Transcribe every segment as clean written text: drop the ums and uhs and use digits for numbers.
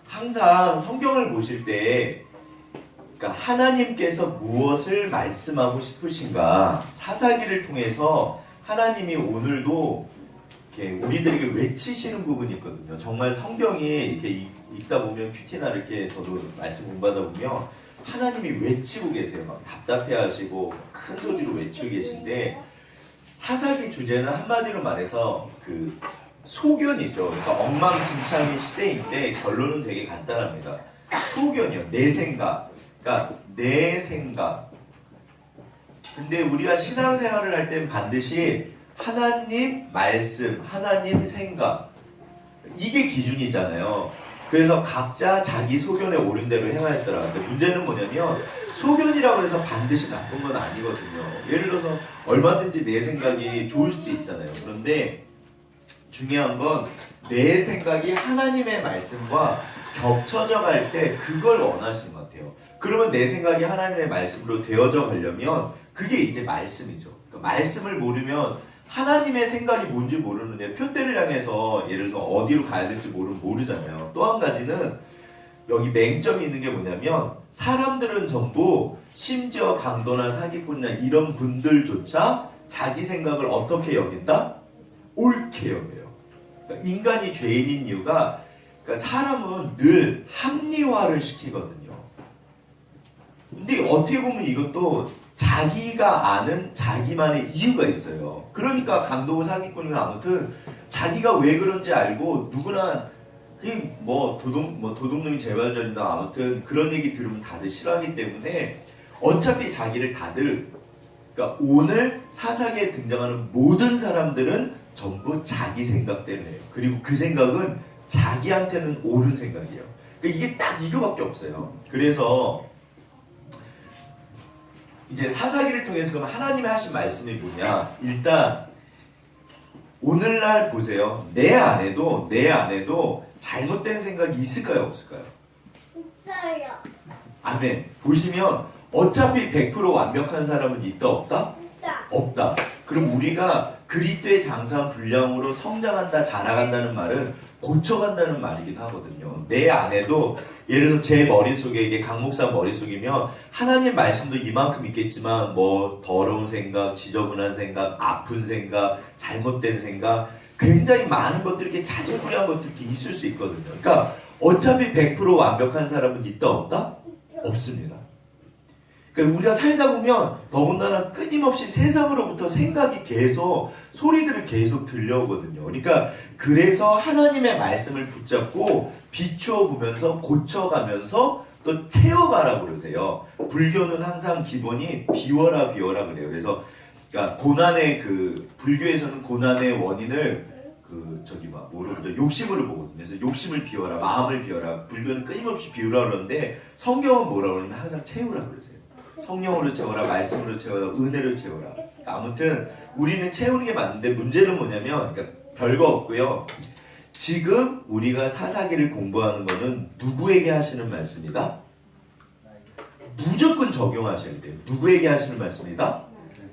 항상 성경을 보실 때 그러니까 하나님께서 무엇을 말씀하고 싶으신가 사사기를 통해서 하나님이 오늘도 이렇게 우리들에게 외치시는 부분이 있거든요. 정말 성경이 이렇게 읽다 보면 큐티나 이렇게 저도 말씀 공부하다 보면 하나님이 외치고 계세요. 막 답답해하시고 큰 소리로 외치고 계신데 사사기 주제는 한마디로 말해서 그 소견이죠. 그러니까 엉망진창의 시대인데 결론은 되게 간단합니다. 소견이요. 내 생각. 그러니까 내 생각. 근데 우리가 신앙생활을 할 땐 반드시 하나님 말씀, 하나님 생각 이게 기준이잖아요. 그래서 각자 자기 소견에 옳은 대로 행하였더라. 근데 문제는 뭐냐면 소견이라고 해서 반드시 나쁜 건 아니거든요. 예를 들어서 얼마든지 내 생각이 좋을 수도 있잖아요. 그런데 중요한 건 내 생각이 하나님의 말씀과 겹쳐져 갈 때 그걸 원하시는 것 같아요. 그러면 내 생각이 하나님의 말씀으로 되어져 가려면 그게 이제 말씀이죠. 그러니까 말씀을 모르면 하나님의 생각이 뭔지 모르는데 표대를 향해서 예를 들어서 어디로 가야 될지 모르잖아요. 또 한 가지는 여기 맹점이 있는 게 뭐냐면 사람들은 전부 심지어 강도나 사기꾼이나 이런 분들조차 자기 생각을 어떻게 여긴다? 옳게 여겨요. 그러니까 인간이 죄인인 이유가 그러니까 사람은 늘 합리화를 시키거든요. 근데 어떻게 보면 이것도 자기가 아는 자기만의 이유가 있어요. 그러니까 강도고 사기꾼이나 아무튼 자기가 왜 그런지 알고 누구나 도둑놈이 재발견이다 아무튼 그런 얘기 들으면 다들 싫어하기 때문에 어차피 자기를 다들 그러니까 오늘 사사기에 등장하는 모든 사람들은 전부 자기 생각 때문에요. 그리고 그 생각은 자기한테는 옳은 생각이에요. 그러니까 이게 딱 이거밖에 없어요. 그래서 이제 사사기를 통해서 그럼 하나님이 하신 말씀이 뭐냐? 일단 오늘날 보세요. 내 안에도 잘못된 생각이 있을까요? 없을까요? 있어요. 아멘. 보시면 어차피 100% 완벽한 사람은 있다 없다? 있다. 없다. 그럼 우리가 그리스도의 장사한 분량으로 성장한다, 자라간다는 말은 고쳐간다는 말이기도 하거든요. 내 안에도 예를 들어서 제 머릿속에 이게 강 목사 머릿속이면 하나님 말씀도 이만큼 있겠지만 뭐 더러운 생각, 지저분한 생각, 아픈 생각, 잘못된 생각 굉장히 많은 것들이 이렇게 자질구레한 것들이 이렇게 있을 수 있거든요. 그러니까 어차피 100% 완벽한 사람은 있다 없다? 없습니다. 그러니까 우리가 살다 보면 더군다나 끊임없이 세상으로부터 생각이 계속 소리들을 계속 들려오거든요. 그러니까 그래서 하나님의 말씀을 붙잡고 비추어 보면서 고쳐가면서 또 채워가라고 그러세요. 불교는 항상 기본이 비워라 그래요. 그래서 그러니까 고난의 불교에서는 고난의 원인을 욕심으로 보거든요. 그래서 욕심을 비워라, 마음을 비워라. 불교는 끊임없이 비우라 그러는데 성경은 뭐라 그러냐면 항상 채우라 그러세요. 성령으로 채워라, 말씀으로 채워라, 은혜로 채워라. 아무튼 우리는 채우는 게 맞는데 문제는 뭐냐면 그러니까 별거 없고요. 지금 우리가 사사기를 공부하는 거는 누구에게 하시는 말씀이다? 무조건 적용하셔야 돼요. 누구에게 하시는 말씀이다?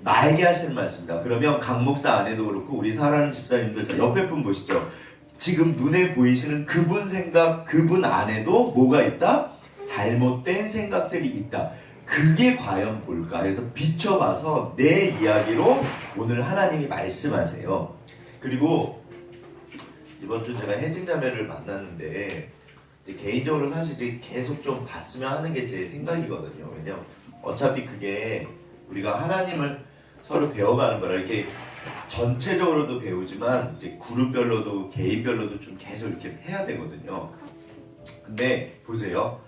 나에게 하시는 말씀이다. 그러면 강 목사 안에도 그렇고 우리 사랑하는 집사님들 저 옆에 분 보시죠. 지금 눈에 보이시는 그분 생각, 그분 안에도 뭐가 있다? 잘못된 생각들이 있다. 그게 과연 뭘까? 그래서 비춰봐서 내 이야기로 오늘 하나님이 말씀하세요. 그리고 이번 주 제가 혜진자매를 만났는데 이제 개인적으로 사실 이제 계속 좀 봤으면 하는 게 제 생각이거든요. 왜냐면 어차피 그게 우리가 하나님을 서로 배워가는 거라 이렇게 전체적으로도 배우지만 이제 그룹별로도 개인별로도 좀 계속 이렇게 해야 되거든요. 근데 보세요.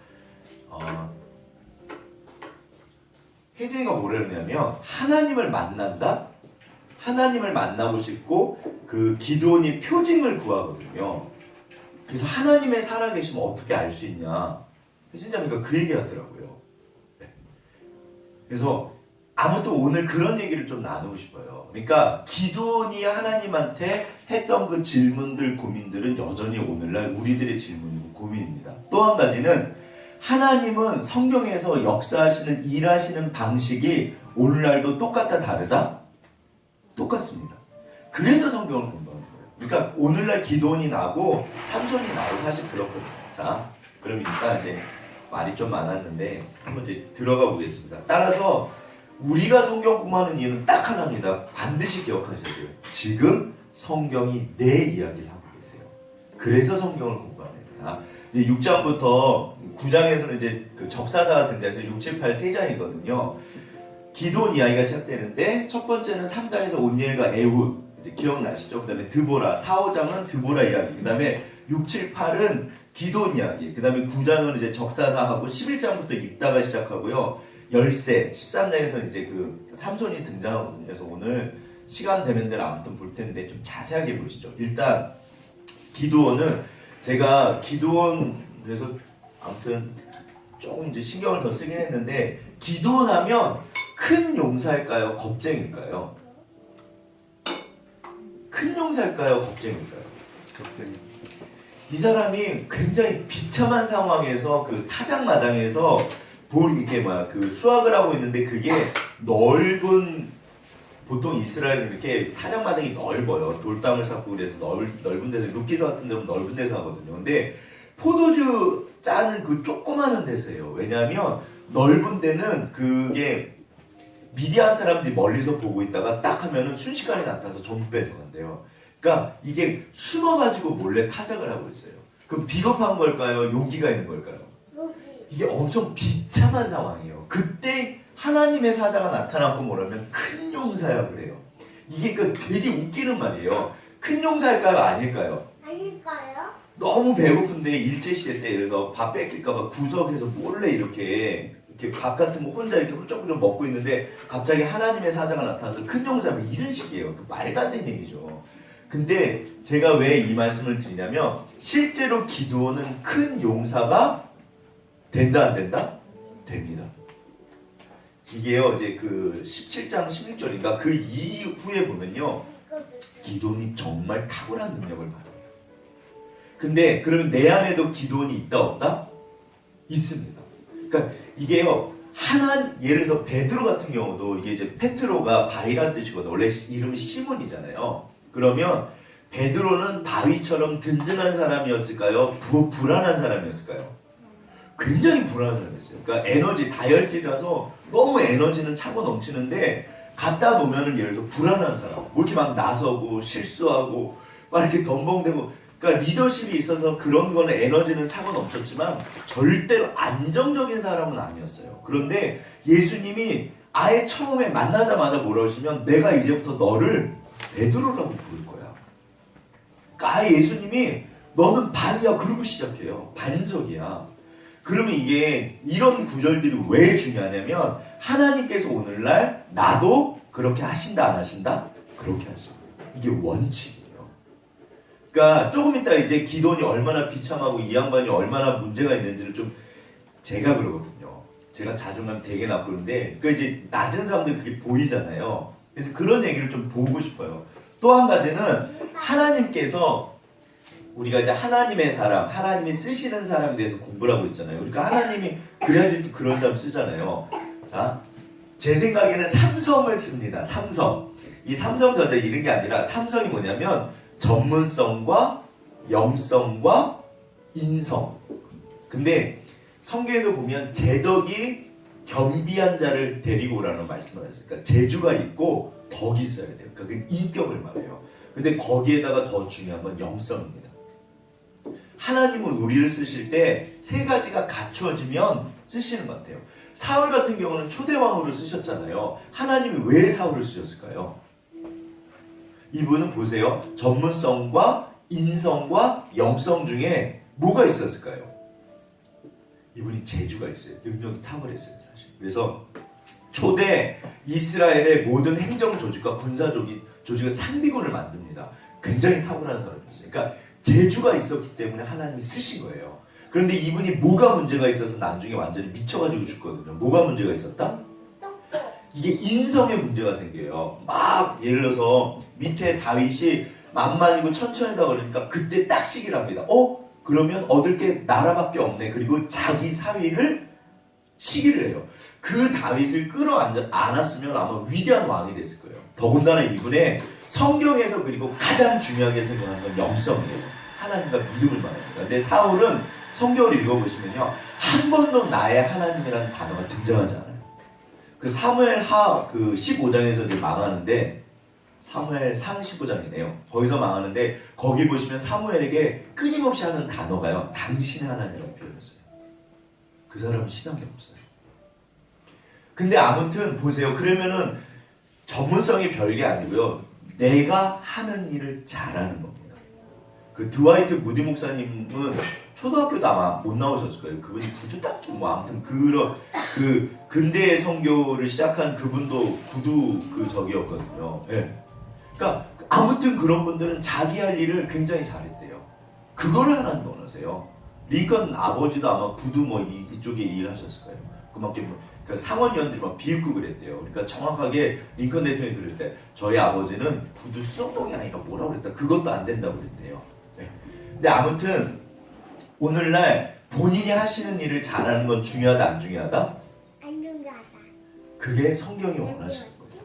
혜진이가 뭐라냐면 하나님을 만난다? 하나님을 만나고 싶고 그 기도원이 표징을 구하거든요. 그래서 하나님의 살아계심을 어떻게 알 수 있냐? 혜진자매가 그 얘기 하더라고요. 네. 그래서 아무튼 오늘 그런 얘기를 좀 나누고 싶어요. 그러니까 기도원이 하나님한테 했던 그 질문들, 고민들은 여전히 오늘날 우리들의 질문이고 고민입니다. 또 한 가지는 하나님은 성경에서 역사하시는 일하시는 방식이 오늘날도 똑같다 다르다? 똑같습니다. 그래서 성경을 공부하는 거예요. 그러니까 오늘날 기도원이 나고 삼손이 나고 사실 그렇거든요. 자, 그러니까 이제 말이 좀 많았는데 한번 이제 들어가 보겠습니다. 따라서 우리가 성경 공부하는 이유는 딱 하나입니다. 반드시 기억하셔야 돼요. 지금 성경이 내 이야기를 하고 계세요. 그래서 성경을 공부합니다. 이제 6장부터 9장에서는 이제 그 적사사가 등장해서 6, 7, 8 세 장이거든요. 기도원 이야기가 시작되는데 첫 번째는 3장에서 온니엘과 에훗 이제 기억나시죠? 그 다음에 드보라, 4, 5장은 드보라 이야기, 그 다음에 6, 7, 8은 기도원 이야기, 그 다음에 9장은 이제 적사사하고 11장부터 입다가 시작하고요. 열세, 13장에서는 이제 그 삼손이 등장하거든요. 그래서 오늘 시간 되는 대로 아무튼 볼 텐데 좀 자세하게 보시죠. 일단 기도원은 제가 기도원 그래서 아무튼 조금 이제 신경을 더 쓰긴 했는데 기도원 하면 큰 용사일까요? 겁쟁일까요? 큰 용사일까요? 겁쟁일까요? 갑자기 이 사람이 굉장히 비참한 상황에서 그 타작마당에서 이렇게 그 수확을 하고 있는데 그게 넓은 보통 이스라엘은 이렇게 타작마당이 넓어요. 돌담을 쌓고 그래서 넓은 데서 루키스 같은 데는 넓은 데서 하거든요. 근데 포도주 짜는 그 조그마한 데서 해요. 왜냐하면 넓은 데는 그게 미디안 사람들이 멀리서 보고 있다가 딱 하면은 순식간에 나타나서 전부 뺏어간대요. 그러니까 이게 숨어가지고 몰래 타작을 하고 있어요. 그럼 비겁한 걸까요? 용기가 있는 걸까요? 이게 엄청 비참한 상황이에요. 그때 하나님의 사자가 나타나고 뭐라면 큰 용사야 그래요. 이게 그 되게 웃기는 말이에요. 큰 용사일까요? 아닐까요? 아닐까요? 너무 배고픈데 일제시대 때 그래서 밥 뺏길까봐 구석에서 몰래 이렇게 밥 같은 거 혼자 이렇게 훌쩍훌쩍 먹고 있는데 갑자기 하나님의 사자가 나타나서 큰 용사면 이런 식이에요. 그 말도 안 되는 얘기죠. 근데 제가 왜 이 말씀을 드리냐면 실제로 기도는 큰 용사가 된다 안 된다? 됩니다. 이게요 이제 그 17장 16절인가 그 이후에 보면요 기도원이 정말 탁월한 능력을 발휘해요. 근데 그러면 내 안에도 기도원이 있다 없다? 있습니다. 그러니까 이게요 예를 들어서 베드로 같은 경우도 이게 이제 페트로가 바위란 뜻이거든요. 원래 이름이 시몬이잖아요. 그러면 베드로는 바위처럼 든든한 사람이었을까요? 불안한 사람이었을까요? 굉장히 불안한 사람이었어요. 그러니까 에너지 다혈질이라서 너무 에너지는 차고 넘치는데 갖다 놓으면은 예를 들어서 불안한 사람, 뭐 이렇게 막 나서고 실수하고 막 이렇게 덤벙대고, 그러니까 리더십이 있어서 그런 거는 에너지는 차고 넘쳤지만 절대로 안정적인 사람은 아니었어요. 그런데 예수님이 아예 처음에 만나자마자 뭐라고 하시면 내가 이제부터 너를 베드로라고 부를 거야. 그러니까 아예 예수님이 너는 반이야 그러고 시작해요. 반석이야. 그러면 이게 이런 구절들이 왜 중요하냐면 하나님께서 오늘날 나도 그렇게 하신다 안 하신다? 그렇게 하십니다. 이게 원칙이에요. 그러니까 조금 이따 이제 기도원이 얼마나 비참하고 이 양반이 얼마나 문제가 있는지를 좀 제가 그러거든요. 제가 자존감 되게 낮고 그런데 그러니까 이제 낮은 사람들 그게 보이잖아요. 그래서 그런 얘기를 좀 보고 싶어요. 또 한 가지는 하나님께서 우리가 이제 하나님의 사람, 하나님이 쓰시는 사람에 대해서 공부를 하고 있잖아요. 그러니까 하나님이 그래야지 또 그런 사람 쓰잖아요. 자, 제 생각에는 삼성을 씁니다. 삼성. 이 삼성전자 이런 게 아니라 삼성이 뭐냐면 전문성과 영성과 인성. 근데 성경에도 보면 제덕이 겸비한 자를 데리고 오라는 말씀을 하셨어요. 그러니까 재주가 있고 덕이 있어야 돼요. 그러니까 그 인격을 말해요. 근데 거기에다가 더 중요한 건 영성입니다. 하나님은 우리를 쓰실 때 세 가지가 갖추어지면 쓰시는 것 같아요. 사울 같은 경우는 초대왕으로 쓰셨잖아요. 하나님이 왜 사울을 쓰셨을까요? 이분은 보세요. 전문성과 인성과 영성 중에 뭐가 있었을까요? 이분이 재주가 있어요. 능력이 탁월했어요. 사실. 그래서 초대 이스라엘의 모든 행정 조직과 군사 조직을 상비군을 만듭니다. 굉장히 탁월한 사람이었어요. 그러니까 재주가 있었기 때문에 하나님이 쓰신 거예요. 그런데 이분이 뭐가 문제가 있어서 나중에 완전히 미쳐가지고 죽거든요. 뭐가 문제가 있었다? 이게 인성에 문제가 생겨요. 막 예를 들어서 밑에 다윗이 만만이고 천천히다 그러니까 그때 딱 시기를 합니다. 그러면 얻을 게 나라밖에 없네. 그리고 자기 사위를 시기를 해요. 그 다윗을 끌어안았으면 아마 위대한 왕이 됐을 거예요. 더군다나 이분의 성경에서 그리고 가장 중요하게 생각하는 건 영성이에요. 하나님과 믿음을 말합니다. 근데 사울은 성경을 읽어보시면요, 한 번도 나의 하나님이라는 단어가 등장하지 않아요. 그 사무엘 그 15장에서 이제 망하는데, 사무엘상 15장이네요. 거기서 망하는데 거기 보시면 사무엘에게 끊임없이 하는 단어가요, 당신의 하나님이라고 표현했어요. 그 사람은 신한 게 없어요. 근데 아무튼 보세요. 그러면은 전문성이 별게 아니고요, 내가 하는 일을 잘하는 겁니다. 그 드와이트 무디 목사님은 초등학교도 아마 못 나오셨을 거예요. 그분이 구두 닦기 뭐 아무튼 그런 그 근대의 선교를 시작한 그분도 구두 그 적이었거든요. 예. 그러니까 아무튼 그런 분들은 자기 할 일을 굉장히 잘했대요. 그거를 하나님 원하세요. 링컨 아버지도 아마 구두 뭐 이쪽에 일하셨을 거예요. 그만큼 그 상원의원들이 막 비웃고 그랬대요. 그러니까 정확하게 링컨 대통령이 그럴 때 저희 아버지는 구두 수정동이 아니라 뭐라고 그랬다. 그것도 안 된다고 그랬대요. 네. 근데 아무튼 오늘날 본인이 하시는 일을 잘하는 건 중요하다 안 중요하다? 안 중요하다. 그게 성경이 원하시는 거죠.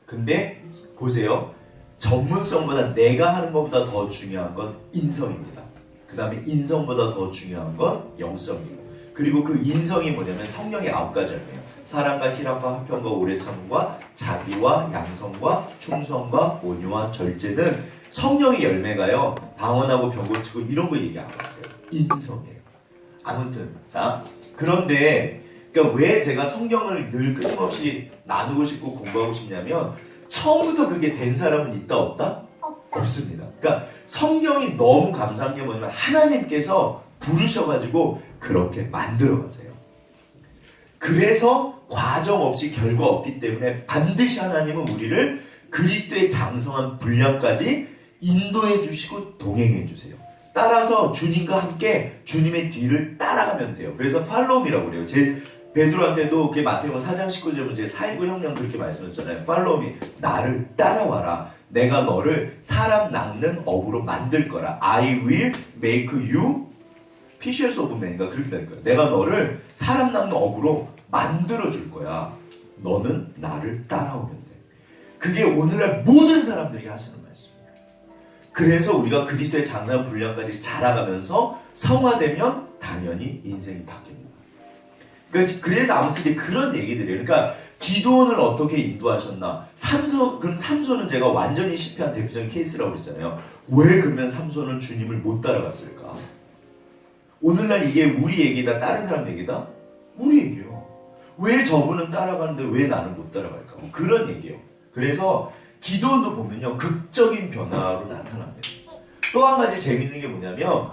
근데 보세요. 전문성보다 내가 하는 것보다 더 중요한 건 인성입니다. 그 다음에 인성보다 더 중요한 건 영성이고, 그리고 그 인성이 뭐냐면 성령의 9가지 열매예요. 사랑과 희락과 화평과 오래 참음과 자비와 양성과 충성과 온유와 절제 등 성령의 열매가요, 방언하고 병 고치고 이런 거 얘기 안 하세요. 인성이에요. 아무튼 자, 그런데 그러니까 왜 제가 성경을 늘 끊임없이 나누고 싶고 공부하고 싶냐면, 처음부터 그게 된 사람은 있다 없다? 없습니다. 그러니까 성경이 너무 감사한 게 뭐냐면 하나님께서 부르셔가지고 그렇게 만들어 가세요. 그래서 과정 없이 결과 없기 때문에 반드시 하나님은 우리를 그리스도의 장성한 분량까지 인도해 주시고 동행해 주세요. 따라서 주님과 함께 주님의 뒤를 따라가면 돼요. 그래서 팔로우미라고 그래요. 베드로한테도 그 마태복음 4장 19절에 제 4.19 혁명 그렇게 말씀하셨잖아요. 팔로우미, 나를 따라와라. 내가 너를 사람 낚는 어부로 만들 거라. I will make you fishers of men가 그렇게 될 거야. 내가 너를 사람 낚는 어부로 만들어 줄 거야. 너는 나를 따라오면 돼. 그게 오늘날 모든 사람들이 하시는 말씀이에요. 그래서 우리가 그리스도의 장성한 분량까지 자라가면서 성화되면 당연히 인생이 바뀝니다. 그래서 아무튼 그런 얘기들이에요. 그러니까 기도원을 어떻게 인도하셨나? 그럼 삼손은 제가 완전히 실패한 대표적인 케이스라고 그랬잖아요. 왜 그러면 삼손은 주님을 못 따라갔을까? 오늘날 이게 우리 얘기다, 다른 사람 얘기다? 우리 얘기예요. 왜 저분은 따라가는데 왜 나는 못 따라갈까? 뭐 그런 얘기예요. 그래서 기도원도 보면요, 극적인 변화로 나타납니다. 또 한 가지 재밌는 게 뭐냐면,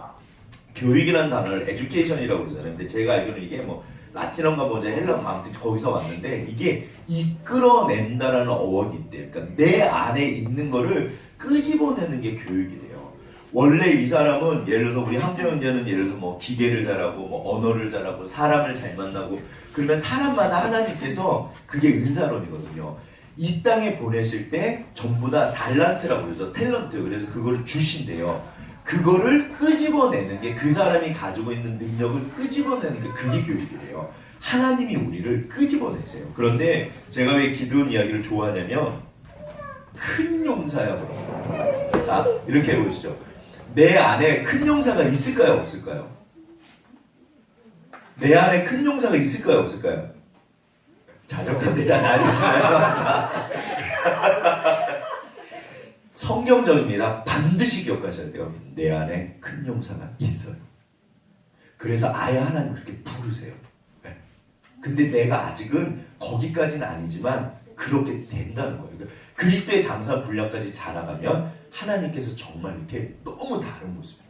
교육이라는 단어를 에듀케이션이라고 그러잖아요. 근데 제가 알기로는 이게 뭐 라틴어인가 뭐지 헬라어 아무튼 거기서 왔는데, 이게 이끌어낸다라는 어원이 있대요. 그러니까 내 안에 있는 거를 끄집어내는 게 교육이래요. 원래 이 사람은 예를 들어서 우리 함정 형제는 예를 들어서 뭐 기계를 잘하고 뭐 언어를 잘하고 사람을 잘 만나고, 그러면 사람마다 하나님께서 그게 은사론이거든요. 이 땅에 보내실 때 전부 다 달란트라고 그러죠. 탤런트. 그래서 그거를 주신대요. 그거를 끄집어내는 게, 그 사람이 가지고 있는 능력을 끄집어내는 게 그게 교육이래요. 하나님이 우리를 끄집어내세요. 그런데 제가 왜 기도원 이야기를 좋아하냐면, 큰 용사야. 자, 이렇게 해보시죠. 내 안에 큰 용사가 있을까요? 없을까요? 내 안에 큰 용사가 있을까요? 없을까요? 자적한데 다 나뉘시나요? 자. 성경적입니다. 반드시 기억하셔야 돼요. 내 안에 큰 용사가 있어요. 그래서 아예 하나님 그렇게 부르세요. 네. 근데 내가 아직은 거기까지는 아니지만 그렇게 된다는 거예요. 그리스도의 장사 분량까지 자라가면 하나님께서 정말 이렇게 너무 다른 모습이에요.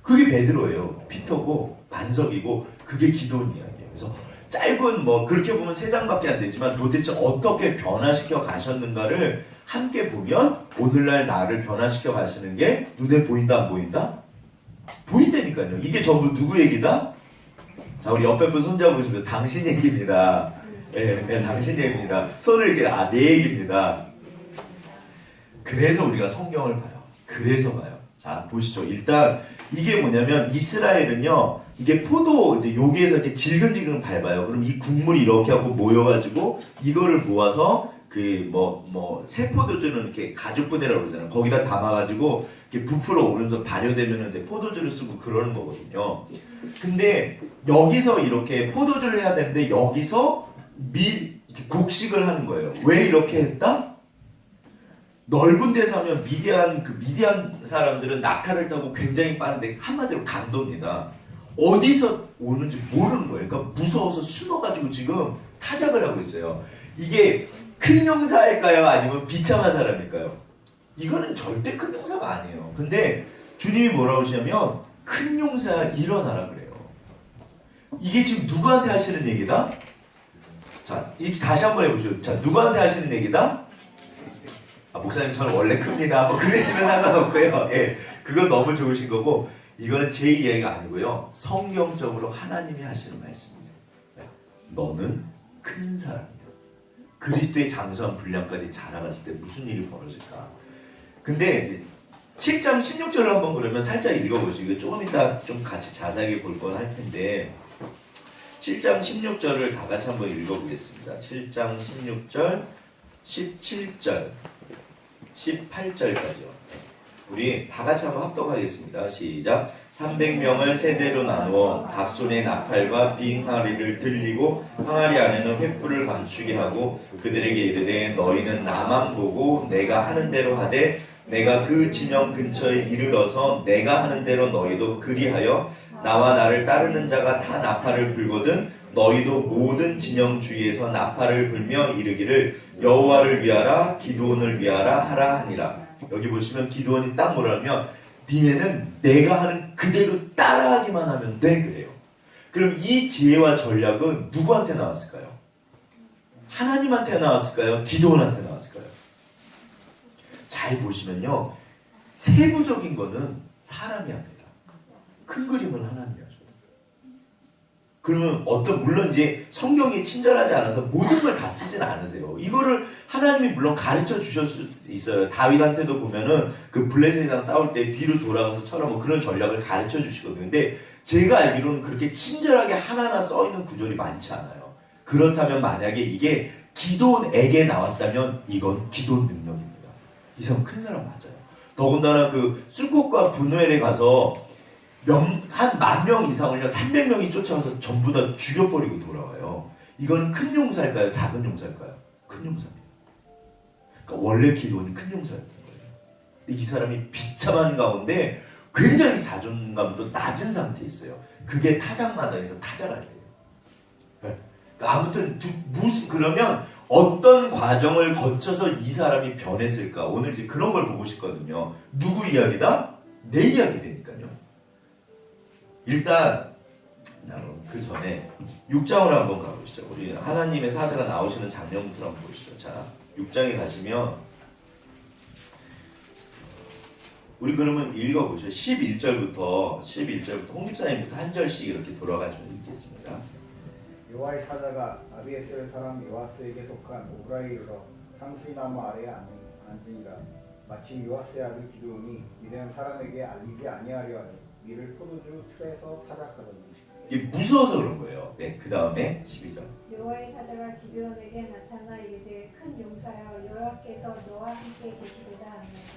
그게 베드로예요. 피터고 반석이고, 그게 기도원 이야기예요. 그래서 짧은 뭐 그렇게 보면 3장밖에 안 되지만 도대체 어떻게 변화시켜 가셨는가를 함께 보면 오늘날 나를 변화시켜 가시는 게 눈에 보인다 안 보인다? 보인다니까요. 이게 전부 누구 얘기다? 자, 우리 옆에 분 손잡고 있으면 당신 얘기입니다. 네, 당신 얘기입니다. 손을 이렇게 내 얘기입니다. 그래서 우리가 성경을 봐요. 그래서 봐요. 자, 보시죠. 일단 이게 뭐냐면, 이스라엘은요, 이게 포도 이제 여기에서 이렇게 질근질근 밟아요. 그럼 이 국물이 이렇게 하고 모여가지고 이거를 모아서 그 뭐 세포도주는 이렇게 가죽 부대라고 그러잖아요. 거기다 담아가지고 이렇게 부풀어 오면서 발효되면 이제 포도주를 쓰고 그러는 거거든요. 근데 여기서 이렇게 포도주를 해야 되는데 여기서 이렇게 곡식을 하는 거예요. 왜 이렇게 했다? 넓은 데서 하면 미디안 사람들은 낙타를 타고 굉장히 빠른데 한마디로 강도입니다. 어디서 오는지 모르는 거예요. 그러니까 무서워서 숨어가지고 지금 타작을 하고 있어요. 이게 큰 용사일까요? 아니면 비참한 사람일까요? 이거는 절대 큰 용사가 아니에요. 근데 주님이 뭐라고 하시냐면 큰 용사야 일어나라 그래요. 이게 지금 누구한테 하시는 얘기다? 자, 이렇게 다시 한번 해보시죠. 자, 누구한테 하시는 얘기다? 목사님 저는 원래 큽니다. 뭐 그러시면 상관없고요. 예, 그건 너무 좋으신 거고 이거는 제 이야기가 아니고요. 성경적으로 하나님이 하시는 말씀입니다. 너는 큰 사람이야. 그리스도의 장수한 분량까지 자라갔을 때 무슨 일이 벌어질까? 근데 이제 7장 16절을 한번 그러면 살짝 읽어보시고 조금 이따 좀 같이 자세하게 볼 건 할 텐데 7장 16절을 다 같이 한번 읽어보겠습니다. 7장 16절, 17절, 18절까지요. 우리 다 같이 한번 합독하겠습니다. 시작. 300명을 세대로 나누어 각 손에 나팔과 빙 항아리를 들리고 항아리 안에는 횃불을 감추게 하고 그들에게 이르되 너희는 나만 보고 내가 하는 대로 하되 내가 그 진영 근처에 이르러서 내가 하는 대로 너희도 그리하여 나와 나를 따르는 자가 다 나팔을 불거든 너희도 모든 진영 주위에서 나팔을 불며 이르기를 여호와를 위하라 기드온을 위하라 하라 하니라. 여기 보시면 기드온이 딱 뭐라면 니네는 내가 하는 그대로 따라하기만 하면 돼 그래요. 그럼 이 지혜와 전략은 누구한테 나왔을까요? 하나님한테 나왔을까요? 기드온한테 나왔을까요? 잘 보시면요 세부적인 거는 사람이 합니다. 큰 그림은 하나님이 하죠. 그러면 물론 이제 성경이 친절하지 않아서 모든 걸 다 쓰지는 않으세요. 이거를 하나님이 물론 가르쳐 주실 수 있어요. 다윗한테도 보면은 그 블레셋이랑 싸울 때 뒤로 돌아가서 쳐라 뭐 그런 전략을 가르쳐 주시거든요. 근데 제가 알기로는 그렇게 친절하게 하나하나 써 있는 구절이 많지 않아요. 그렇다면 만약에 이게 기도원에게 나왔다면 이건 기도원 능력입니다. 이 사람 큰 사람 맞아요. 더군다나 그 술꽃과 분노엘에 가서 한 10,000명 이상을요 300명이 쫓아와서 전부 다 죽여버리고 돌아와요. 이거는 큰 용사일까요? 작은 용사일까요? 큰 용사입니다. 그러니까 원래 기도원이 큰 용사였던 거예요. 이 사람이 비참한 가운데 굉장히 자존감도 낮은 상태에 있어요. 그게 타작마당에서 타작할 때예요. 네. 그러니까 아무튼 그러면 어떤 과정을 거쳐서 이 사람이 변했을까? 오늘 이제 그런 걸 보고 싶거든요. 누구 이야기다? 내 이야기 되니까요. 일단 그 전에 6장으로 한번 가보시죠. 우리 하나님의 사자가 나오시는 장면부터 한번 보시죠. 자, 6장에 가시면 우리 그러면 읽어보죠. 11절부터 홍 집사님부터 한 절씩 이렇게 돌아가시면 읽겠습니다. 여호와의 사자가 아비에셀 사람 요아스에게 속한 오브라에 이르러 상수리나무 아래에 앉으니라. 마치 요아스의 아들 기드온이 위대한 사람에게 알리지 아니하려 하니 이를 포도주 틀에서 타작하더니. 이게 무서워서 그런 거예요. 네, 그 다음에 12절. 여호와의 사자가 기드온에게 나타나 이르되 큰 용사여 여호와께서 너와 함께 계시리다.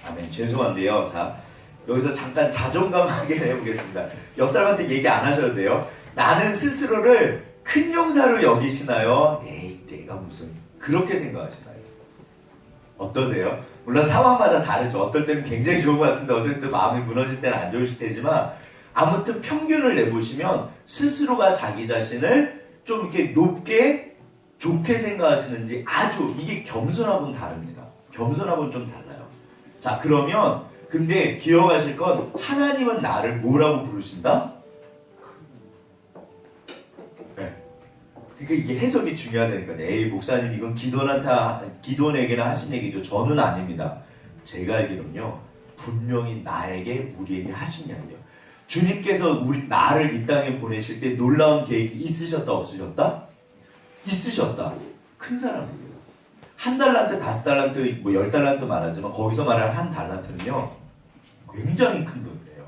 아멘. 죄송한데요. 자, 여기서 잠깐 자존감 확인해 보겠습니다. 옆 사람한테 얘기 안 하셔도 돼요. 나는 스스로를 큰 용사로 여기시나요? 에이, 내가 무슨 그렇게 생각하시나요? 어떠세요? 물론 상황마다 다르죠. 어떨 때는 굉장히 좋은 것 같은데 어떨 때 마음이 무너질 때는 안 좋으실 테지만 아무튼 평균을 내보시면 스스로가 자기 자신을 좀 이렇게 높게 좋게 생각하시는지 아주 이게 겸손하고는 다릅니다. 겸손하고는 좀 달라요. 자, 그러면 근데 기억하실 건 하나님은 나를 뭐라고 부르신다? 네. 그러니까 이게 해석이 중요하다니까요. 에이 목사님 이건 기도원에게나 하신 얘기죠. 저는 아닙니다. 제가 알기로는요. 분명히 나에게 우리에게 하신 이야기예요. 주님께서 나를 이 땅에 보내실 때 놀라운 계획이 있으셨다 없으셨다? 있으셨다. 큰 사람이에요. 1달란트, 5달란트, 뭐 10달란트 말하지만 거기서 말하는 1달란트는요 굉장히 큰 돈이에요.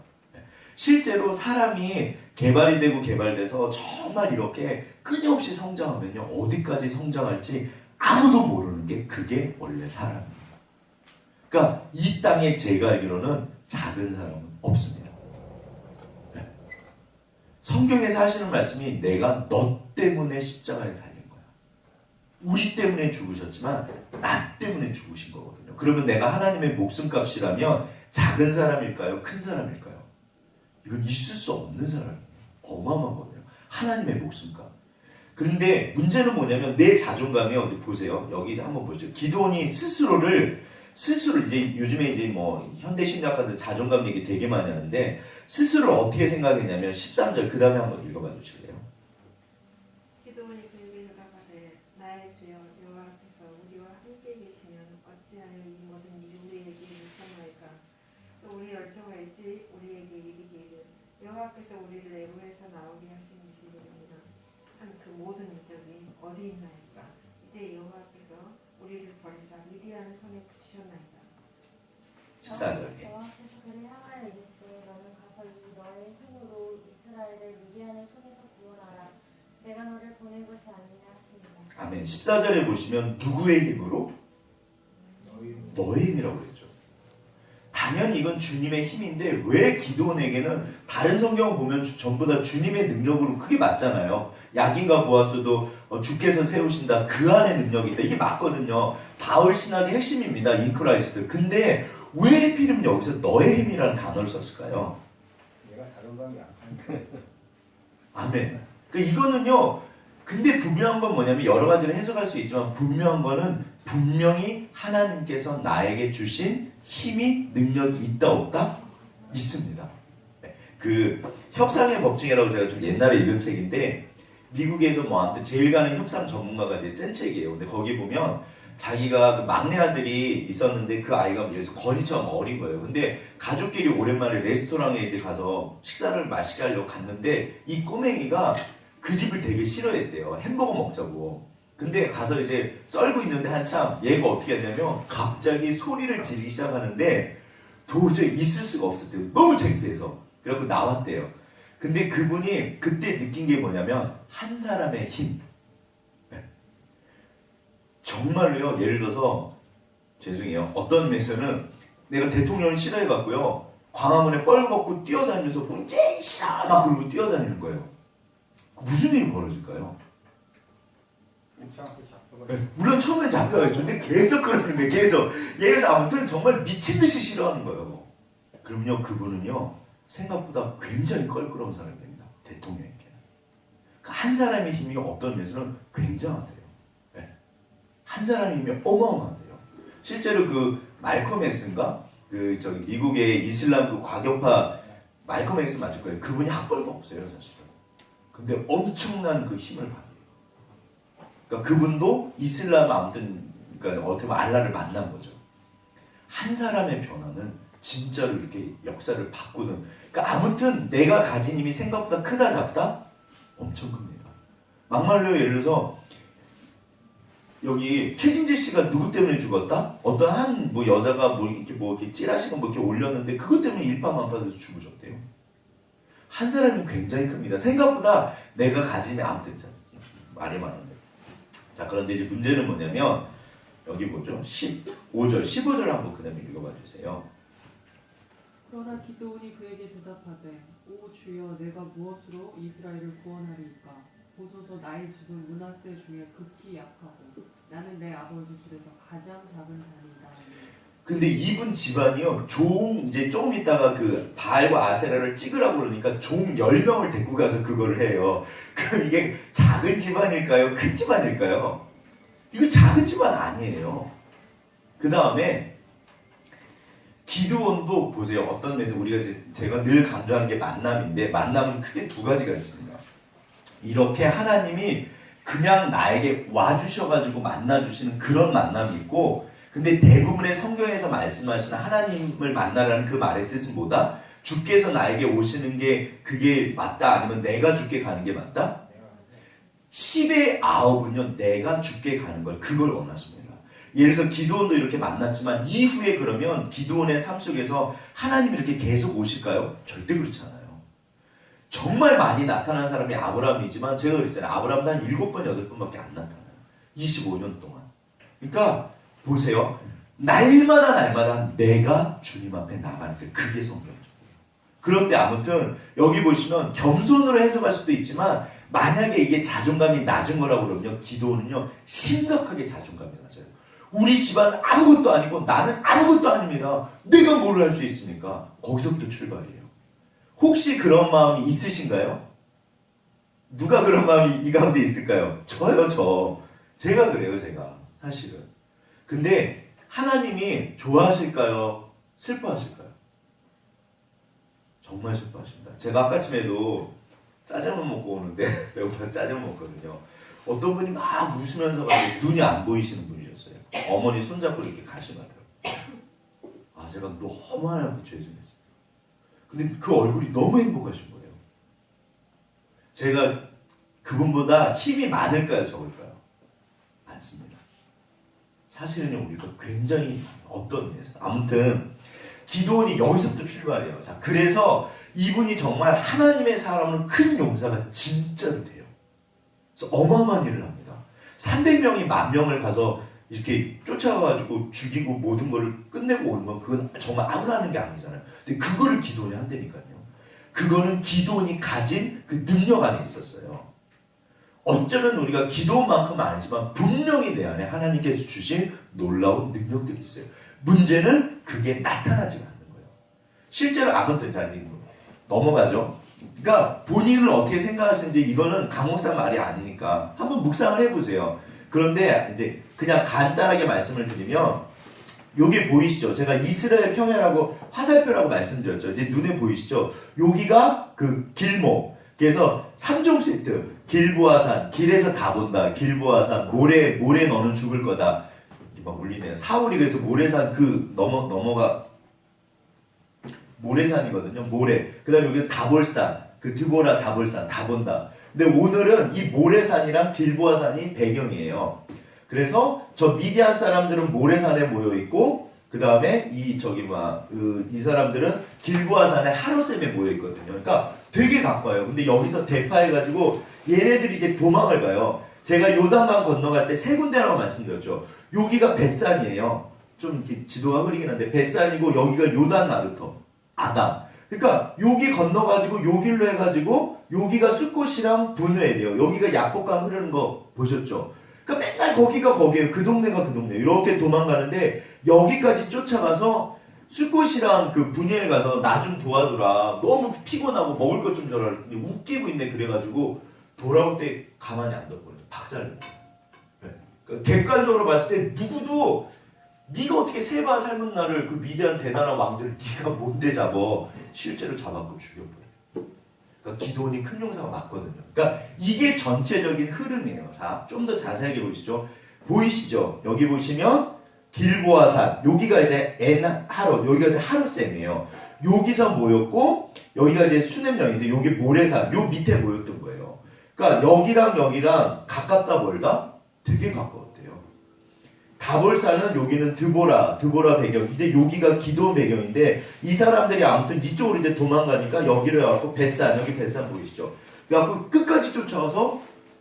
실제로 사람이 개발이 되고 개발돼서 정말 이렇게 끊임없이 성장하면요 어디까지 성장할지 아무도 모르는 게 그게 원래 사람입니다. 그러니까 이 땅에 제가 알기로는 작은 사람은 없습니다. 네. 성경에서 하시는 말씀이 내가 너 때문에 십자가에 달린 거야. 우리 때문에 죽으셨지만 나 때문에 죽으신 거거든요. 그러면 내가 하나님의 목숨값이라면 작은 사람일까요? 큰 사람일까요? 이건 있을 수 없는 사람이에요. 어마어마하거든요. 하나님의 목숨값. 그런데 문제는 뭐냐면 내 자존감이 어디 보세요. 여기 한번 보시죠. 기드온이 스스로 이제 요즘에 이제 뭐 현대 심리학가들 자존감 얘기 되게 많이 하는데 스스로를 어떻게 생각했냐면 13절 그 다음에 한번 읽어봐 주실래요? 기도원이 그에게 대답하되 나의 주여 여호와께서 우리와 함께 계시면 어찌하여 이 모든 일이 우리에게 미쳤나이까. 또 우리 열조가 일찍 우리에게 이르기를 여호와께서 우리를 애굽에서 나오게 하신 이시리로니라 한 그 모든 이적이 어디 있나이까. 이제 여호와께서 우리를 버리사 미디안 손에 붙이셨나이다. 14절. 여호와께서 그를 향하여 이르시되 너는 가서 이 너의 힘으로 이스라엘을 미디안의 손에서 구원하라. 내가 너를 보낸 것이 아니냐 하십니다. 아멘. 14절에 보시면 누구의 힘으로? 너의 힘이라고 그랬죠. 당연히 이건 주님의 힘인데 왜 기드온에게는 다른 성경 보면 전부 다 주님의 능력으로 그게 맞잖아요. 야긴과 보아스도 주께서 세우신다. 그 안에 능력이 있다. 이게 맞거든요. 바울 신학의 핵심입니다. 인크라이스트. 근데 왜 하필이면 여기서 너의 힘이라는 단어를 썼을까요? 얘가 자존감이 약하니까. 아멘. 그러니까 이거는요. 근데 분명한 건 뭐냐면 여러 가지로 해석할 수 있지만 분명한 거는 분명히 하나님께서 나에게 주신 힘이 능력이 있다 없다? 있습니다. 그 협상의 법칙이라고 제가 좀 옛날에 읽은 책인데 미국에서 뭐 아무튼 제일 가는 협상 전문가가 이제 쓴 책이에요. 근데 거기 보면 자기가 그 막내 아들이 있었는데 그 아이가 여기서 거지처럼 어린 거예요. 근데 가족끼리 오랜만에 레스토랑에 이제 가서 식사를 맛있게 하려고 갔는데 이 꼬맹이가 그 집을 되게 싫어했대요. 햄버거 먹자고. 근데 가서 이제 썰고 있는데 한참 얘가 어떻게 하냐면 갑자기 소리를 지르기 시작하는데 도저히 있을 수가 없었대요. 너무 창피해서. 그래갖고 나왔대요. 근데 그분이 그때 느낀 게 뭐냐면 한 사람의 힘. 네. 정말로요. 예를 들어서 죄송해요. 어떤 면에서는 내가 대통령을 싫어해갖고요. 광화문에 뻘벗고 뛰어다니면서 문재인 싫어 막 그러고 뛰어다니는 거예요. 무슨 일이 벌어질까요? 네, 물론 처음엔 잡혀야죠. 근데 계속 그러는 거예요. 계속. 예를 들어서 아무튼 정말 미친 듯이 싫어하는 거예요. 그럼요, 그분은요, 생각보다 굉장히 껄끄러운 사람이 됩니다. 대통령에게는. 그러니까 한 사람의 힘이 어떤 면에서는 굉장하대요. 네. 한 사람의 힘이 어마어마하대요. 실제로 그 말콤 엑스인가? 그 저기 미국의 이슬람 그 과격파 말콤 엑스 맞을 거예요. 그분이 학벌도 없어요, 사실은. 근데 엄청난 그 힘을 받아요. 그러니까 그분도 이슬람 아무튼 그러니까 어떻게 보면 알라를 만난 거죠. 한 사람의 변화는 진짜로 이렇게 역사를 바꾸는. 그러니까 아무튼 내가 가진 힘이 생각보다 크다 작다 엄청 큽니다. 막말로 예를 들어서 여기 최진재 씨가 누구 때문에 죽었다? 어떤 한 뭐 여자가 뭐 이렇게 찌라시가 뭐 이렇게 올렸는데 그것 때문에 일파만파돼서 죽으셨대요. 한 사람이 굉장히 큽니다. 생각보다 내가 가진 아무튼 말이 많은데. 자, 그런데 이제 문제는 뭐냐면 여기 뭐죠? 15절, 15절 한번 그 다음에 읽어봐 주세요. 그러나 기드온이 그에게 대답하되 오 주여 내가 무엇으로 이스라엘을 구원하리이까. 보소서 나의 집은 므낫세 중에 극히 약하고 나는 내 아버지 집에서 가장 작은 자니이다. 근데 이분 집안이요, 이제 조금 있다가 그 바알과 아세라를 찍으라고 그러니까 종 10명을 데리고 가서 그거를 해요. 그럼 이게 작은 집안일까요? 큰 집안일까요? 이거 작은 집안 아니에요. 그 다음에 기드온도 보세요. 어떤 면에서 우리가 제가 늘 강조하는 게 만남인데 만남은 크게 두 가지가 있습니다. 이렇게 하나님이 그냥 나에게 와주셔가지고 만나주시는 그런 만남이 있고, 근데 대부분의 성경에서 말씀하시는 하나님을 만나라는 그 말의 뜻은 뭐다? 주께서 나에게 오시는 게 그게 맞다? 아니면 내가 주께 가는 게 맞다? 10의 9은요, 내가 주께 가는 걸, 그걸 원하십니다. 예를 들어서 기드온도 이렇게 만났지만 이후에 그러면 기드온의 삶 속에서 하나님이 이렇게 계속 오실까요? 절대 그렇지 않아요. 정말 많이 나타난 사람이 아브라함이지만 제가 그랬잖아요. 아브라함도 한 7번, 8번밖에 안 나타나요. 25년 동안. 그러니까 보세요. 날마다 내가 주님 앞에 나가는 게 그게 성경이죠. 그런데 아무튼 여기 보시면 겸손으로 해석할 수도 있지만 만약에 이게 자존감이 낮은 거라고 그러면 기도는요 심각하게 자존감이 낮아요. 우리 집안 아무것도 아니고 나는 아무것도 아닙니다. 내가 뭘 할 수 있습니까? 거기서부터 출발이에요. 혹시 그런 마음이 있으신가요? 누가 그런 마음이 이 가운데 있을까요? 저요. 제가 그래요. 제가 사실은. 근데 하나님이 좋아하실까요? 슬퍼하실까요? 정말 슬퍼하십니다. 제가 아까쯤에도 짜장면 먹고 오는데 배고파서 짜장면 먹거든요. 어떤 분이 막 웃으면서 가지고 눈이 안 보이시는 분이셨어요. 어머니 손잡고 이렇게 가시더라고요. 아, 제가 너무 하나님께 죄송했어요. 근데 그 얼굴이 너무 행복하신 거예요. 제가 그분보다 힘이 많을까요? 적을까요? 많습니다. 사실은 우리가 굉장히 어떤 의미에서 아무튼 기도원이 여기서부터 출발해요. 자, 그래서 이분이 정말 하나님의 사람은 큰 용사가 진짜로 돼요. 그래서 어마어마한 일을 합니다. 300명이 10,000명을 가서 이렇게 쫓아가가지고 죽이고 모든 거를 끝내고 오는 건 그건 정말 아무나 하는 게 아니잖아요. 근데 그거를 기도원이 한다니까요. 그거는 기도원이 가진 그 능력 안에 있었어요. 어쩌면 우리가 기도원만큼은 아니지만 분명히 내 안에 하나님께서 주신 놀라운 능력들이 있어요. 문제는 그게 나타나지 않는 거예요. 실제로 아무튼 자 이제 넘어가죠. 그러니까 본인을 어떻게 생각하시는지 이거는 강목사 말이 아니니까 한번 묵상을 해보세요. 그런데 이제 그냥 간단하게 말씀을 드리면 여기 보이시죠? 제가 이스라엘 평야라고 화살표라고 말씀드렸죠. 이제 눈에 보이시죠? 여기가 그 길목. 그래서 3종 세트. 길보아산, 길에서 다 본다. 길보아산, 모래 너는 죽을 거다. 막 울리네요. 사울이 그래서 모래산 그 넘어가 모래산이거든요. 모래. 그 다음에 여기 다볼산, 그 드보라 다볼산 다 본다. 근데 오늘은 이 모래산이랑 길보아산이 배경이에요. 그래서 저 미디안 사람들은 모래산에 모여 있고, 그 다음에 이 사람들은 길보아산에 하롯셈에 모여 있거든요. 그러니까 되게 가까워요. 근데 여기서 대파해가지고 얘네들이 이제 도망을 가요. 제가 요단강 건너갈 때 세 군데라고 말씀드렸죠. 여기가 벳산이에요. 좀 이렇게 지도가 흐리긴 한데 벳산이고 여기가 요단 나루터, 아담. 그러니까 여기 건너가지고 여길로 해가지고 여기가 숫곳이랑 분우엘이에요. 여기가 야복강 흐르는 거 보셨죠? 그러니까 맨날 거기가 거기에요. 그 동네가 그 동네. 이렇게 도망가는데 여기까지 쫓아가서 숫곳이랑 그 분우엘 가서 나 좀 도와줘라. 너무 피곤하고 먹을 것 좀 줘라. 웃기고 있네. 그래가지고 돌아올 때 가만히 안 뒀거든요. 박살내고. 네. 그러니까 객관적으로 봤을 때 누구도 네가 어떻게 세바 삶은 나를 그 위대한 대단한 왕들을 네가 뭔데 잡어. 실제로 잡았고 죽여버려요. 그러니까 기도원이 큰 용사가 맞거든요. 그러니까 이게 전체적인 흐름이에요. 자, 좀 더 자세하게 보시죠. 보이시죠? 여기 보시면 길보아산, 여기가 이제 엔하롯, 여기가 이제 하롯셈이에요. 여기서 모였고 여기가 이제 수넴령인데 여기 모래산, 요 밑에 모였던 거예요. 그러니까 여기랑 가깝다 멀다? 되게 가까웠대요. 다볼산은 여기는 드보라 배경, 이제 여기가 기도원 배경인데 이 사람들이 아무튼 이쪽으로 이제 도망가니까 여기로 와갖고 벳산, 여기 벳산 보이시죠? 그래갖고 끝까지 쫓아와서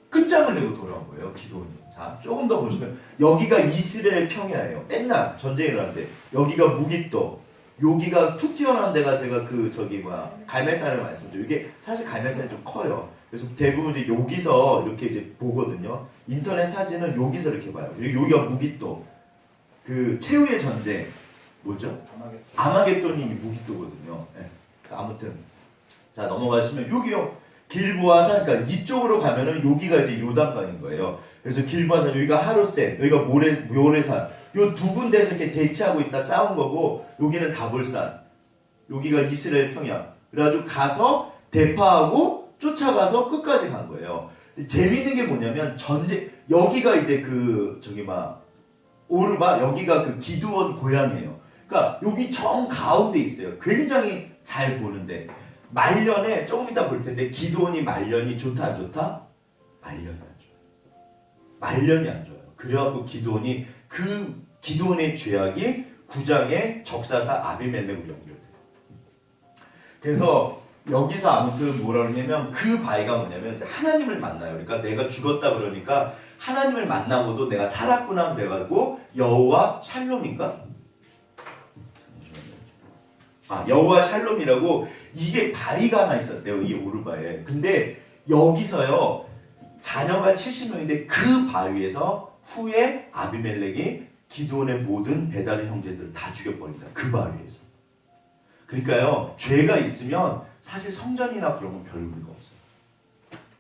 끝장을 내고 돌아온 거예요, 기도원이. 자, 조금 더 보시면 여기가 이스라엘 평야예요. 맨날 전쟁을 하는데 여기가 무깃도, 여기가 툭 튀어나온 데가 제가 갈멜산을 말씀드려요. 이게 사실 갈멜산이 좀 커요. 그래서 대부분 이제 여기서 이렇게 이제 보거든요. 인터넷 사진은 여기서 이렇게 봐요. 여기가 무깃도, 그 최후의 전쟁 뭐죠? 아마겟돈이 무깃도거든요. 네. 아무튼 자 넘어가시면 여기요. 길보아산, 그러니까 이쪽으로 가면은 여기가 이제 요단강인 거예요. 그래서 길보아산, 여기가 하롯셈, 여기가 모래산, 요 두 군데에서 이렇게 대치하고 있다 싸운 거고, 여기는 다볼산, 여기가 이스라엘 평야. 그래가지고 가서 대파하고 쫓아가서 끝까지 간 거예요. 재밌는 게 뭐냐면 여기가 이제 오르바, 여기가 그 기드온 고향이에요. 그러니까 여기 정 가운데 있어요. 굉장히 잘 보는데 말년에 조금 이따 볼 텐데 기드온이 말년이 좋다 안 좋다? 말년이 안 좋아요. 말년이 안 좋아요. 그래갖고 기드온의 죄악이 9장의 적사사 아비멜렉으로 연결돼요. 그래서 여기서 아무튼 뭐라 그러냐면 그 바위가 뭐냐면 이제 하나님을 만나요. 그러니까 내가 죽었다 그러니까 하나님을 만나고도 내가 살았구나 그래가지고 여호와 샬롬인가? 여호와 샬롬이라고 이게 바위가 하나 있었대요. 이 오르바에. 근데 여기서요 자녀가 70명인데 그 바위에서 후에 아비멜렉이 기드온의 모든 베다른 형제들을 다 죽여버린다. 그 바위에서. 그러니까요 죄가 있으면 사실 성전이나 그런 건 별 의미가 없어요.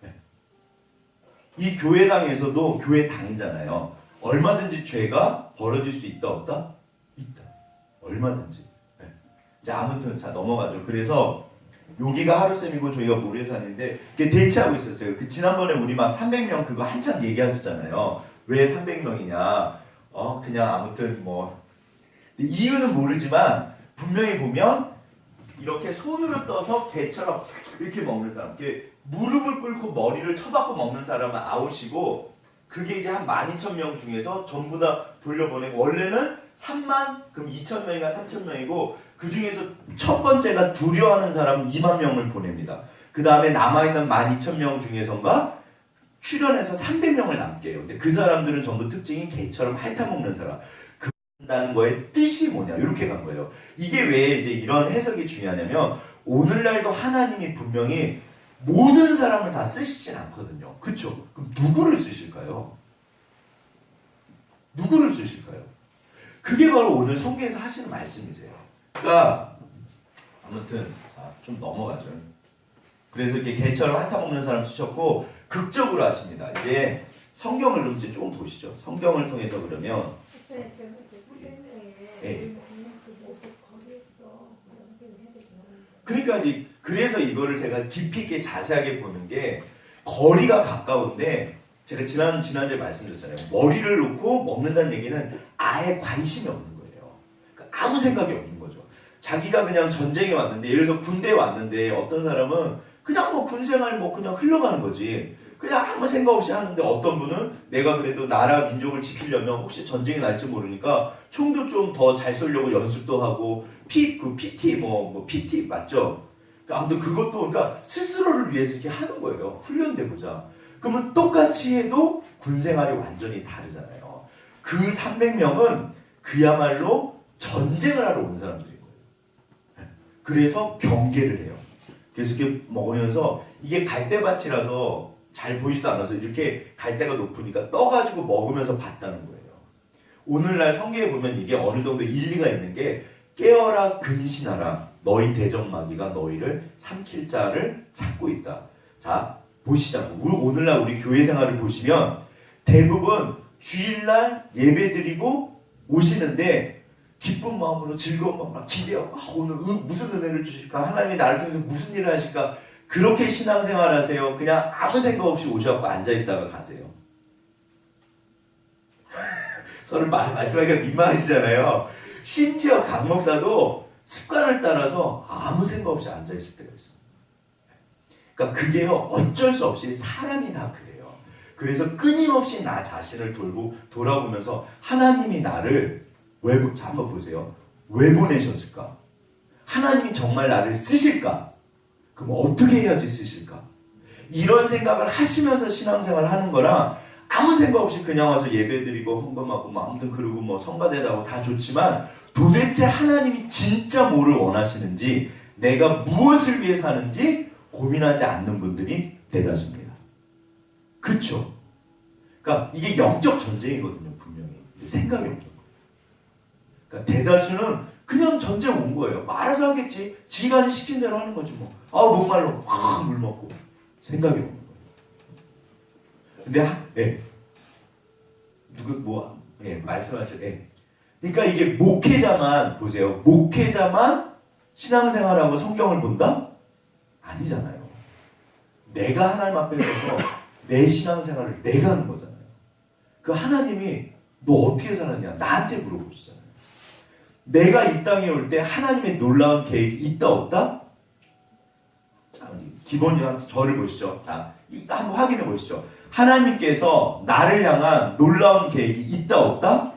네. 이 교회당에서도 교회당이잖아요. 얼마든지 죄가 벌어질 수 있다 없다? 있다. 얼마든지. 네. 자 아무튼 자 넘어가죠. 그래서 여기가 하루쌤이고 저희가 모래산인데 그게 대치하고 있었어요. 그 지난번에 우리 막 300명 그거 한참 얘기하셨잖아요. 왜 300명이냐? 그냥 아무튼 뭐 이유는 모르지만 분명히 보면 이렇게 손으로 떠서 개처럼 이렇게 먹는 사람, 이렇게 무릎을 꿇고 머리를 쳐박고 먹는 사람은 아웃이고 그게 이제 한 12,000명 중에서 전부 다 돌려보내고 원래는 3만 그럼 2,000명인가 3,000명이고 그 중에서 첫 번째가 두려워하는 사람은 2만 명을 보냅니다. 그 다음에 남아있는 12,000명 중에서인가 출연해서 300명을 남게 해요. 근데 그 사람들은 전부 특징이 개처럼 핥아먹는 사람. 다는 거의 뜻이 뭐냐 이렇게 간 거예요. 이게 왜 이제 이런 해석이 중요하냐면 오늘날도 하나님이 분명히 모든 사람을 다 쓰시진 않거든요. 그렇죠? 그럼 누구를 쓰실까요? 누구를 쓰실까요? 그게 바로 오늘 성경에서 하시는 말씀이세요. 그러니까 아무튼 자, 좀 넘어가죠. 그래서 이렇게 개처럼 핥아먹는 사람 쓰셨고 극적으로 하십니다. 이제 성경을 좀 이제 조금 보시죠. 성경을 통해서 그러면 그러니까 이제 그래서 이거를 제가 깊이 있게 자세하게 보는 게 거리가 가까운데 제가 지난주에 말씀드렸잖아요. 머리를 놓고 먹는다는 얘기는 아예 관심이 없는 거예요. 그러니까 아무 생각이 없는 거죠. 자기가 그냥 전쟁에 왔는데 예를 들어서 군대에 왔는데 어떤 사람은 그냥 뭐 군생활 뭐 그냥 흘러가는 거지. 그냥 아무 생각 없이 하는데 어떤 분은 내가 그래도 나라 민족을 지키려면 혹시 전쟁이 날지 모르니까 총도 좀 더 잘 쏘려고 연습도 하고 PT PT 맞죠? 아무튼 그것도 그러니까 스스로를 위해서 이렇게 하는 거예요. 훈련되고자. 그러면 똑같이 해도 군생활이 완전히 다르잖아요. 그 300명은 그야말로 전쟁을 하러 온 사람들인 거예요. 그래서 경계를 해요. 그래서 이렇게 먹으면서 이게 갈대밭이라서 잘 보이지도 않아서 이렇게 갈대가 높으니까 떠가지고 먹으면서 봤다는 거예요. 오늘날 성경에 보면 이게 어느 정도 일리가 있는 게 깨어라 근신하라 너희 대적마귀가 너희를 삼킬 자를 찾고 있다. 자 보시자고 오늘날 우리 교회 생활을 보시면 대부분 주일날 예배드리고 오시는데 기쁜 마음으로 즐거운 마음으로 기대하고 오늘 무슨 은혜를 주실까 하나님이 나를 통해서 무슨 일을 하실까 그렇게 신앙생활 하세요. 그냥 아무 생각 없이 오셔서 앉아있다가 가세요. 서로 말씀하기가 민망하시잖아요. 심지어 강 목사도 습관을 따라서 아무 생각 없이 앉아있을 때가 있어요. 그러니까 그게요 어쩔 수 없이 사람이 다 그래요. 그래서 끊임없이 나 자신을 돌아보면서 하나님이 나를 자 한번 보세요. 왜 보내셨을까? 하나님이 정말 나를 쓰실까? 그럼 어떻게 해야지 쓰실까? 이런 생각을 하시면서 신앙생활을 하는 거랑 아무 생각 없이 그냥 와서 예배드리고 헌금하고 뭐 아무튼 그러고 뭐 성가대다고 다 좋지만 도대체 하나님이 진짜 뭐를 원하시는지 내가 무엇을 위해 사는지 고민하지 않는 분들이 대다수입니다. 그렇죠? 그러니까 이게 영적 전쟁이거든요. 분명히 생각이 없는 거예요. 그러니까 대다수는 그냥 전쟁 온 거예요. 알아서 하겠지. 지가 시킨 대로 하는 거지 뭐. 목말라 확 물 먹고 생각이 없는 거예요. 근데 말씀하죠. 그러니까 이게 목회자만 보세요. 목회자만 신앙생활하고 성경을 본다? 아니잖아요. 내가 하나님 앞에 서서 내 신앙생활을 내가 하는 거잖아요. 그 하나님이 너 어떻게 살았냐? 나한테 물어보시잖아요. 내가 이 땅에 올 때 하나님의 놀라운 계획이 있다 없다? 자, 기본적으로 저를 보시죠. 자, 한번 확인해 보시죠. 하나님께서 나를 향한 놀라운 계획이 있다 없다?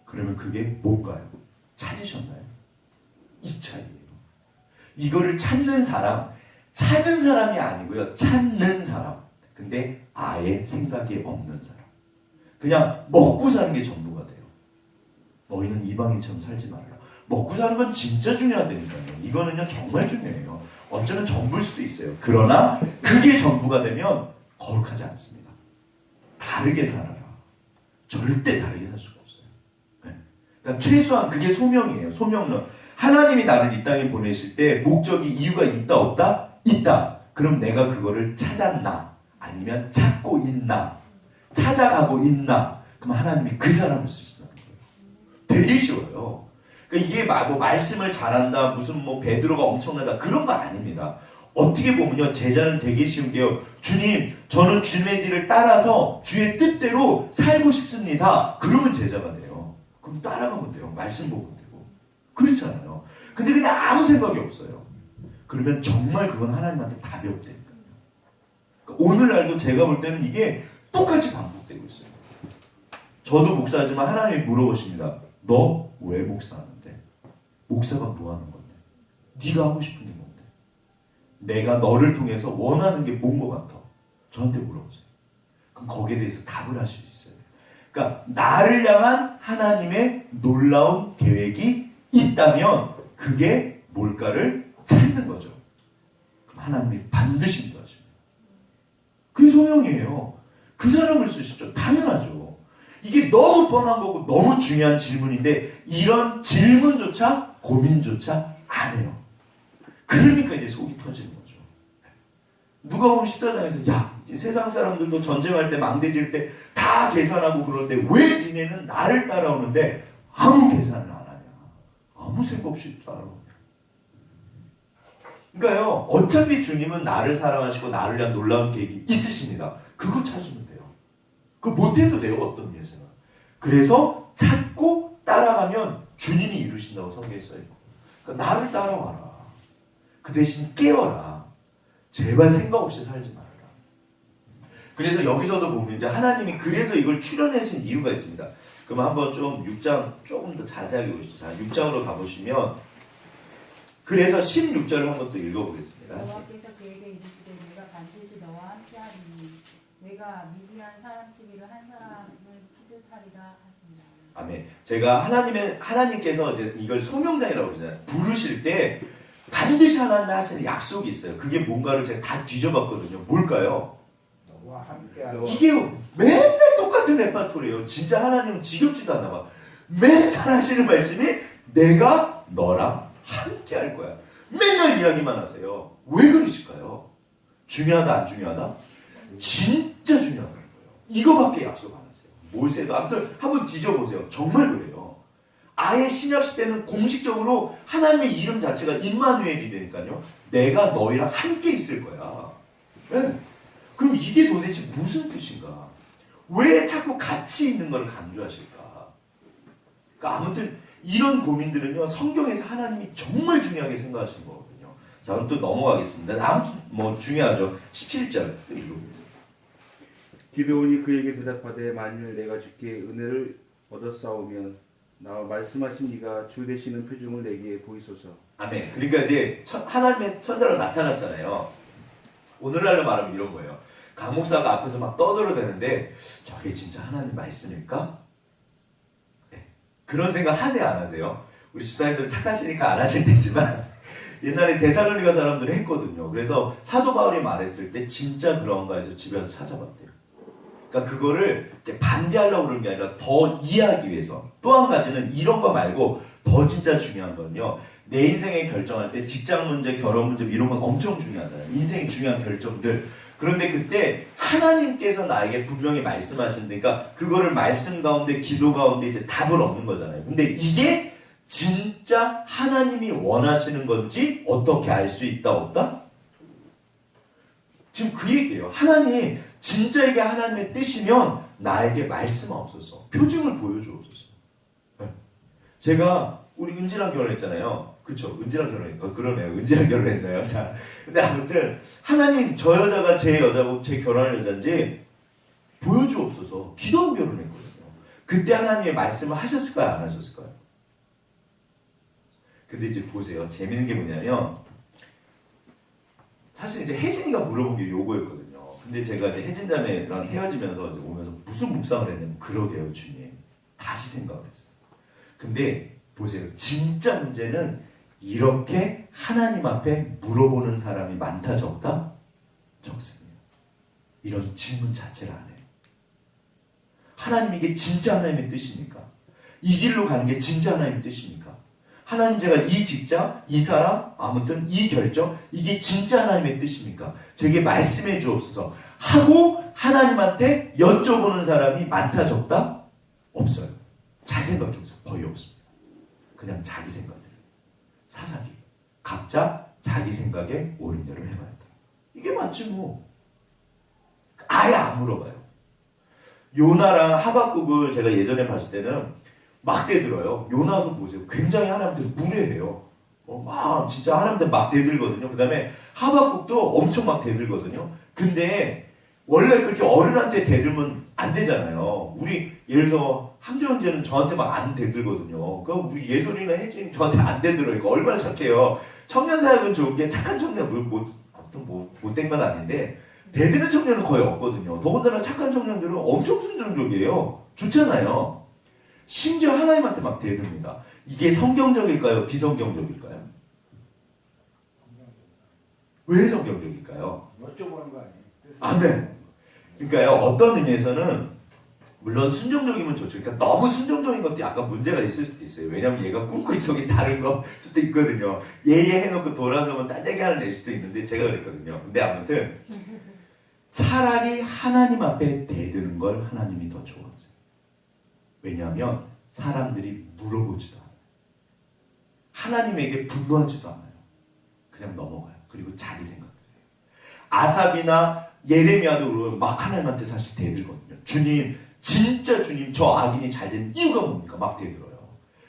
그러면 그게 뭔가요? 찾으셨나요? 이 차이예요. 이거를 찾는 사람, 찾은 사람이 아니고요. 찾는 사람. 근데 아예 생각이 없는 사람. 그냥 먹고 사는 게 전부가 돼요. 너희는 이방인처럼 살지 말라. 먹고 사는 건 진짜 중요하다니까요. 이거는요 정말 중요해요. 어쩌면 전부일 수도 있어요. 그러나 그게 전부가 되면 거룩하지 않습니다. 다르게 살아라. 절대 다르게 살 수가 없어요. 네. 그러니까 최소한 그게 소명이에요. 소명론. 하나님이 나를 이 땅에 보내실 때 목적이 이유가 있다 없다? 있다. 그럼 내가 그거를 찾았나? 아니면 찾고 있나? 찾아가고 있나? 그럼 하나님이 그 사람을 쓰신다는 거예요. 되게 쉬워요. 그러니까 이게 뭐 말씀을 잘한다, 무슨 뭐 베드로가 엄청나다 그런 거 아닙니다. 어떻게 보면요, 제자는 되게 쉬운 게요. 주님, 저는 주님의 길을 따라서 주의 뜻대로 살고 싶습니다. 그러면 제자가 돼요. 그럼 따라가면 돼요. 말씀 보면 되고. 그렇잖아요. 근데 그냥 아무 생각이 없어요. 그러면 정말 그건 하나님한테 답이 없다니까요. 그러니까 오늘날도 제가 볼 때는 이게 똑같이 반복되고 있어요. 저도 목사지만 하나님이 물어보십니다. 너 왜 목사하는데? 목사가 뭐 하는 건데? 네가 하고 싶은 게 뭔데? 내가 너를 통해서 원하는 게 뭔 것 같아? 저한테 물어보세요. 그럼 거기에 대해서 답을 하실 수 있어요. 그러니까 나를 향한 하나님의 놀라운 계획이 있다면 그게 뭘까를 찾는 거죠. 그럼 하나님이 반드시 인도하십니다. 그게 소명이에요. 그 사람을 쓰시죠. 당연하죠. 이게 너무 뻔한 거고 너무 중요한 질문인데 이런 질문조차 고민조차 안 해요. 그러니까 이제 속이 터지는 거죠. 누가 보면 14장에서 야, 세상 사람들도 전쟁할 때 망대질 때 다 계산하고 그러는데 왜 니네는 나를 따라오는데 아무 계산을 안 하냐. 아무 생각 없이 따라오냐. 그러니까요. 어차피 주님은 나를 사랑하시고 나를 위한 놀라운 계획이 있으십니다. 그거 찾으면 돼요. 그거 못해도 돼요. 어떤 예수는. 그래서 찾고 따라가면 주님이 이루신다고 성경에 써있고. 그러니까 나를 따라와라. 그 대신 깨워라. 제발 생각 없이 살지 말아라. 그래서 여기서도 보면 이제 하나님이 그래서 이걸 출연하신 이유가 있습니다. 그럼 한번 좀 6장 조금 더 자세하게 보시죠. 자, 6장으로 가보시면 그래서 16절을 한번 또 읽어보겠습니다. 여호와께서 그에게 이르시되 내가 반드시 너와 함께하리니 내가 미디안 사람 치기를 한 사람을 치듯하리라 하신다. 아멘. 제가 하나님께서 이제 이걸 소명장이라고 그러잖아요. 부르실 때 반드시 하나님이 하시는 약속이 있어요. 그게 뭔가를 제가 다 뒤져봤거든요. 뭘까요? 너와 함께하라. 이게 맨날 똑같은 레파토리예요. 진짜 하나님은 지겹지도 않나 봐. 맨날 하시는 말씀이 내가 너랑 함께 할 거야. 맨날 이야기만 하세요. 왜 그러실까요? 중요하다 안 중요하다? 진짜 중요한 거예요. 이거밖에 약속 안 하세요. 모세도 아무튼 한번 뒤져보세요. 정말 그래요. 아예 신약 시대는 공식적으로 하나님의 이름 자체가 임마누엘이 되니까요. 내가 너희랑 함께 있을 거야. 네. 그럼 이게 도대체 무슨 뜻인가? 왜 자꾸 같이 있는 걸 강조하실까? 그러니까 아무튼 이런 고민들은요. 성경에서 하나님이 정말 중요하게 생각하시는 거거든요. 자, 그럼 또 넘어가겠습니다. 다음 뭐 중요하죠. 17절 또 읽어보세요. 기드온이 그에게 대답하되 만일 내가 주께 은혜를 얻었사오면 나와 말씀하신 이가 주 되시는 표징을 내게 보이소서. 아멘. 그러니까 이제 하나님의 천사로 나타났잖아요. 오늘날로 말하면 이런 거예요. 강 목사가 앞에서 막 떠들어대는데 저게 진짜 하나님 말씀일까? 네. 그런 생각 하세요, 안 하세요? 우리 집사님들 착하시니까 안 하실 테지만 옛날에 데살로니가 사람들이 했거든요. 그래서 사도 바울이 말했을 때 진짜 그런가 해서 집에 가서 찾아봤대요. 그러니까 그거를 반대하려고 그러는 게 아니라 더 이해하기 위해서. 또 한 가지는 이런 거 말고 더 진짜 중요한 건요. 내 인생에 결정할 때 직장 문제, 결혼 문제 이런 건 엄청 중요하잖아요. 인생의 중요한 결정들. 그런데 그때 하나님께서 나에게 분명히 말씀하시니까 그거를 말씀 가운데 기도 가운데 이제 답을 얻는 거잖아요. 근데 이게 진짜 하나님이 원하시는 건지 어떻게 알 수 있다 없다? 지금 그 얘기예요. 하나님 진짜 이게 하나님의 뜻이면 나에게 말씀하옵소서. 표징을 보여주옵소서. 네. 제가 우리 은지랑 결혼했잖아요. 그쵸? 은지랑 결혼했고 그러네요. 은지랑 결혼했나요? 자, 근데 아무튼 하나님 저 여자가 제 여자고 제 결혼할 여자인지 보여주옵소서. 기도하고 결혼했거든요. 그때 하나님의 말씀을 하셨을까요? 안 하셨을까요? 근데 이제 보세요. 재밌는 게 뭐냐면 사실 이제 혜진이가 물어본 게 요거였거든요. 근데 제가 이제 혜진 자매랑 헤어지면서 이제 오면서 무슨 묵상을 했냐면 그러게요 주님. 다시 생각을 했어요. 근데 보세요. 진짜 문제는 이렇게 하나님 앞에 물어보는 사람이 많다 적다? 적습니다. 이런 질문 자체를 안 해요. 하나님 이게 진짜 하나님의 뜻입니까? 이 길로 가는 게 진짜 하나님의 뜻입니까? 하나님 제가 이 직장, 이 사람, 아무튼 이 결정 이게 진짜 하나님의 뜻입니까? 제게 말씀해 주옵소서 하고 하나님한테 여쭤보는 사람이 많다 적다? 없어요. 잘 생각해 보세요. 거의 없습니다. 그냥 자기 생각대로. 사사기. 각자 자기 생각에 옳은 대로 해봐야다. 이게 맞지 뭐. 아예 안 물어봐요. 요나랑 하박국을 제가 예전에 봤을 때는 막 대들어요. 요나서 보세요. 굉장히 하나님한테 무례해요. 막 진짜 하나님한테 막 대들거든요. 그 다음에 하박국도 엄청 막 대들거든요. 근데 원래 그렇게 어른한테 대들면 안 되잖아요. 우리 예를 들어서 함정제는 저한테 막 안 대들거든요. 그럼 우리 예솔이나 혜진이 저한테 안 대들어요. 얼마나 착해요. 청년 사역은 좋은 게 착한 청년 못된 건 아닌데 대드는 청년은 거의 없거든요. 더군다나 착한 청년들은 엄청 순종적이에요. 좋잖아요. 심지어 하나님한테 막 대듭니다. 이게 성경적일까요? 비성경적일까요? 왜 성경적일까요? 여쭤보는 거 아니에요? 아, 네. 그러니까요. 어떤 의미에서는 물론 순종적이면 좋죠. 그러니까 너무 순종적인 것도 약간 문제가 있을 수도 있어요. 왜냐하면 얘가 꿈꾸기속이 다른 거 수도 있거든요. 예예 해놓고 돌아서면 딴 얘기 하나 낼 수도 있는데 제가 그랬거든요. 근데 아무튼 차라리 하나님 앞에 대드는 걸 하나님이 더 좋아하세요. 왜냐하면 사람들이 물어보지도 않아요. 하나님에게 분노하지도 않아요. 그냥 넘어가요. 그리고 자기 생각을 해요. 아삽이나 예레미야도 그러고 막 하나님한테 사실 대들거든요. 주님, 진짜 주님 저 악인이 잘 된 이유가 뭡니까? 막 대들어요.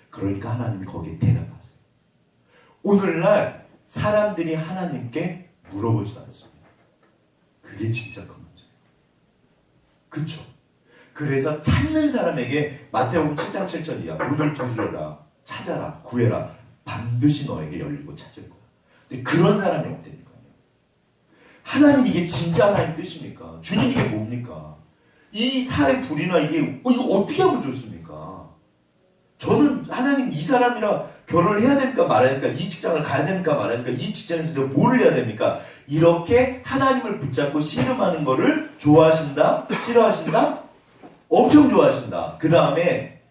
그러니까 하나님이 거기에 대답하세요. 오늘날 사람들이 하나님께 물어보지도 않습니다. 그게 진짜 큰 문제예요. 그쵸? 그래서 찾는 사람에게 마태복음 7장 7절 이하 문을 두드려라, 찾아라, 구해라. 반드시 너에게 열리고 찾을 거야. 근데 그런 사람이 없다니까요. 하나님 이게 진짜 하나님 뜻입니까? 주님 이게 뭡니까? 이 살의 불이나 이게 이거 어떻게 하면 좋습니까? 저는 하나님 이 사람이랑 결혼을 해야 됩니까 말아야 됩니까? 이 직장을 가야 됩니까 말아야 됩니까? 이 직장에서 제가 뭘 해야 됩니까? 이렇게 하나님을 붙잡고 씨름하는 거를 좋아하신다? 싫어하신다? 엄청 좋아하신다. 그 다음에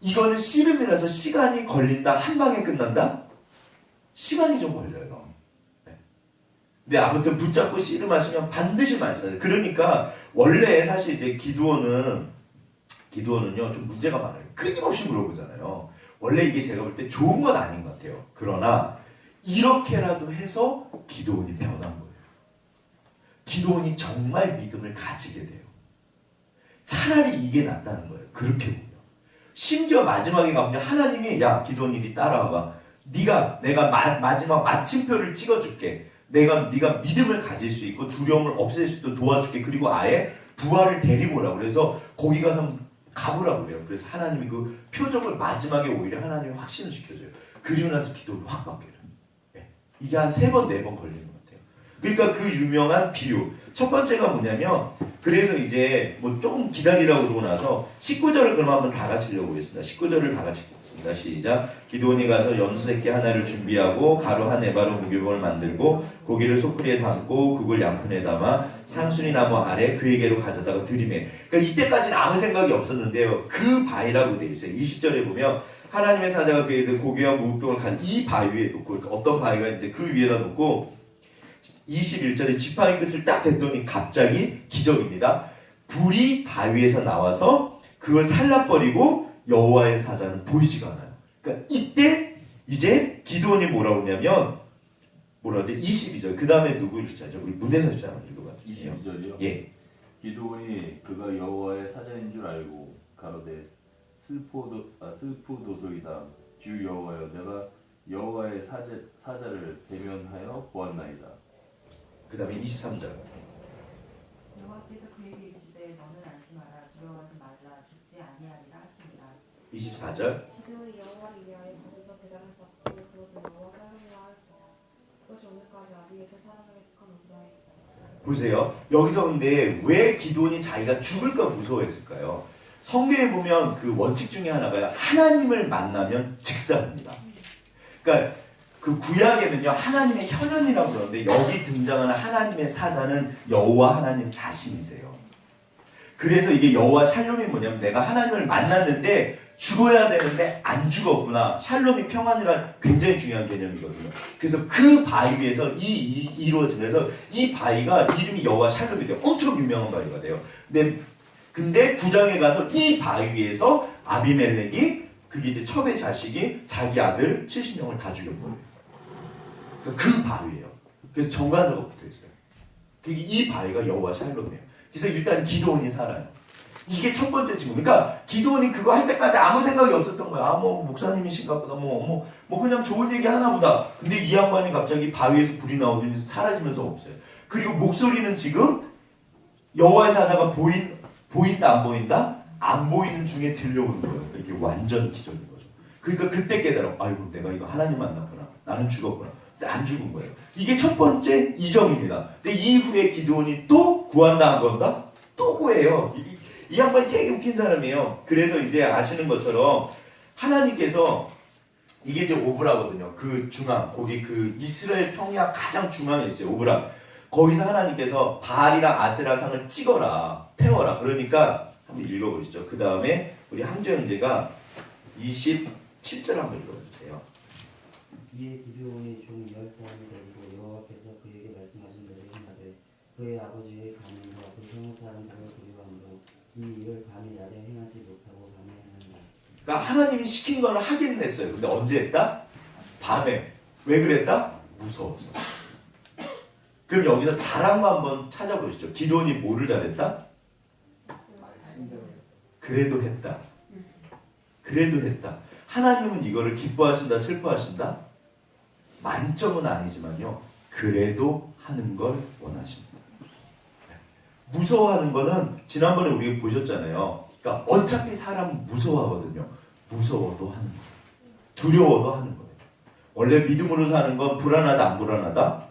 이거는 씨름이라서 시간이 걸린다. 한 방에 끝난다? 시간이 좀 걸려요. 네. 근데 아무튼 붙잡고 씨름하시면 반드시 말씀해요. 그러니까 원래 사실 이제 기드온은요 좀 문제가 많아요. 끊임없이 물어보잖아요. 원래 이게 제가 볼 때 좋은 건 아닌 것 같아요. 그러나 이렇게라도 해서 기드온이 변한 거예요. 기드온이 정말 믿음을 가지게 돼요. 차라리 이게 낫다는 거예요. 그렇게 보면. 심지어 마지막에 가면 하나님이 야 기드온이 따라와봐. 내가 마지막 마침표를 찍어줄게. 네가 믿음을 가질 수 있고 두려움을 없앨 수 있도록 도와줄게. 그리고 아예 부하를 데리고 오라고. 그래서 거기 가서 가보라고 그래요. 그래서 하나님이 그 표적을 마지막에 오히려 하나님이 확신을 시켜줘요. 그리고 나서 기도를 확 바뀌어요. 네. 이게 한 3번, 4번 걸리는 것 같아요. 그러니까 그 유명한 비유. 첫 번째가 뭐냐면 그래서 이제 뭐 조금 기다리라고 그러고 나서 19절을 그럼 한번 다 같이 읽어보겠습니다. 19절을 다 같이 읽겠습니다. 시작. 기드온이 가서 연수새끼 하나를 준비하고 가루 한 에바로 무교병을 만들고 고기를 소쿠리에 담고 국을 양푼에 담아 상수리 나무 아래 그에게로 가져다가 들이매. 그러니까 이때까지는 아무 생각이 없었는데요. 그 바위라고 돼 있어요. 20절에 보면 하나님의 사자가 그에게 고기와 무교병을 간 이 바위 위에 놓고 그러니까 어떤 바위가 있는데 그 위에다 놓고 21절에 지팡이 끝을 딱 댔더니 갑자기 기적입니다. 불이 바위에서 나와서 그걸 살라버리고 여호와의 사자는 보이지가 않아요. 그러니까 이때 이제 기드온이 뭐라고 하냐면 뭐라고 하지? 22절. 그 다음에 누구 읽자죠? 우리 문대선 씨 한번 읽어봐 주세요. 22절이요? 예. 기드온이 그가 여호와의 사자인 줄 알고 가로되 슬프도소이다. 주 여호와여 내가 여호와의 사자를 대면하여 보았나이다. 그 다음에 23절. 여호와께서 그에게 이르시되 너는 안심하라 두려워하지 말라 죽지 아니하리라 하시니라. 24절. 기드온이 여호와를 위하여 거기서 대단을 쌓고 그것을 여호와 사람이라 할지라. 그것이 오늘까지 아비에서 살아나게 보세요. 여기서 근데 왜 기도원이 자기가 죽을까 무서워했을까요? 성경에 보면 그 원칙 중에 하나가 하나님을 만나면 즉사입니다. 그러니까 그 구약에는요 하나님의 현현이라고 그러는데 여기 등장하는 하나님의 사자는 여호와 하나님 자신이세요. 그래서 이게 여호와 샬롬이 뭐냐면 내가 하나님을 만났는데 죽어야 되는데 안 죽었구나. 샬롬이 평안이란 굉장히 중요한 개념이거든요. 그래서 그 바위 위에서 이루어지면서 이 바위가 이름이 여호와 샬롬이 돼요. 엄청 유명한 바위가 돼요. 근데 9장에 가서 이 바위 위에서 아비멜렉이 그게 이제 첩의 자식이 자기 아들 70명을 다 죽여버려요. 그 바위예요. 그래서 정관사가 붙어있어요. 이 바위가 여호와 샬롬이에요. 그래서 일단 기도원이 살아요. 이게 첫 번째 친구. 그러니까 기도원이 그거 할 때까지 아무 생각이 없었던 거야. 아, 뭐 목사님이신가 보다. 뭐 그냥 좋은 얘기 하나 보다. 근데 이 양반이 갑자기 바위에서 불이 나오면서 사라지면서 없어요. 그리고 목소리는 지금 여호와의 사자가 보인다 안 보인다? 안 보이는 중에 들려오는 거예요. 그러니까 이게 완전 기적인 거죠. 그러니까 그때 깨달아. 아이고 내가 이거 하나님 만났구나. 나는 죽었구나. 근데 안 죽은 거예요. 이게 첫 번째 이정입니다. 근데 이후에 기도원이 또 구한다 안 구한다? 또 구해요. 이 양반이 되게 웃긴 사람이에요. 그래서 이제 아시는 것처럼 하나님께서 이게 이제 오브라거든요. 그 중앙 거기 그 이스라엘 평야 가장 중앙에 있어요. 오브라. 거기서 하나님께서 바알이랑 아세라상을 찍어라, 태워라. 그러니까 한번 읽어보시죠. 그 다음에 우리 함재 형제가 27절 한번 읽어주세요. 이에 기드온이 종 10사람이 데리고 여호와께서 그에게 말씀하신 대로 행하되 그의 아버지의 가문과 그 성읍 사람들을 두려워함으로 이 일을 밤이 낮에 행하지 못하고 밤에 행한다. 그러니까 하나님이 시킨 거는 하기는 했어요. 근데 언제 했다? 밤에. 왜 그랬다? 무서워서. 그럼 여기서 잘한 거 한번 찾아보시죠. 기도원이 뭐를 잘했다? 그래도 했다. 그래도 했다. 하나님은 이거를 기뻐하신다, 슬퍼하신다? 만점은 아니지만요. 그래도 하는 걸 원하십니다. 무서워하는 거는 지난번에 우리가 보셨잖아요. 그러니까 어차피 사람은 무서워하거든요. 무서워도 하는 거예요. 두려워도 하는 거예요. 원래 믿음으로 사는 건 불안하다, 안 불안하다?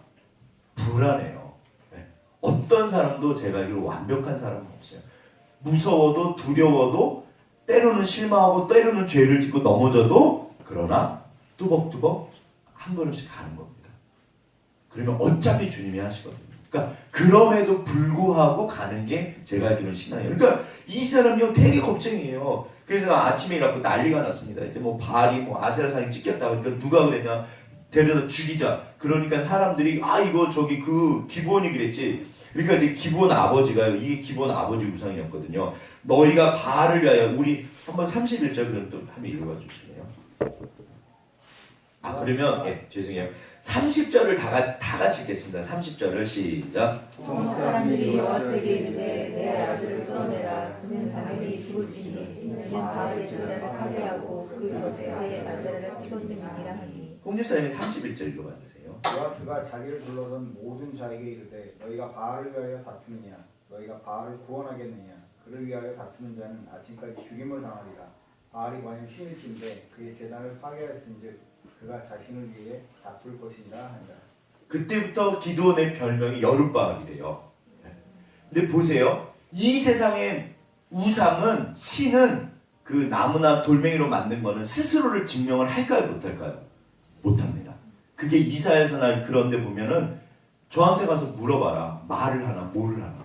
불안해요. 네. 어떤 사람도 제가 알기로 완벽한 사람은 없어요. 무서워도 두려워도 때로는 실망하고 때로는 죄를 짓고 넘어져도 그러나 뚜벅뚜벅 한 걸음씩 가는 겁니다. 그러면 어차피 주님이 하시거든요. 그러니까 그럼에도 불구하고 가는 게 제가 알기로는 신앙이에요. 그러니까 이 사람이요 되게 겁쟁이에요. 그래서 아침에 일어나고 난리가 났습니다. 이제 뭐 바알이 뭐 아세라상이 찍혔다. 그러니까 누가 그랬냐? 데려다 죽이자. 그러니까 사람들이 아 이거 저기 그 기브온이 그랬지. 그러니까 이제 기브온 아버지가요. 이게 기브온 아버지 우상이었거든요. 너희가 바알을 위하여 우리 한번 31절 그럼 또 한번 읽어주실래요? 아 그러면 예 죄송해요. 30절을 다 같이 읽겠습니다. 30절을 시작. 온 사람들이 여호와에게 이르되 내 아들을 끌어내라. 그는 당연히 죽을지니 이는 바알의 전례를 파괴하고 그 곁에 아세라를 찍었음이니라 하니. 홍집사님이 31절 읽어봐주세요. 요아스가 자기를 불러던 모든 자에게 이르되 너희가 바알을 위하여 다투느냐 너희가 바알을 구원하겠느냐 그를 위하여 다투는 자는 아침까지 죽임을 당하리라. 바알이 과연 신이신데 그의 제단을 파괴하였은즉 그가 자신을 위해 다툴 것이니라 한다. 그때부터 기도원의 별명이 여룻바알이래요. 근데 보세요. 이 세상의 우상은 신은 그 나무나 돌멩이로 만든 거는 스스로를 증명을 할까요 못할까요? 못합니다. 그게 이사야서나 그런 데 보면은 저한테 가서 물어봐라. 말을 하나 뭐를 하나.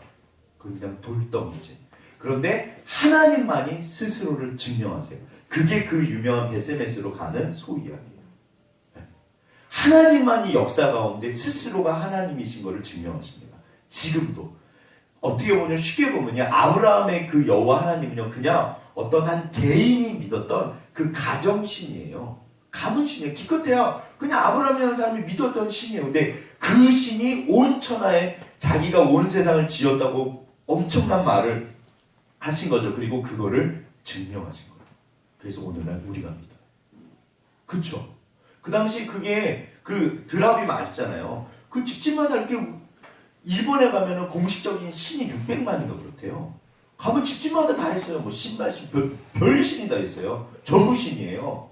그건 그냥 돌덩이지. 그런데 하나님만이 스스로를 증명하세요. 그게 그 유명한 베세메스로 가는 소이야기예요. 하나님만이 역사 가운데 스스로가 하나님이신 것을 증명하십니다. 지금도. 어떻게 보면 쉽게 보면요. 아브라함의 그 여호와 하나님은요. 그냥 어떤 한 개인이 믿었던 그 가정신이에요. 가문신이에요. 기껏해야 그냥 아브라함이라는 사람이 믿었던 신이에요. 근데 그 신이 온 천하에 자기가 온 세상을 지었다고 엄청난 말을 하신 거죠. 그리고 그거를 증명하신 거예요. 그래서 오늘날 우리가 믿어요. 그쵸? 그 당시 그게 그 드라빔 아시잖아요. 그 집집마다 이렇게 일본에 가면은 공식적인 신이 600만인가 그렇대요. 가면 집집마다 다 있어요. 뭐 신발신, 별 신이 다 있어요. 전부 신이에요.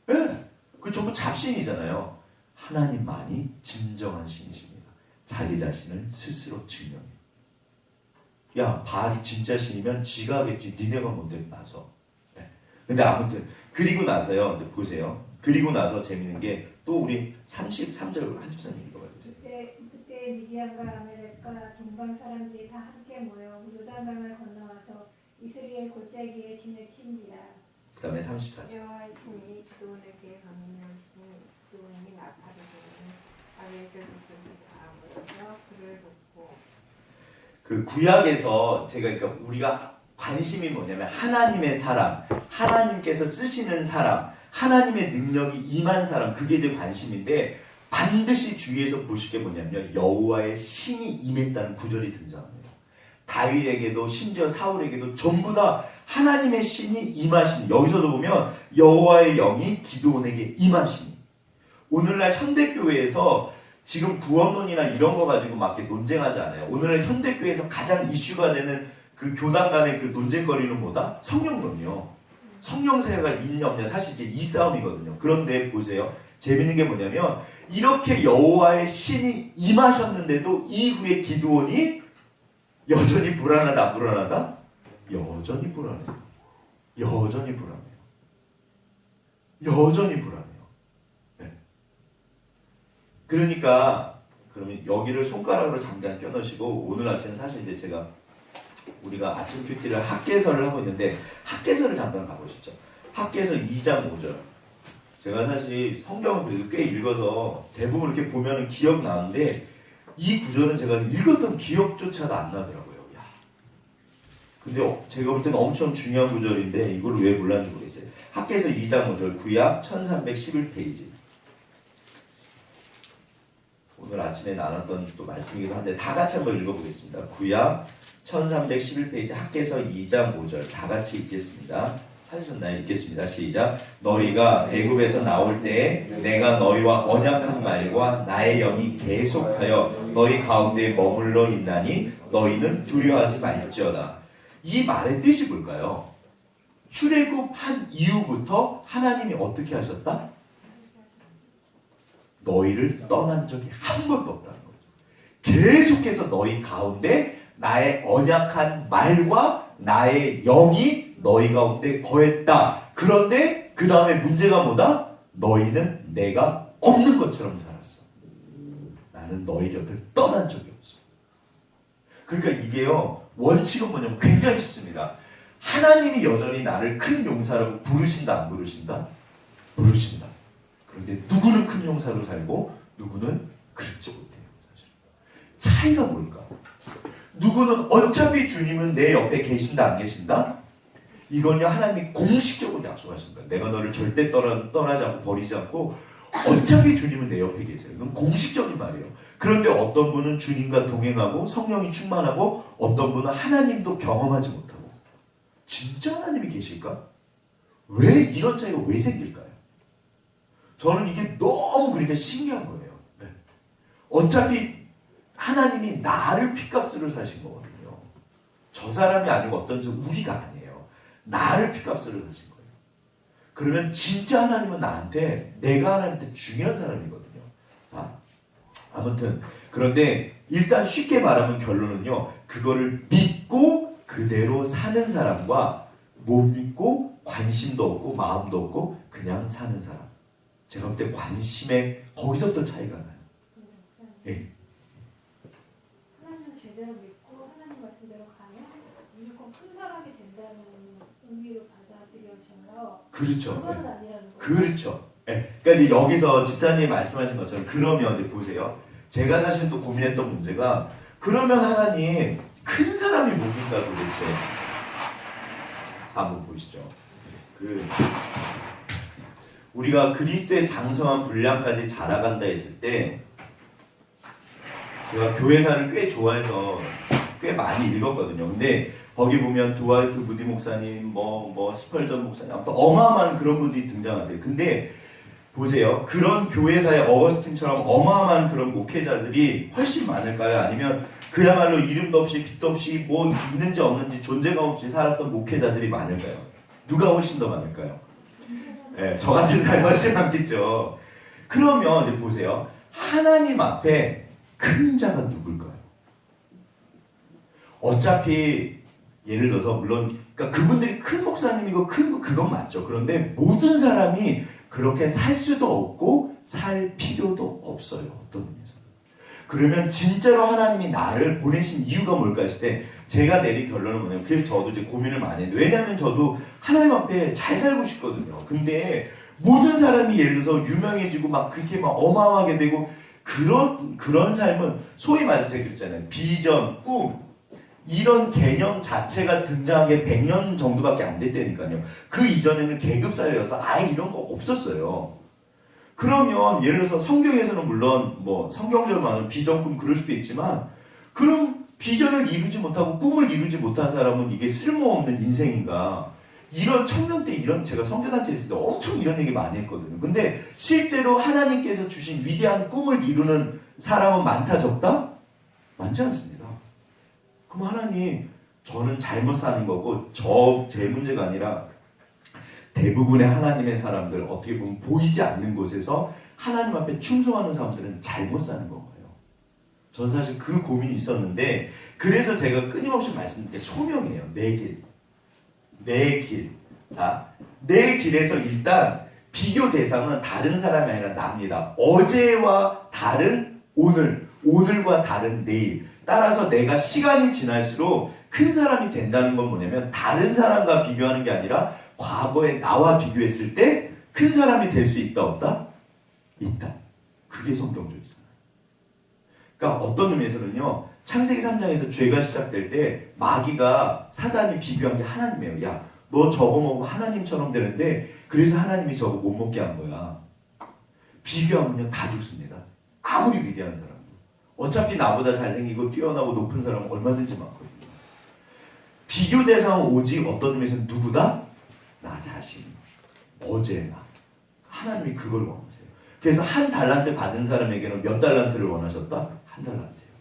예? 그 전부 잡신이잖아요. 하나님만이 진정한 신이십니다. 자기 자신을 스스로 증명해. 야, 바알이 진짜 신이면 지가 하겠지. 니네가 뭔데 나서. 네. 근데 아무튼 그리고 나서요. 이제 보세요. 그리고 나서 재밌는 게 또 우리 33절 한 집사님 읽어봐주세요. 그때 미디안과 아말렉과 동방 사람들이 다 함께 모여 요단강을 건너와서 이스라엘 골짜기에 진을 친지라. 그 다음에 34절. 여호와의 신이 기드온에게 강림하시니 기드온이 나팔을 부르니 아벨들 모습이 다 모여서 그를 돕고. 그 구약에서 제가 그러니까 우리가 관심이 뭐냐면 하나님의 사람, 하나님께서 쓰시는 사람, 하나님의 능력이 임한 사람, 그게 이제 관심인데 반드시 주위에서 보실 게 뭐냐면 여호와의 신이 임했다는 구절이 등장합니다. 다윗에게도 심지어 사울에게도 전부 다 하나님의 신이 임하신, 여기서도 보면 여호와의 영이 기드온에게 임하시니. 오늘날 현대교회에서 지금 구원론이나 이런 거 가지고 막 이렇게 논쟁하지 않아요. 오늘날 현대교회에서 가장 이슈가 되는 그 교단 간의 그 논쟁거리는 뭐다? 성령론이요. 성령세가 있냐 없냐, 사실 이제 이 싸움이거든요. 그런데 보세요. 재밌는 게 뭐냐면 이렇게 여호와의 신이 임하셨는데도 이후에 기드온이 여전히 불안하다, 안 불안하다? 여전히 불안해요. 여전히 불안해요. 여전히 불안해요. 네. 그러니까 그러면 여기를 손가락으로 잠깐 껴넣으시고, 오늘 아침 사실 이제 제가 우리가 아침 큐티를 학개설을 하고 있는데 학개설을 잠깐 가보시죠. 학개서 2장 5절. 제가 사실 성경을 그래도 꽤 읽어서 대부분 이렇게 보면은 기억나는데 이 구절은 제가 읽었던 기억조차도 안 나더라고요. 야. 근데 제가 볼 때는 엄청 중요한 구절인데 이걸 왜 몰랐는지 모르겠어요. 학개서 2장 5절, 구약 1311페이지. 오늘 아침에 나눴던 또 말씀이기도 한데 다 같이 한번 읽어보겠습니다. 구약 1311페이지 학개서 2장 5절 다 같이 읽겠습니다. 찾으셨나요? 읽겠습니다. 시작. 너희가 애굽에서 나올 때 내가 너희와 언약한 말과 나의 영이 계속하여 너희 가운데 머물러 있나니 너희는 두려워하지 말지어다. 이 말의 뜻이 뭘까요? 출애굽한 이후부터 하나님이 어떻게 하셨다? 너희를 떠난 적이 한 번도 없다는 거죠. 계속해서 너희 가운데 나의 언약한 말과 나의 영이 너희 가운데 거했다. 그런데 그 다음에 문제가 뭐다? 너희는 내가 없는 것처럼 살았어. 나는 너희 곁을 떠난 적이 없어. 그러니까 이게요, 원칙은 뭐냐면 굉장히 쉽습니다. 하나님이 여전히 나를 큰 용사라고 부르신다, 안 부르신다? 부르신다. 그런데 누구는 큰 용사로 살고 누구는 그렇지 못해요. 사실. 차이가 뭘까? 누구는 어차피 주님은 내 옆에 계신다, 안 계신다? 이건요, 하나님이 공식적으로 약속하신 거예요. 내가 너를 절대 떠나지 않고 버리지 않고 어차피 주님은 내 옆에 계세요. 이건 공식적인 말이에요. 그런데 어떤 분은 주님과 동행하고 성령이 충만하고 어떤 분은 하나님도 경험하지 못하고. 진짜 하나님이 계실까? 왜 이런 차이가 왜 생길까요? 저는 이게 너무 그러니까 신기한 거예요. 네. 어차피 하나님이 나를 핏값으로 사신 거거든요. 저 사람이 아니고 어떤 우리가 아니에요. 나를 핏값으로 사신 거예요. 그러면 진짜 하나님은 나한테, 내가 하나님한테 중요한 사람이거든요. 자, 아무튼 그런데 일단 쉽게 말하면 결론은요, 그거를 믿고 그대로 사는 사람과 못 믿고 관심도 없고 마음도 없고 그냥 사는 사람. 제가 볼 때 관심에 거기서부터 차이가 나요. 예. 하나님을 제대로 믿고 하나님 같은 대로 가면 무조건 큰 사람이 된다는 의미로 받아들여져요. 그렇죠. 그건 예. 아니라는 거예요. 그렇죠. 예. 그러니까 이제 여기서 집사님이 말씀하신 것처럼 그러면 이제 보세요. 제가 사실 또 고민했던 문제가, 그러면 하나님 큰 사람이 뭡니까 도대체? 자, 한번 보시죠. 우리가 그리스도의 장성한 분량까지 자라간다 했을 때, 제가 교회사를 꽤 좋아해서 꽤 많이 읽었거든요. 근데 거기 보면 드와이트 무디 목사님, 스펄전 목사님, 아무튼 어마어마한 그런 분들이 등장하세요. 근데 보세요. 그런 교회사의 어거스틴처럼 어마어마한 그런 목회자들이 훨씬 많을까요? 아니면 그야말로 이름도 없이 빛도 없이 뭐 있는지 없는지 존재감 없이 살았던 목회자들이 많을까요? 누가 훨씬 더 많을까요? 네, 저 같은 사람이 훨씬 많겠죠. 그러면 이제 보세요. 하나님 앞에 큰 자가 누굴까요? 어차피 예를 들어서 물론 그러니까 그분들이 큰 목사님이고 그건 맞죠. 그런데 모든 사람이 그렇게 살 수도 없고 살 필요도 없어요. 어떤 의미에서. 그러면 진짜로 하나님이 나를 보내신 이유가 뭘까 했을 때 제가 내린 결론은 뭐냐면 그래서 저도 이제 고민을 많이 했는데 왜냐하면 저도 하나님 앞에 잘 살고 싶거든요. 근데 모든 사람이 예를 들어서 유명해지고 막 그렇게 막 어마어마하게 되고 그런 삶은 소위 말해서 제가 그랬잖아요. 비전, 꿈 이런 개념 자체가 등장한 게 100년 정도밖에 안 됐다니까요. 그 이전에는 계급사회여서 아예 이런 거 없었어요. 그러면 예를 들어서 성경에서는 물론 뭐 성경적으로 말하면 비전, 꿈 그럴 수도 있지만 그럼 비전을 이루지 못하고 꿈을 이루지 못한 사람은 이게 쓸모없는 인생인가? 이런 청년 때 이런 제가 선교단체에 있을 때 엄청 이런 얘기 많이 했거든요. 근데 실제로 하나님께서 주신 위대한 꿈을 이루는 사람은 많다 적다? 많지 않습니다. 그럼 하나님 저는 잘못 사는 거고 제 문제가 아니라 대부분의 하나님의 사람들 어떻게 보면 보이지 않는 곳에서 하나님 앞에 충성하는 사람들은 잘못 사는 건가요? 전 사실 그 고민이 있었는데 그래서 제가 끊임없이 말씀드린 게 소명이에요. 내 길. 자, 내 길에서 일단 비교 대상은 다른 사람이 아니라 납니다. 어제와 다른 오늘, 오늘과 다른 내일. 따라서 내가 시간이 지날수록 큰 사람이 된다는 건 뭐냐면 다른 사람과 비교하는 게 아니라 과거에 나와 비교했을 때 큰 사람이 될 수 있다 없다? 있다. 그게 성경적이잖아요. 그러니까 어떤 의미에서는요. 창세기 3장에서 죄가 시작될 때 마귀가 사단이 비교한 게 하나님이에요. 야, 너 저거 먹으면 하나님처럼 되는데 그래서 하나님이 저거 못 먹게 한 거야. 비교하면요 다 죽습니다. 아무리 위대한 사람도. 어차피 나보다 잘생기고 뛰어나고 높은 사람은 얼마든지 많거든요. 비교 대상은 오직 어떤 의미에서 누구다? 나 자신. 어제 나. 하나님이 그걸 원하세요. 그래서 한 달란트 받은 사람에게는 몇 달란트를 원하셨다? 한 달란트예요.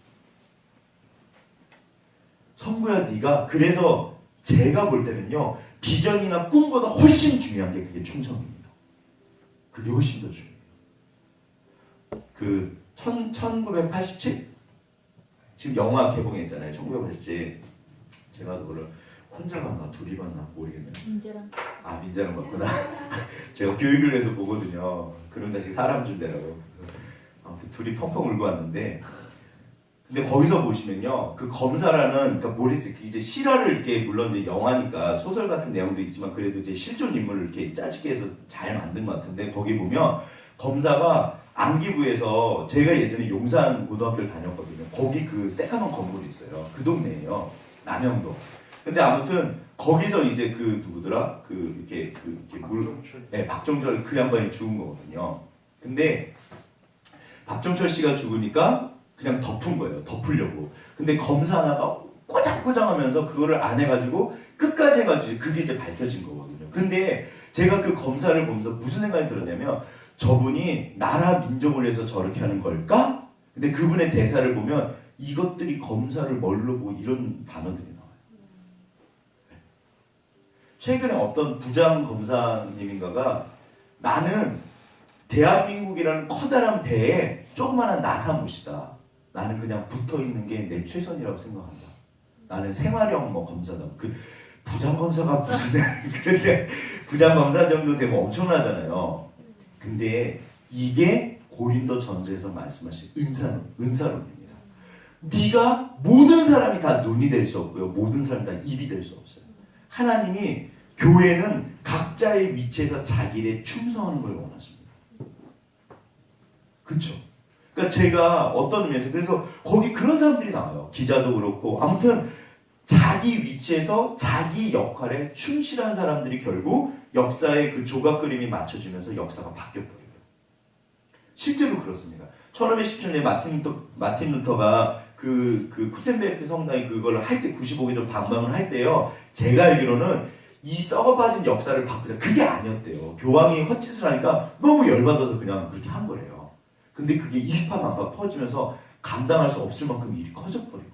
성부야 네가 그래서 제가 볼 때는요. 비전이나 꿈보다 훨씬 중요한 게 그게 충성입니다. 그게 훨씬 더 중요해요. 1987? 지금 영화 개봉했잖아요. 1987. 제가 그거를 혼자 봤나 둘이 봤나 모르겠네요. 민자랑 봤구나. 제가 교육을 해서 보거든요. 그런 자식 사람 준대라고. 아무튼 둘이 펑펑 울고 왔는데 근데 거기서 보시면요. 그 검사라는 그러니까 모리스 이제 실화를 이렇게 물론 이제 영화니까 소설 같은 내용도 있지만 그래도 이제 실존 인물을 이렇게 짜집게 해서 잘 만든 것 같은데 거기 보면 검사가 안기부에서 제가 예전에 용산 고등학교를 다녔거든요. 거기 그 새까만 건물이 있어요. 그 동네예요. 남영동. 근데 아무튼 거기서 이제 그 누구더라? 박정철 그 양반이 죽은 거거든요. 근데 박정철 씨가 죽으니까 그냥 덮은 거예요. 덮으려고. 근데 검사 하나가 꼬장꼬장하면서 그거를 안 해가지고 끝까지 해가지고 그게 이제 밝혀진 거거든요. 근데 제가 그 검사를 보면서 무슨 생각이 들었냐면 저분이 나라 민족을 위해서 저렇게 하는 걸까? 근데 그분의 대사를 보면 이것들이 검사를 뭘로 보고 이런 단어들이 나와요. 최근에 어떤 부장 검사님인가가 나는 대한민국이라는 커다란 배에 조그마한 나사못이다. 나는 그냥 붙어있는 게 내 최선이라고 생각한다. 나는 생활형 검사다. 그 부장 검사가 무슨 그런데 부장 검사 정도 되면 엄청나잖아요. 근데 이게 고린도 전서에서 말씀하신 은사론입니다. 네가 모든 사람이 다 눈이 될 수 없고요. 모든 사람이 다 입이 될 수 없어요. 하나님이 교회는 각자의 위치에서 자기를 충성하는 걸 원하십니다. 그렇죠? 그러니까 제가 어떤 의미에서 그래서 거기 그런 사람들이 나와요. 기자도 그렇고 아무튼 자기 위치에서 자기 역할에 충실한 사람들이 결국 역사의 그 조각 그림이 맞춰지면서 역사가 바뀌어버려요. 실제로 그렇습니다. 1517년에 마틴 루터가 그 쿠텐베르크 성당이 그걸 할 때 95개 좀 방방을 할 때요. 제가 알기로는 이 썩어빠진 역사를 바꾸자. 그게 아니었대요. 교황이 헛짓을 하니까 너무 열받아서 그냥 그렇게 한 거래요. 근데 그게 일파만파 퍼지면서 감당할 수 없을 만큼 일이 커져버린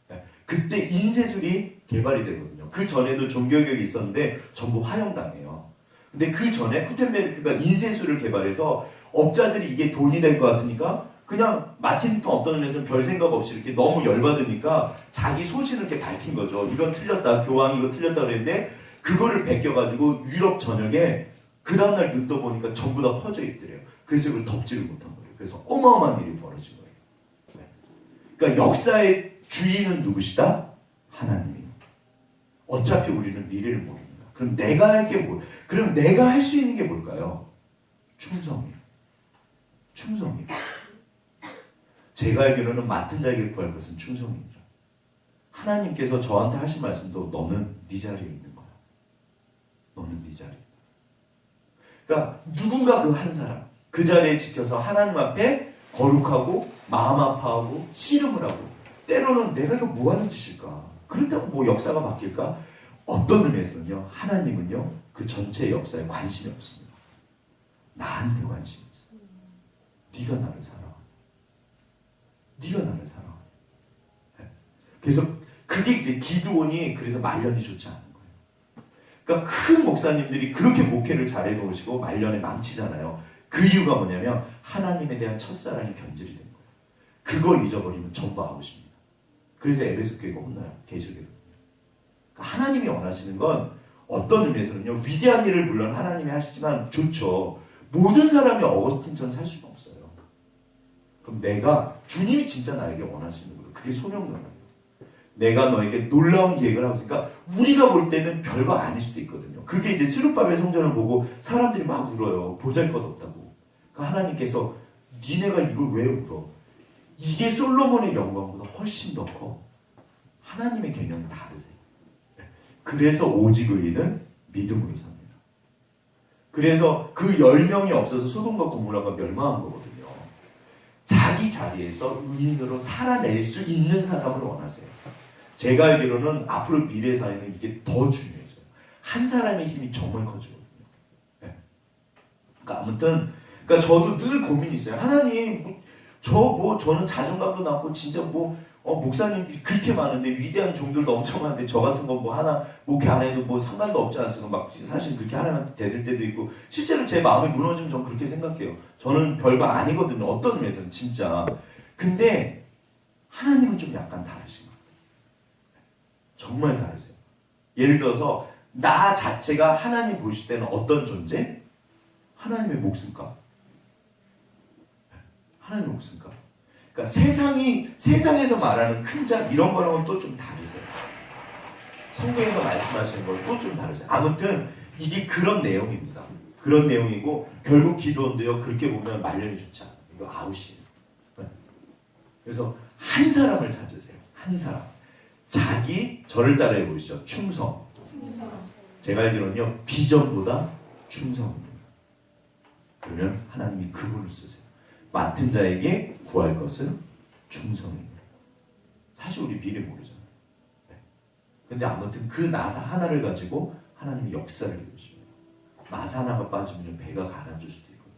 거예요. 그때 인쇄술이 개발이 되거든요. 그 전에도 종교개혁이 있었는데 전부 화형당해요. 근데 그 전에 쿠텐베르크가 인쇄술을 개발해서 업자들이 이게 돈이 될 것 같으니까 그냥 마틴부터 어떤 의미에서는 별 생각 없이 이렇게 너무 열받으니까 자기 소신을 이렇게 밝힌 거죠. 이건 틀렸다. 교황이 이거 틀렸다 그랬는데 그거를 베껴가지고 유럽 전역에 그 다음날 눈 떠보니까 전부 다 퍼져 있더래요. 그래서 이걸 덮지를 못한 거예요. 그래서 어마어마한 일이 벌어진 거예요. 네. 그러니까 역사의 주인은 누구시다? 하나님이에요. 어차피 우리는 미래를 모릅니다. 그럼 내가 할 게 뭐? 그럼 내가 할 수 있는 게 뭘까요? 충성이에요. 충성이에요. 제가 알기로는 맡은 자에게 구할 것은 충성입니다. 하나님께서 저한테 하신 말씀도 너는 네 자리에 있는 거야. 너는 네 자리에. 그러니까 누군가 그 한 사람 그 자리에 지켜서 하나님 앞에 거룩하고 마음 아파하고 씨름을 하고 때로는 내가 이거 뭐 하는 짓일까? 그렇다고 뭐 역사가 바뀔까? 어떤 의미에서는요. 하나님은요. 그 전체 역사에 관심이 없습니다. 나한테 관심이 있어요. 네가 나를 사랑해. 네가 나를 사랑해. 네. 그래서 그게 이제 기드온이 그래서 말년이 좋지 않은 거예요. 그러니까 큰 목사님들이 그렇게 목회를 잘해 놓으시고 말년에 망치잖아요. 그 이유가 뭐냐면 하나님에 대한 첫사랑이 변질이 된 거예요. 그거 잊어버리면 전부 아웃입니다. 그래서 에베소 교회가 혼나요. 계시록에. 그러니까 하나님이 원하시는 건 어떤 의미에서는요. 위대한 일을 물론 하나님이 하시지만 좋죠. 모든 사람이 어거스틴처럼 살 수는 없어요. 그럼 내가 주님이 진짜 나에게 원하시는 거예요. 그게 소명론이에요. 내가 너에게 놀라운 계획을 하고 있으니까 우리가 볼 때는 별거 아닐 수도 있거든요. 그게 이제 스룹바벨 성전을 보고 사람들이 막 울어요. 보잘것없다고. 그러니까 하나님께서 니네가 이걸 왜 울어? 이게 솔로몬의 영광보다 훨씬 더 커. 하나님의 개념은 다르세요. 그래서 오직 의인은 믿음으로 삽니다. 그래서 그 10명이 없어서 소돔과 고모라가 멸망한 거거든요. 자기 자리에서 의인으로 살아낼 수 있는 사람을 원하세요. 제가 알기로는 앞으로 미래 사회는 이게 더 중요해져요. 한 사람의 힘이 정말 커지거든요. 네. 그러니까 아무튼, 그러니까 저도 늘 고민이 있어요. 하나님, 저는 자존감도 낮고 진짜 목사님들이 그렇게 많은데 위대한 종들도 엄청 많은데 저 같은 거 뭐 하나 목회 안 해도 뭐 상관도 없지 않습니까? 막 사실 그렇게 하나님한테 대들 때도 있고 실제로 제 마음이 무너지면 전 그렇게 생각해요. 저는 별거 아니거든요. 어떤 의미에서는 진짜. 근데 하나님은 좀 약간 다르신 것 같아요. 정말 다르세요. 예를 들어서 나 자체가 하나님 보실 때는 어떤 존재? 하나님의 목숨값. 하나님의 목숨값. 그러니까 세상에서 말하는 큰 자 이런 거랑은 또 좀 다르세요. 성경에서 말씀하시는 걸 또 좀 다르세요. 아무튼 이게 그런 내용입니다. 그런 내용이고 결국 기도원도요. 그렇게 보면 말년이 좋지 않아요. 이거 아웃이에요. 그래서 한 사람을 찾으세요. 한 사람. 저를 따라해 보시죠. 충성. 제가 알기로는요. 비전보다 충성입니다. 그러면 하나님이 그분을 쓰세요. 맡은 자에게 구할 것은 충성입니다. 사실 우리 미래 모르잖아요. 네. 근데 아무튼 그 나사 하나를 가지고 하나님이 역사를 이루십니다. 나사 하나가 빠지면 배가 가라앉을 수도 있거든요.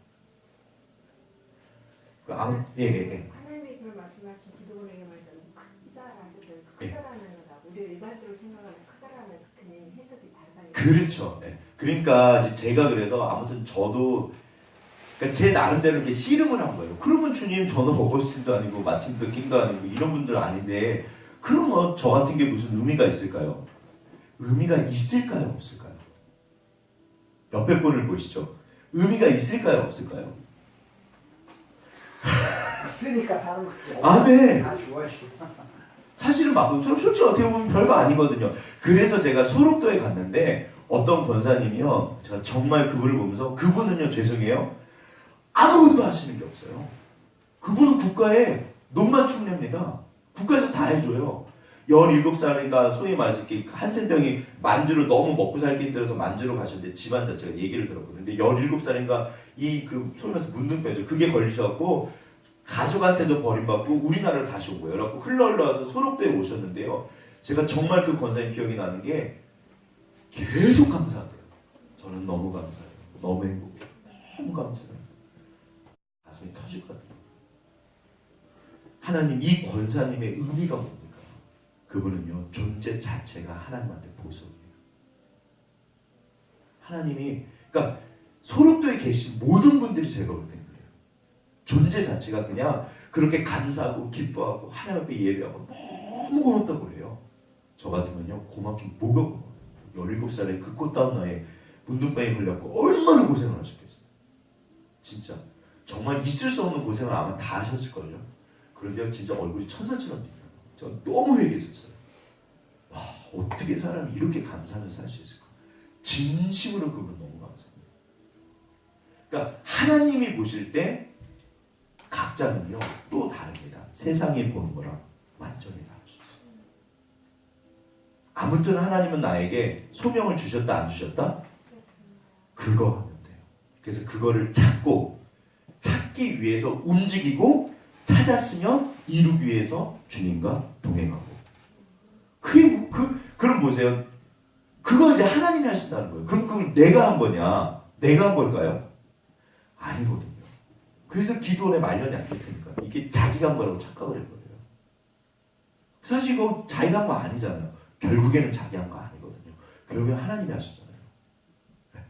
하나님이 그걸 말씀하신 기도원에게 말하는 크다라는 크다라는 거다. 우리가 일반적으로 생각하는 크다라는 그 해석이 다르다. 그렇죠. 네. 그러니까 이제 제가 그래서 아무튼 저도 그러니까 제 나름대로 이렇게 씨름을 한 거예요. 그러면 주님 저는 어거스틴도 아니고 마틴 루터 킹도 아니고 이런 분들 아닌데 그러면 저 같은 게 무슨 의미가 있을까요? 의미가 있을까요? 없을까요? 옆에 분을 보시죠. 의미가 있을까요? 없을까요? 있으니까 하는 거죠. 아멘. 다 좋아하시고. 사실은 막 솔직히 어떻게 보면 별거 아니거든요. 그래서 제가 소록도에 갔는데 어떤 권사님이요. 제가 정말 그분을 보면서 그분은요. 죄송해요. 아무것도 하시는 게 없어요. 그분은 국가에 돈만 축냅니다. 국가에서 다 해줘요. 17살인가 소위 말해서 한센병이 만주를 너무 먹고 살기 힘들어서 만주로 가셨는데 집안 자체가 얘기를 들었거든요. 근데 17살인가 소위 말해서 문둥병이죠. 그게 걸리셔갖고 가족한테도 버림받고 우리나라로 다시 온 거예요. 그래갖고 흘러와서 소록도에 오셨는데요. 제가 정말 그 권사님 기억이 나는 게 계속 감사하대요. 저는 너무 감사해요. 너무 행복해요. 너무 감사해요. 가슴이 터질 것 같아요. 하나님 이 권사님의 의미가 뭡니까? 그분은요 존재 자체가 하나님한테 보석이에요. 하나님이 그러니까 소록도에 계신 모든 분들이 제가 볼 때 그래요. 존재 자체가 그냥 그렇게 감사하고 기뻐하고 하나님 앞에 예배하고 너무 고맙다고 그래요. 저 같으면요 고맙긴 뭐가 고마워요. 17살에 그 꽃다운 나이에 문둥병에 걸렸고 얼마나 고생을 하셨겠어요. 진짜 정말 있을 수 없는 고생을 아마 다 하셨을걸요. 그런데 진짜 얼굴이 천사처럼 빛나요. 저 너무 회개했었어요. 와, 어떻게 사람이 이렇게 감사하면서 살 수 있을까? 진심으로 그분 너무 감사합니다. 그러니까 하나님이 보실 때 각자는요 또 다릅니다. 세상이 보는 거랑 완전히 다를 수 있어요. 아무튼 하나님은 나에게 소명을 주셨다 안 주셨다? 그거 하면 돼요. 그래서 그거를 찾기 위해서 움직이고 찾았으면 이루기 위해서 주님과 동행하고. 그럼 보세요. 그걸 이제 하나님이 하신다는 거예요. 그럼 그걸 내가 한 거냐? 내가 한 걸까요? 아니거든요. 그래서 기도원의 말년이 안 될 테니까. 이게 자기가 한 거라고 착각을 해버려요. 사실 이거 자기가 한 거 아니잖아요. 결국에는 자기 한 거 아니거든요. 결국엔 하나님이 하시잖아요. 네.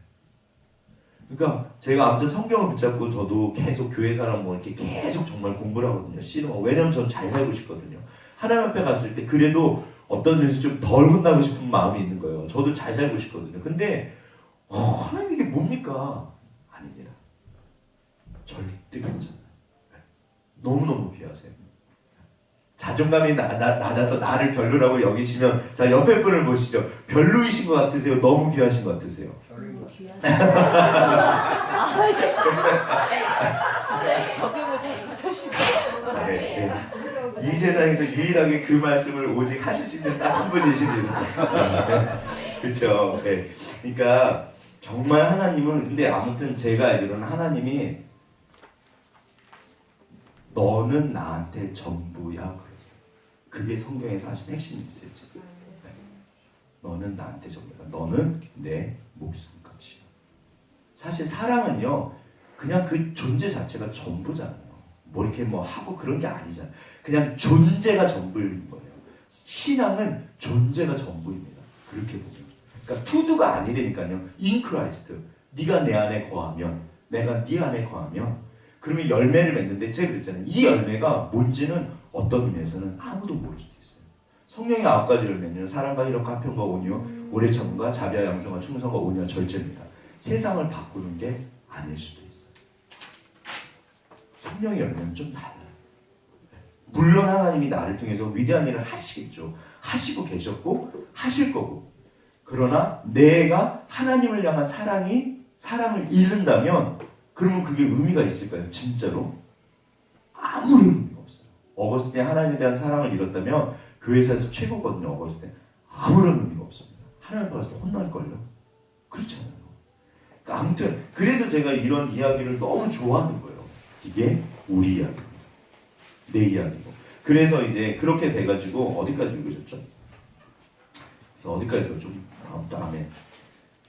그러니까 제가 아무튼 성경을 붙잡고 저도 계속 교회 사람 뭐 이렇게 계속 정말 공부를 하거든요. 씨름하고. 왜냐면 전 잘 살고 싶거든요. 하나님 앞에 갔을 때 그래도 어떤 면에서 좀 덜 혼나고 싶은 마음이 있는 거예요. 저도 잘 살고 싶거든요. 근데 하나님 이게 뭡니까? 아닙니다. 절대 괜찮아요. 너무너무 귀하세요. 자존감이 낮아서 나를 별로라고 여기시면 자 옆에 분을 보시죠. 별로이신 것 같으세요? 너무 귀하신 것 같으세요? 네. 이 세상에서 유일하게 그 말씀을 오직 하실 수 있는 딱 한 분이십니다. 그렇죠. 네. 그러니까 정말 하나님은 근데 아무튼 제가 알기로는 하나님이 너는 나한테 전부야 그러세요. 그게 성경에서 하신 핵심 메시지. 네. 너는 나한테 전부야. 너는 내 목숨값이야. 사실 사랑은요 그냥 그 존재 자체가 전부잖아요. 뭐 이렇게 뭐 하고 그런 게 아니잖아요. 그냥 존재가 전부인 거예요. 신앙은 존재가 전부입니다. 그렇게 보면. 그러니까 투두가 아니라니까요. 인 크라이스트. 네가 내 안에 거하면 내가 네 안에 거하면 그러면 열매를 맺는데 제가 그랬잖아요. 이 열매가 뭔지는 어떤 의미에서는 아무도 모를 수도 있어요. 성령의 9가지 열매는 사랑과 희락과 화평과 온유, 오래 참음과 자비와 양성과 충성과 온유와 절제입니다. 세상을 바꾸는 게 아닐 수도 있어요. 성령의 열매는 좀 달라요. 물론 하나님이 나를 통해서 위대한 일을 하시겠죠. 하시고 계셨고 하실 거고. 그러나 내가 하나님을 향한 사랑을 잃는다면 그러면 그게 의미가 있을까요? 진짜로? 아무런 의미가 없어요. 어거스틴이 하나님에 대한 사랑을 잃었다면 교회에서 최고거든요. 어거스틴. 아무런 의미가 없습니다. 하나님 봤을 때 혼날걸요? 그렇잖아요. 그러니까 아무튼 그래서 제가 이런 이야기를 너무 좋아하는 거예요. 이게 우리 이야기입니다. 내 이야기고. 그래서 이제 그렇게 돼가지고 어디까지 읽으셨죠? 어디까지 읽었죠? 다음에.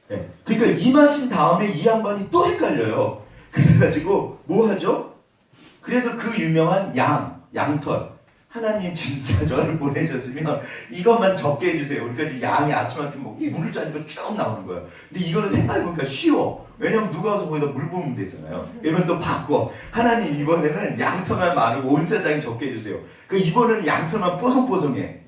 네. 그러니까 임하신 다음에 이 양반이 또 헷갈려요. 그래가지고 뭐 하죠? 그래서 그 유명한 양털. 하나님 진짜 저를 보내셨으면 이것만 적게 해주세요. 그러니까 양이 아침에 뭐 물을 짜니까 쭉 나오는 거예요. 근데 이거는 생각해보니까 쉬워. 왜냐면 누가 와서 거기다 물 부으면 되잖아요. 그러면 또 바꿔. 하나님 이번에는 양털만 마르고 온 세상에 적게 해주세요. 그 이번에는 양털만 뽀송뽀송해.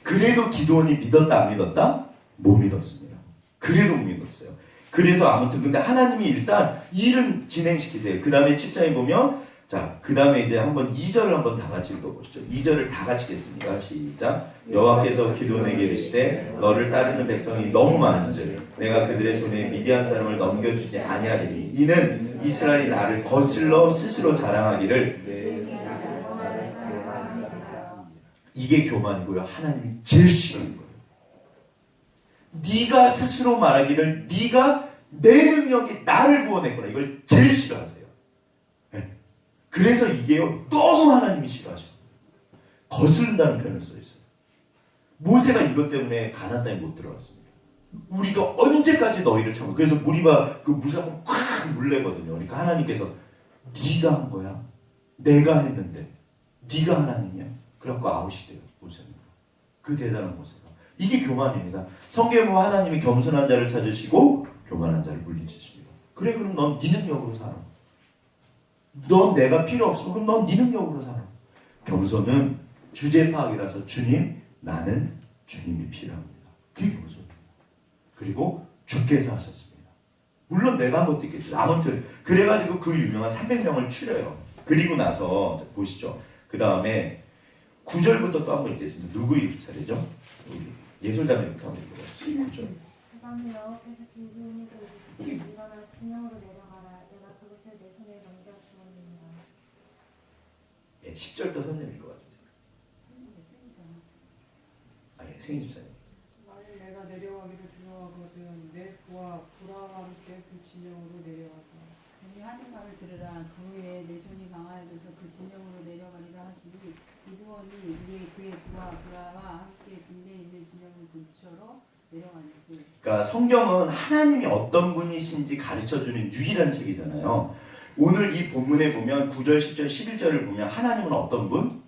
그래도 기도원이 믿었다 안 믿었다? 못 믿었습니다. 그래도 못 믿었어요. 그래서 아무튼 근데 하나님이 일단 일은 진행시키세요. 그 다음에 7장에 보면 자, 그 다음에 이제 한번 2절을 한번 다 같이 읽어보시죠. 2절을 다 같이 읽겠습니다. 시작. 여호와께서 기도원에게 이르시되 너를 따르는 백성이 너무 많은즉 내가 그들의 손에 미디안 사람을 넘겨주지 아니하리니 이는 이스라엘이 나를 거슬러 스스로 자랑하기를. 이게 교만이고요. 하나님이 제일 싫어하는 거예요. 네가 스스로 말하기를 네가 내 능력이 나를 구원했구나. 이걸 제일 싫어하세요. 네. 그래서 이게요. 너무 하나님이 싫어하셔. 거스른다는 표현을 써있어요. 모세가 이것 때문에 가나안 땅에 못 들어갔습니다. 우리가 언제까지 너희를 참고. 그래서 무리바 그 무사고 꽉 물레거든요. 그러니까 하나님께서 네가 한 거야. 내가 했는데 네가 하나님이야. 그래갖고 아웃이 돼요. 모세는. 그 대단한 모세가. 이게 교만입니다. 성경에 보면 하나님이 겸손한 자를 찾으시고 교만한 자를 물리치십니다. 그래 그럼 넌 네 능력으로 살아. 넌 내가 필요 없으면 그럼 넌 네 능력으로 살아. 겸손은 주제 파악이라서 주님, 나는 주님이 필요합니다. 그게 겸손입니다. 그리고 주께서 하셨습니다. 물론 내가 한 것도 있겠죠. 아무튼 그래가지고 그 유명한 300명을 추려요. 그리고 나서 보시죠. 그 다음에 9절부터 또 한 번 읽겠습니다. 누구 읽을 차례죠? 우리 예술자매부터 한번 읽어보시죠. 9절. 그다음에 여호와께서 기드온에게 이르시되 일어나 진영으로 내려가라. 내가 그것을 내 손에 넘겨 주었느니라. 예, 10절도 선생님 읽어봐주세요. 아, 예, 승희 집사님. 만일 내가 내려가기를 두려워하거든 내 부하 브라와 함께 그 진영으로 내려가자. 우리 하는 말을 들으라. 그 후에 내 손이 강하여져서 그 진영으로 내려가리라 하시니 기드온이 그의 부하 브라와 함께 군대에 있는 진영을 근처로 내려가는지. 그러니까 성경은 하나님이 어떤 분이신지 가르쳐주는 유일한 책이잖아요. 오늘 이 본문에 보면 9절, 10절, 11절을 보면 하나님은 어떤 분?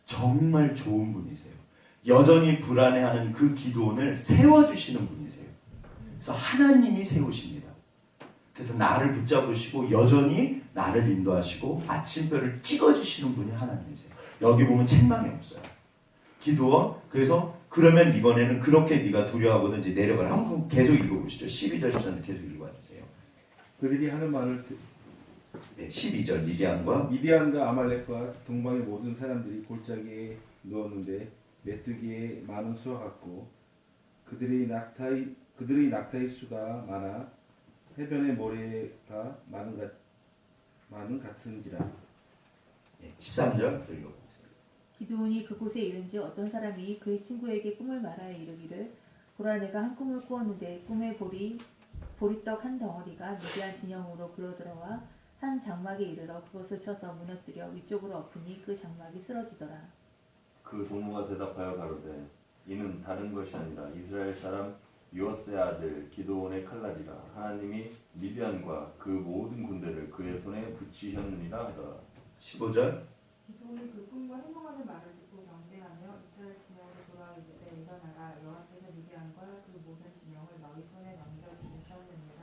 정말 좋은 분이세요. 여전히 불안해하는 그 기도원을 세워주시는 분이세요. 그래서 하나님이 세우십니다. 그래서 나를 붙잡으시고 여전히 나를 인도하시고 마침표를 찍어주시는 분이 하나님이세요. 여기 보면 책망이 없어요. 기도원, 그래서 그러면 이번에는 그렇게 네가 두려워하거든 이제 내려가라. 한번 계속 읽어보시죠. 12절, 13절 계속 읽어주세요. 그들이 하는 말을 네, 12절 미디안과 미디안과 아말렉과 동방의 모든 사람들이 골짜기에 누웠는데 메뚜기에 많은 수와 같고 그들의 낙타의 수가 많아 해변의 모래가 많은 같은지라. 네, 13절 읽어보세요. 기드온이 그곳에 이른지 어떤 사람이 그의 친구에게 꿈을 말하여 이르기를 보라 내가 한 꿈을 꾸었는데 꿈의 보리떡 한 덩어리가 미디안 진영으로 불어들어와 한 장막에 이르러 그것을 쳐서 무너뜨려 위쪽으로 엎으니 그 장막이 쓰러지더라. 그 동무가 대답하여 가로되 이는 다른 것이 아니라 이스라엘 사람 요아스의 아들 기드온의 칼날이라. 하나님이 미디안과 그 모든 군대를 그의 손에 붙이셨느니라 하더라. 15절. 기드온이 그 꿈과 행동하는 말을 듣고 경배하며 이스라엘 진영으로 돌아와 이르되 일어나라. 여호와께서 미디안과 그 모든 진영을 너희 손에 넘겨주셨느니라.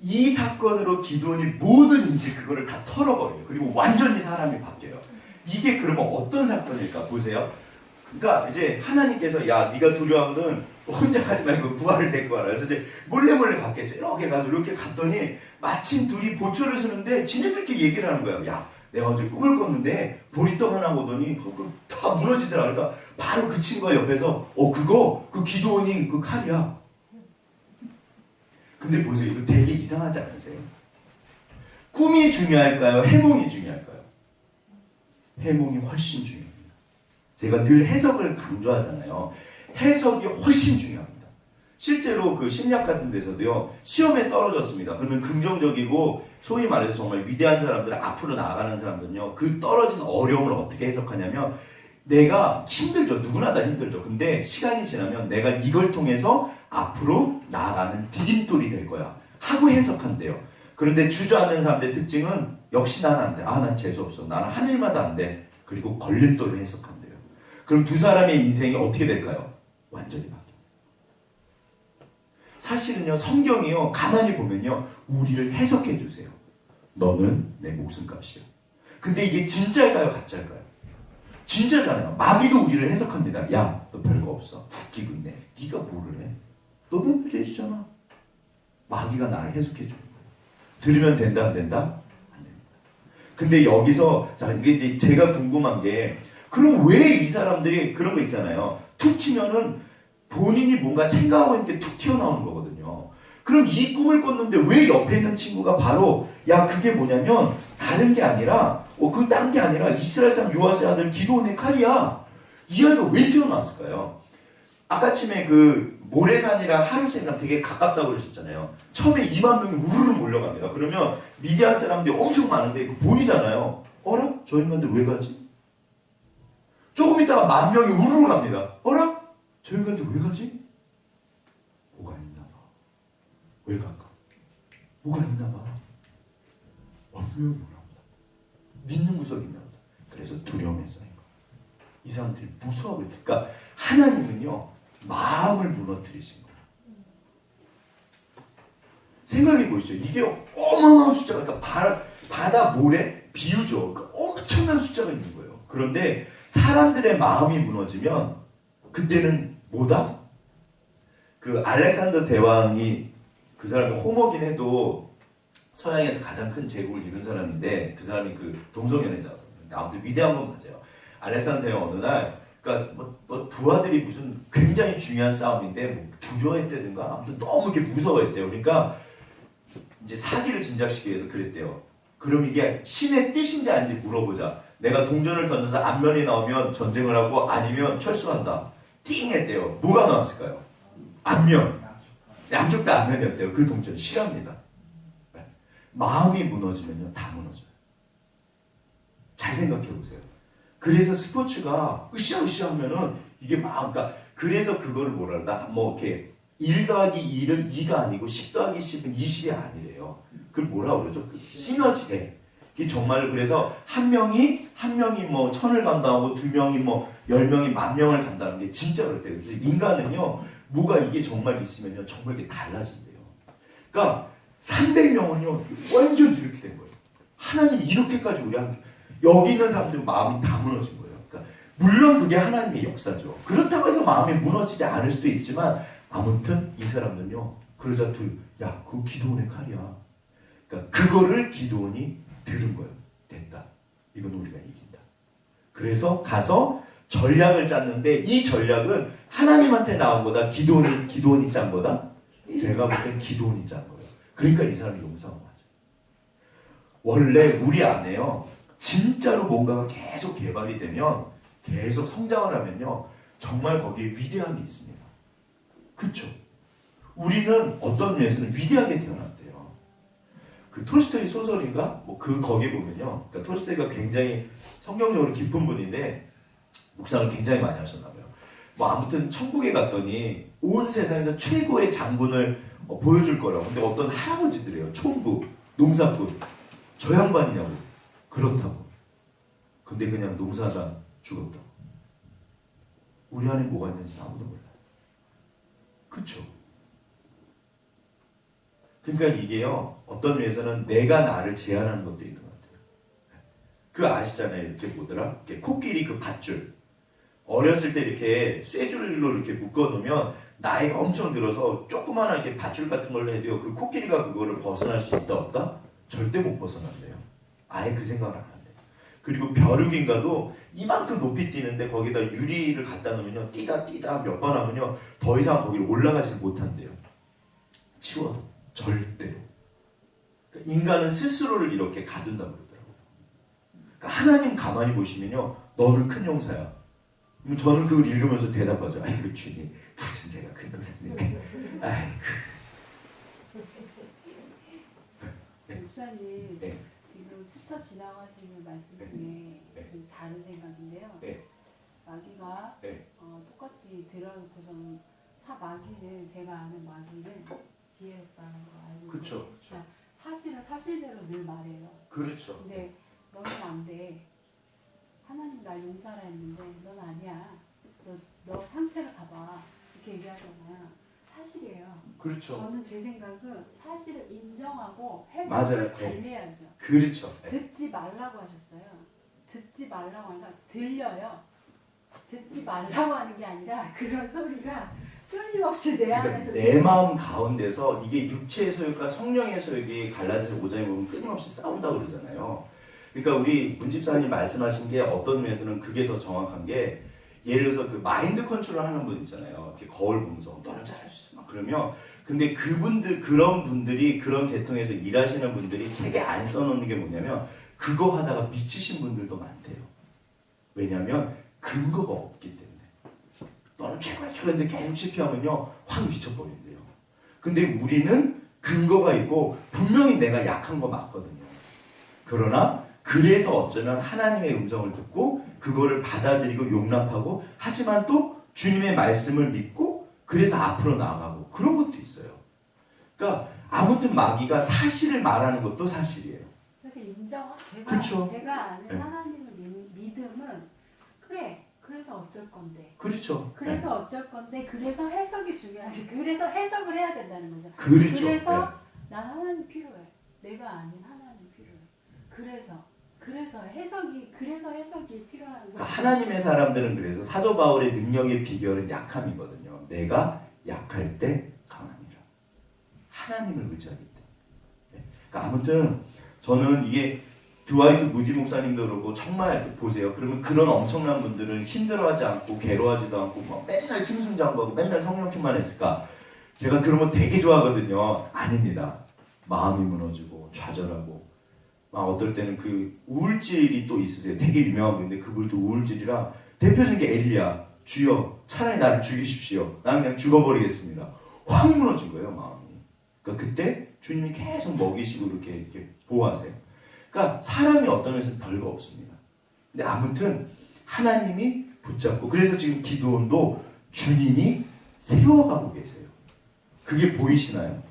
이 사건으로 기드온이 모든 이제 그거를 다 털어버려요. 그리고 완전히 사람이 바뀌어요. 이게 그러면 어떤 사건일까 보세요. 그러니까 이제 하나님께서 야 네가 두려워하거든 혼자 가지 말고 부하를 데리고 와라. 그래서 이제 몰래 갔겠죠. 이렇게 가서 이렇게 갔더니 마침 둘이 보초를 쓰는데 지네들끼리 얘기를 하는 거야. 야 내가 어제 꿈을 꿨는데 보리떡 하나 오더니 다 무너지더라. 그러니까 바로 그 친구가 옆에서 그거 그 기드온이 그 칼이야. 근데 보세요. 이거 되게 이상하지 않으세요? 꿈이 중요할까요? 해몽이 중요할까요? 해몽이 훨씬 중요합니다. 제가 늘 해석을 강조하잖아요. 해석이 훨씬 중요합니다. 실제로 그 심리학 같은 데서도요. 시험에 떨어졌습니다. 그러면 긍정적이고 소위 말해서 정말 위대한 사람들, 앞으로 나아가는 사람들은요. 그 떨어진 어려움을 어떻게 해석하냐면 내가 힘들죠. 누구나 다 힘들죠. 근데 시간이 지나면 내가 이걸 통해서 앞으로 나아가는 디딤돌이 될 거야 하고 해석한대요. 그런데 주저앉는 사람들의 특징은 역시 나는 안 돼. 난 재수없어. 나는 한 일마다 안 돼. 그리고 걸림돌을 해석한대요. 그럼 두 사람의 인생이 어떻게 될까요? 완전히 바뀌어요. 사실은요. 성경이요. 가만히 보면요. 우리를 해석해 주세요. 너는 내 목숨값이야. 근데 이게 진짜일까요? 가짜일까요? 진짜잖아요. 마귀도 우리를 해석합니다. 야, 너 별거 없어. 웃기고 있네. 네가 뭐를 해? 너는 죄지잖아. 마귀가 나를 해석해 주는 거예요. 들으면 된다, 안 된다? 안 됩니다. 근데 여기서 자 이게 이제 제가 궁금한 게 그럼 왜 이 사람들이 그런 거 있잖아요. 툭 치면은 본인이 뭔가 생각하고 있는데 툭 튀어나오는 거거든요. 그럼 이 꿈을 꿨는데 왜 옆에 있는 친구가 바로 야 그게 뭐냐면 다른 게 아니라 그 딴 게 아니라 이스라엘 사람 요아스의 아들 기드온의 칼이야. 이 아이가 왜 튀어나왔을까요? 아까 침에 그 모래산이랑 하루산이랑 되게 가깝다고 그러셨잖아요. 처음에 2만 명이 우르르 몰려갑니다. 그러면 미디안 사람들이 엄청 많은데 보이잖아요. 어라? 저 인간들 왜 가지? 조금 있다가 10,000명이 우르르 갑니다. 어라? 저 인간들 왜 가지? 뭐가 있나 봐. 왜 갈까? 뭐가 있나 봐. 분명히 뭐랍니다. 믿는 구석이 있나 보다. 그래서 두려움에 쌓인 거. 이 사람들이 무서워. 그러니까 하나님은요. 마음을 무너뜨리신 거예요. 생각해 보시죠. 이게 어마어마한 숫자가 그러니까 바다 모래 비유죠. 그 엄청난 숫자가 있는 거예요. 그런데 사람들의 마음이 무너지면 그때는 뭐다? 그 알렉산더 대왕이 그 사람이 호모긴 해도 서양에서 가장 큰 제국을 이룬 사람인데 그 사람이 그 동성연애자. 아무튼 위대한 건 맞아요. 알렉산더 대왕 어느 날 그러니까 뭐 부하들이 무슨 굉장히 중요한 싸움인데 뭐 두려워했다든가 아무튼 너무 이렇게 무서워했대요. 그러니까 이제 사기를 진작시키기 위해서 그랬대요. 그럼 이게 신의 뜻인지 아닌지 물어보자. 내가 동전을 던져서 앞면이 나오면 전쟁을 하고 아니면 철수한다. 띵 했대요. 뭐가 나왔을까요? 앞면. 양쪽 다 앞면이었대요. 그 동전 싫어합니다. 네. 마음이 무너지면요 다 무너져요. 잘 생각해 보세요. 그래서 스포츠가 으쌰으쌰 하면은 이게 막 그러니까 그래서 그걸 뭐랄까 뭐 이렇게 1 더하기 1은 2가 아니고 10 더하기 10은 20이 아니래요. 그걸 뭐라 그러죠? 그 시너지. 네. 이게 정말 그래서 한 명이 뭐 1000을 간다고 2명이 뭐 10명이 10,000명을 간다는 게 진짜 그렇대요. 그래서 인간은요 뭐가 이게 정말 있으면요 정말 이게 달라진대요. 그러니까 300명은요 완전 이렇게 된 거예요. 하나님이 이렇게까지 우리한테 여기 있는 사람들 마음이 다 무너진 거예요. 그러니까 물론 그게 하나님의 역사죠. 그렇다고 해서 마음이 무너지지 않을 수도 있지만 아무튼 이 사람은요 그러자 야 그거 기도원의 칼이야. 그러니까 그거를 기도원이 들은 거예요. 됐다. 이건 우리가 이긴다. 그래서 가서 전략을 짰는데 이 전략은 하나님한테 나온 거다. 기도원이 짠 거다. 제가 볼 땐 기도원이 짠 거예요. 그러니까 이 사람이 용서한 거죠. 원래 우리 안에요. 진짜로 뭔가가 계속 개발이 되면 계속 성장을 하면요. 정말 거기에 위대함이 있습니다. 그렇죠? 우리는 어떤 면에서는 위대하게 태어났대요. 그 톨스토이 소설인가? 뭐 거기 보면요. 그러니까 톨스토이가 굉장히 성경적으로 깊은 분인데 묵상을 굉장히 많이 하셨나 봐요. 뭐 아무튼 천국에 갔더니 온 세상에서 최고의 장군을 보여줄 거라고. 근데 어떤 할아버지들이에요. 총부, 농사꾼. 저 양반이냐고. 그렇다고. 근데 그냥 농사가 죽었다고. 우리 안에 뭐가 있는지 아무도 몰라요. 그쵸? 그러니까 이게요. 어떤 면에서는 내가 나를 제한하는 것도 있는 것 같아요. 그 아시잖아요. 이렇게 뭐더라? 이렇게 코끼리 그 밧줄. 어렸을 때 이렇게 쇠줄로 이렇게 묶어놓으면 나이가 엄청 들어서 조그마한 이렇게 밧줄 같은 걸로 해도요. 그 코끼리가 그거를 벗어날 수 있다 없다? 절대 못 벗어난대요. 아예 그 생각을 안 한대요. 그리고 벼룩인가도 이만큼 높이 뛰는데 거기다 유리를 갖다 놓으면요. 뛰다 몇 번 하면요. 더 이상 거기를 올라가지를 못한대요. 치워도. 절대로. 그러니까 인간은 스스로를 이렇게 가둔다고 그러더라고요. 그러니까 하나님 가만히 보시면요. 너는 큰 용사야. 그럼 저는 그걸 읽으면서 대답하죠. 아이고 주님 무슨 제가 큰 용사입니까? 아이고. 목사님 네. 지금 스쳐 지나가시는 말씀 중에 네. 좀 다른 생각인데요. 네. 마귀가 네. 똑같이 들어놓고서는 마귀는 제가 아는 마귀는 지혜롭다는 거 알고 그렇죠. 그러니까 사실은 사실대로 늘 말해요. 그렇죠. 근데 너는 안 돼. 하나님 날 용서하라 했는데 넌 아니야. 너 상태를 봐봐. 이렇게 얘기하잖아요. 사실이에요. 그렇죠. 저는 제 생각은 사실을 인정하고 해석을 맞아요. 달리해야죠. 그렇죠. 네. 듣지 말라고 하셨어요. 듣지 말라고 하니까 들려요. 듣지 말라고 하는 게 아니라 그런 소리가 끊임없이 내 안에서 그러니까 내 마음 가운데서 이게 육체의 소욕과 성령의 소욕이 갈라디아서 5장에 보면 끊임없이 싸운다고 그러잖아요. 그러니까 우리 문집사님 말씀하신 게 어떤 면에서는 그게 더 정확한 게 예를 들어서 그 마인드 컨트롤 하는 분 있잖아요. 이렇게 거울 보면서 너는 잘할 수 있어. 막 그러면 근데 그런 분들이 그런 계통에서 일하시는 분들이 책에 안 써놓는 게 뭐냐면 그거 하다가 미치신 분들도 많대요. 왜냐하면 근거가 없기 때문에. 너는 최고야 최고인데 계속 실패하면요 확 미쳐버린대요. 근데 우리는 근거가 있고 분명히 내가 약한 거 맞거든요. 그러나 그래서 어쩌면 하나님의 음성을 듣고 그거를 받아들이고 용납하고 하지만 또 주님의 말씀을 믿고 그래서 앞으로 나아가고 그런 것도 있어요. 그러니까 아무튼 마귀가 사실을 말하는 것도 사실이에요. 그래서 제가 아는 네. 하나님을 믿음은 그래서 어쩔 건데. 그렇죠. 그래서 어쩔 건데 그래서 해석이 중요하지. 그래서 해석을 해야 된다는 거죠. 그렇죠. 그래서 난 하나님 필요해. 내가 아닌 하나님 필요해. 그래서 그래서 해석이 필요한 거예요. 그러니까 하나님의 사람들은 그래서 사도 바울의 능력의 비결은 약함이거든요. 내가 약할 때 강함이라. 하나님을 의지하기 때문에. 그러니까 아무튼 저는 이게 드와이트 무디 목사님도 그렇고 정말 보세요. 그러면 그런 엄청난 분들은 힘들어하지 않고 괴로워하지도 않고 막 맨날 승승장구하고 맨날 성령 충만했을까? 제가 그런 거 되게 좋아하거든요. 아닙니다. 마음이 무너지고 좌절하고 막 어떨 때는 그 우울질이 또 있으세요. 되게 유명한 분인데 그분도 우울질이라 대표적인 게 엘리야. 주여 차라리 나를 죽이십시오. 나는 그냥 죽어버리겠습니다. 확 무너진 거예요 마음이. 그러니까 그때 주님이 계속 먹이시고 이렇게 보호하세요. 그러니까 사람이 어떤 면에서 별거 없습니다. 근데 아무튼 하나님이 붙잡고 그래서 지금 기드온도 주님이 세워가고 계세요. 그게 보이시나요?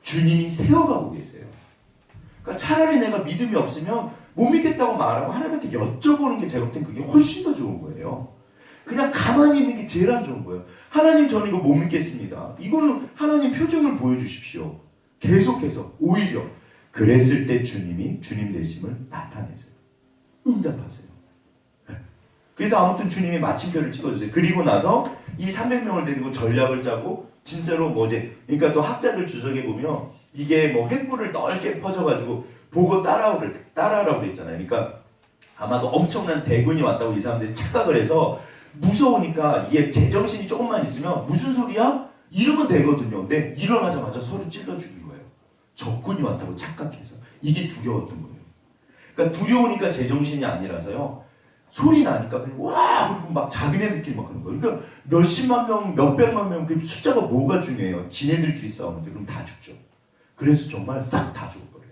주님이 세워가고 계세요. 그러니까 차라리 내가 믿음이 없으면 못 믿겠다고 말하고 하나님한테 여쭤보는 게 제가 볼 땐 그게 훨씬 더 좋은 거예요. 그냥 가만히 있는 게 제일 안 좋은 거예요. 하나님 저는 이거 못 믿겠습니다. 이거는 하나님 표정을 보여주십시오. 계속해서 오히려 그랬을 때 주님이 주님 되심을 나타내세요. 응답하세요. 그래서 아무튼 주님이 마침표를 찍어주세요. 그리고 나서 이 300명을 데리고 전략을 짜고 진짜로 그러니까 또 학자들 주석에 보면 이게 뭐 횃불을 넓게 퍼져가지고 보고 따라오라고 그랬잖아요. 그러니까 아마도 엄청난 대군이 왔다고 이 사람들이 착각을 해서 무서우니까 이게 제정신이 조금만 있으면 무슨 소리야? 이러면 되거든요. 근데 일어나자마자 서로 찔러 죽인 거예요. 적군이 왔다고 착각해서. 이게 두려웠던 거예요. 그러니까 두려우니까 제정신이 아니라서요. 소리 나니까 그냥 와 그리고 막 자기네들끼리 막 하는 거예요. 그러니까 몇십만 명, 몇백만 명 그 숫자가 뭐가 중요해요. 지네들끼리 싸우는데 그럼 다 죽죠. 그래서 정말 싹 다 죽어버려요.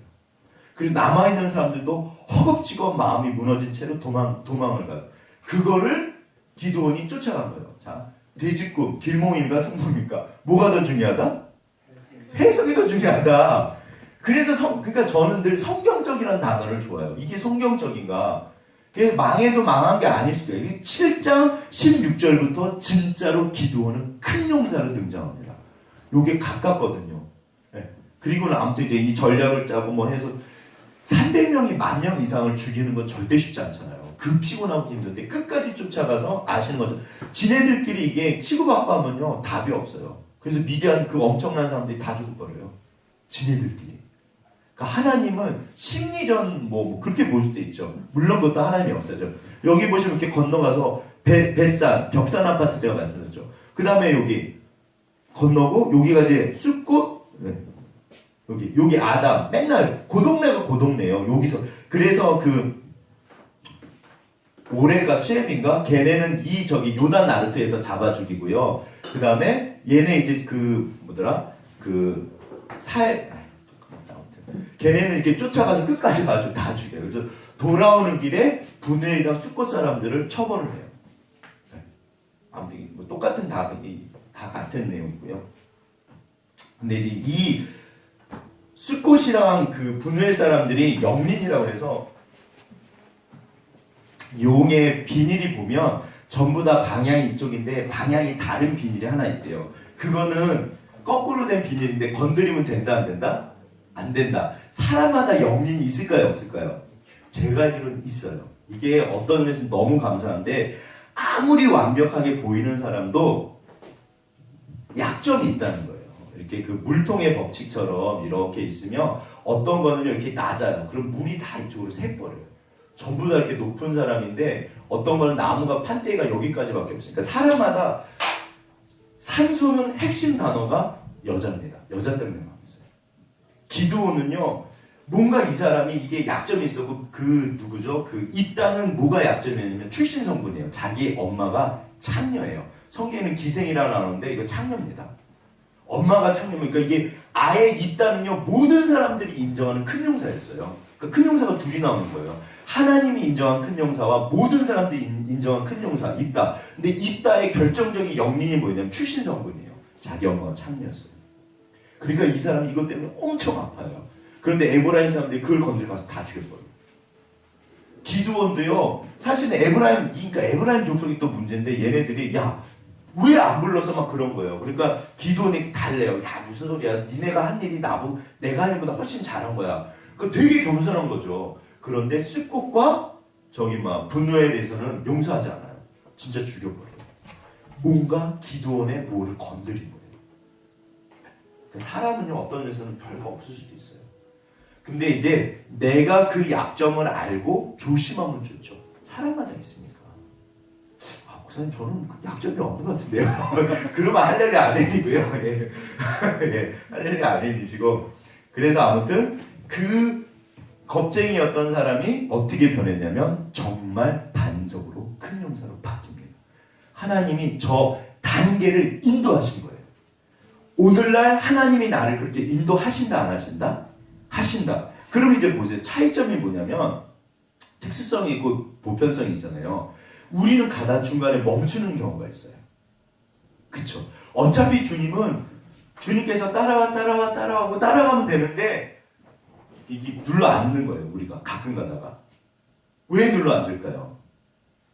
그리고 남아있는 사람들도 허겁지겁 마음이 무너진 채로 도망을 가요. 그거를 기드온이 쫓아간 거예요. 자, 돼지꿈, 길몽입니까? 성공입니까? 뭐가 더 중요하다? 해석이 더 중요하다. 그래서 그러니까 저는 늘 성경적이라는 단어를 좋아해요. 이게 성경적인가? 망해도 망한 게 아닐 수도 있어요. 이게 7장 16절부터 진짜로 기드온은 큰 용사로 등장합니다. 요게 가깝거든요. 네. 그리고는 아무튼 이제 이 전략을 짜고 뭐 해서 300명이 10,000명 이상을 죽이는 건 절대 쉽지 않잖아요. 그 피곤하고 힘든데 끝까지 쫓아가서 아시는 것은 지네들끼리 이게 치고받고 하면요 답이 없어요. 그래서 미디안 그 엄청난 사람들이 다 죽어버려요. 지네들끼리. 그러니까 하나님은 심리전 뭐 그렇게 볼 수도 있죠. 물론 그것도 하나님의 역사죠. 여기 보시면 이렇게 건너가서 뱃산 벽산 아파트 제가 말씀드렸죠. 그 다음에 여기 건너고 여기가 이제 숲꽃 네. 여기 아담 맨날 고동네가 고동네요. 여기서 그래서 그 올해가 수엠인가 걔네는 저기 요단 나르트에서 잡아 죽이고요. 그 다음에 얘네 이제 걔네는 이렇게 쫓아가서 끝까지 아주 다 죽여요. 그래서 돌아오는 길에 분회랑 숫꽃 사람들을 처벌을 해요. 네. 아무튼 뭐 똑같은 다 같은 내용이고요. 근데 이제 이 숫꽃이랑 그 분회 사람들이 영린이라고 해서 용의 비닐이 보면 전부 다 방향이 이쪽인데 방향이 다른 비닐이 하나 있대요. 그거는 거꾸로 된 비닐인데 건드리면 된다 안 된다? 안 된다. 사람마다 영린이 있을까요 없을까요? 제가 알기로는 있어요. 이게 어떤 면에서 너무 감사한데 아무리 완벽하게 보이는 사람도 약점이 있다는 거예요. 이렇게 그 물통의 법칙처럼 이렇게 있으면 어떤 거는 이렇게 낮아요. 그럼 물이 다 이쪽으로 새버려요. 전부 다 이렇게 높은 사람인데 어떤 거는 나무가 판때기가 여기까지밖에 없어요. 그러니까 사람마다 산소는 핵심 단어가 여자입니다. 여자들만 있어요. 기드온은요 뭔가 이 사람이 이게 약점이 있었고 그 누구죠? 그 입당은 뭐가 약점이냐면 출신 성분이에요. 자기 엄마가 창녀예요. 성경에는 기생이라고 나오는데 이거 창녀입니다. 엄마가 창녀면 그러니까 이게 아예 입당은요 모든 사람들이 인정하는 큰 용사였어요. 그러니까 큰 용사가 둘이 나오는 거예요. 하나님이 인정한 큰 용사와 모든 사람들이 인정한 큰 용사 입다. 근데 입다의 결정적인 영린이 뭐냐면 출신 성분이에요. 자기 엄마가 창녀였어요. 그러니까 이 사람이 이것 때문에 엄청 아파요. 그런데 에브라임 사람들이 그걸 건드려 가서 다 죽여버려요. 기드온도요 사실은 그러니까 에브라임 족속이 또 문제인데 얘네들이 왜 안 불러서 막 그런 거예요. 그러니까 기드온이 달래요. 무슨 소리야. 니네가 한 일이 내가 한 일보다 훨씬 잘한 거야. 그 되게 겸손한 거죠. 그런데 습곡과 저기 막 분노에 대해서는 용서하지 않아요. 진짜 죽여버려요. 뭔가 기도원의 뭐를 건드린 거예요. 사람은요 어떤 데서는 별거 없을 수도 있어요. 근데 이제 내가 그 약점을 알고 조심하면 좋죠. 사람마다 있습니까? 아, 목사님 저는 그 약점이 없는 것 같은데요. 그러면 할렐리 아멘이고요. 예. 예, 할렐리 아멘이시고. 그래서 아무튼 그 겁쟁이였던 사람이 어떻게 변했냐면 정말 반석으로 큰 용사로 바뀝니다. 하나님이 저 단계를 인도하신 거예요. 오늘날 하나님이 나를 그렇게 인도하신다 안 하신다? 하신다. 그럼 이제 보세요. 차이점이 뭐냐면 특수성이 있고 보편성이 있잖아요. 우리는 가다 중간에 멈추는 경우가 있어요. 그쵸? 어차피 주님께서 따라가면 되는데 이게 눌러 앉는 거예요. 우리가 가끔 가다가. 왜 눌러 앉을까요?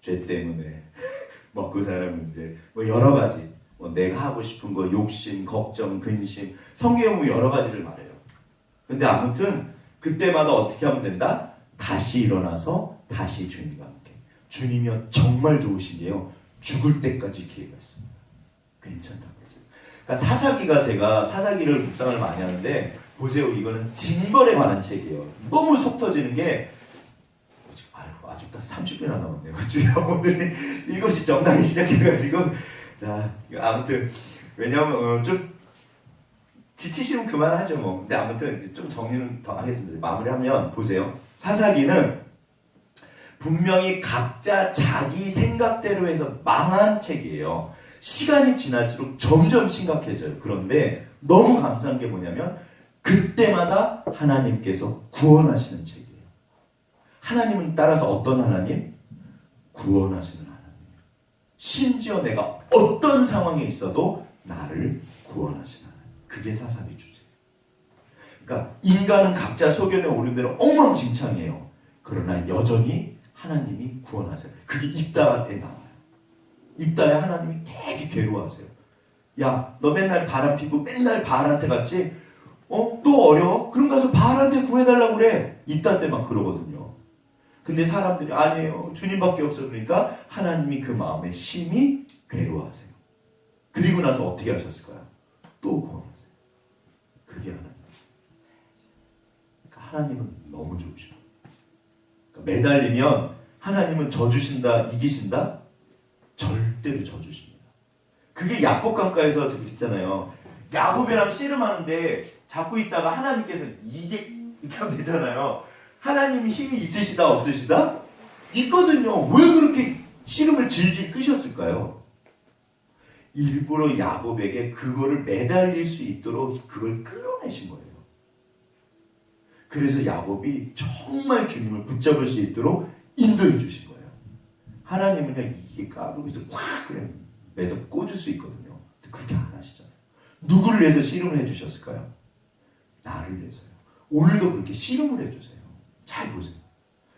죄 때문에. 뭐 그 사람은 이제 뭐 여러 가지 뭐 내가 하고 싶은 거 욕심, 걱정, 근심 성경은 뭐 여러 가지를 말해요. 근데 아무튼 그때마다 어떻게 하면 된다? 다시 일어나서 다시 주님과 함께. 주님이요 정말 좋으신 게요. 죽을 때까지 기회가 있습니다. 괜찮다고 했어요. 그러니까 사사기가 제가 사사기를 묵상을 많이 하는데 보세요. 이거는 징벌에 관한 책이에요. 너무 속 터지는 게 아직도 30분이나 남았네요. 지금 오늘 이것이 정당히 시작해가지고 자 아무튼 왜냐면 좀 지치시면 그만하죠 뭐. 근데 아무튼 이제 좀 정리는 더 하겠습니다. 마무리하면 보세요. 사사기는 분명히 각자 자기 생각대로 해서 망한 책이에요. 시간이 지날수록 점점 심각해져요. 그런데 너무 감사한 게 뭐냐면 그때마다 하나님께서 구원하시는 책이에요. 하나님은 따라서 어떤 하나님? 구원하시는 하나님. 심지어 내가 어떤 상황에 있어도 나를 구원하시는 하나님. 그게 사사기 주제예요. 그러니까 인간은 각자 소견에 오른 대로 엉망진창이에요. 그러나 여전히 하나님이 구원하세요. 그게 입다에 나와요. 입다에 하나님이 되게 괴로워하세요. 야, 너 맨날 바람 피고 맨날 바알한테 갔지? 또 어려워? 그럼 가서 바알한테 구해달라고 그래. 입다 때만 그러거든요. 근데 사람들이 아니에요. 주님밖에 없어. 그러니까 하나님이 그 마음에 심히 괴로워하세요. 그리고 나서 어떻게 하셨을까요? 또 구원하세요. 그게 하나님. 그러니까 하나님은 너무 좋으셔요. 그러니까 매달리면 하나님은 져주신다, 이기신다? 절대로 져주십니다. 그게 야곱 강가에서 있잖아요. 야곱이랑 씨름하는데 잡고 있다가 하나님께서 이게 이렇게 하면 되잖아요. 하나님이 힘이 있으시다 없으시다? 있거든요. 왜 그렇게 씨름을 질질 끄셨을까요? 일부러 야곱에게 그거를 매달릴 수 있도록 그걸 끌어내신 거예요. 그래서 야곱이 정말 주님을 붙잡을 수 있도록 인도해 주신 거예요. 하나님은요 이게 까불고서 꽉 그래 매듭 꽂을 수 있거든요. 그렇게 안 하시잖아요. 누구를 위해서 씨름을 해주셨을까요? 나를 위해서요. 오늘도 그렇게 씨름을 해주세요. 잘 보세요.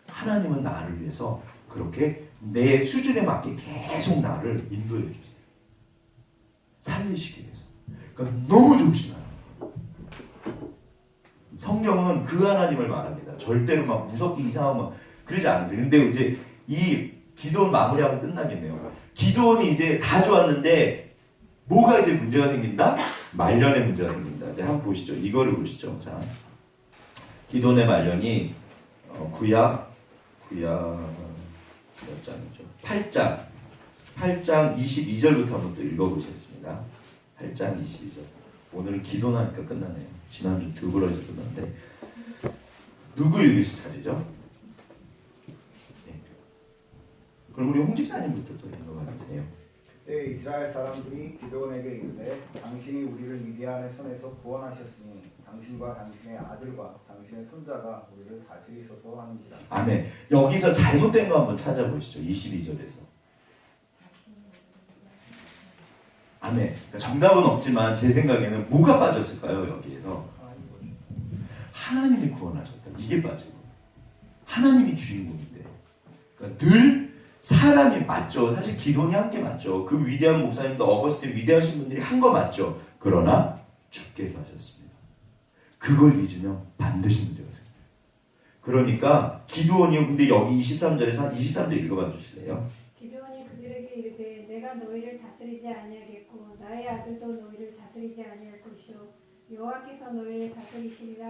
하나님은 나를 위해서 그렇게 내 수준에 맞게 계속 나를 인도해 주세요. 살리시기 위해서. 그러니까 너무 좋으신 하나님. 성경은 그 하나님을 말합니다. 절대로 막 무섭게 이상하면 그러지 않으세요. 근데 이제 이 기도원 마무리하고 끝나겠네요. 기도원이 이제 다 좋았는데 뭐가 이제 문제가 생긴다? 말년에 문제가 생긴다. 이제 한번 보시죠. 이거를 보시죠. 자, 기도원의 말년이 구약 몇 장이죠? 8장 22절부터 한번 또 읽어보시겠습니다. 8장 22절. 오늘은 기도나니까 끝나네요. 지난주 드보라에서 끝났는데 누구 읽으실 차례죠? 네. 그럼 우리 홍 집사님부터 또 읽어봐 주세요. 그때 이스라엘 사람들이 기드온에게 이르되 당신이 우리를 미디안의 손에서 구원하셨으니 당신과 당신의 아들과 당신의 손자가 우리를 다스리소서 하는지라. 아멘. 여기서 잘못된 거 한번 찾아보시죠. 22절에서. 아멘. 그러니까 정답은 없지만 제 생각에는 뭐가 빠졌을까요? 여기에서 하나님이 구원하셨다. 이게 빠지고 하나님이 주인공인데 그러니까 늘 사람이 맞죠. 사실 기도원이 한 게 맞죠. 그 위대한 목사님도 어거스틴 위대하신 분들이 한 거 맞죠. 그러나 주께서 하셨습니다. 그걸 잊으면 반드시 문제가 생겨요. 그러니까 기드온이 근데 여기 23절에서 한 23절 읽어봐 주실래요? 기드온이 그들에게 이르되 내가 너희를 다스리지 아니하겠고 나의 아들도 너희를 다스리지 아니할 것이요 여호와께서 너희를 다스리시리라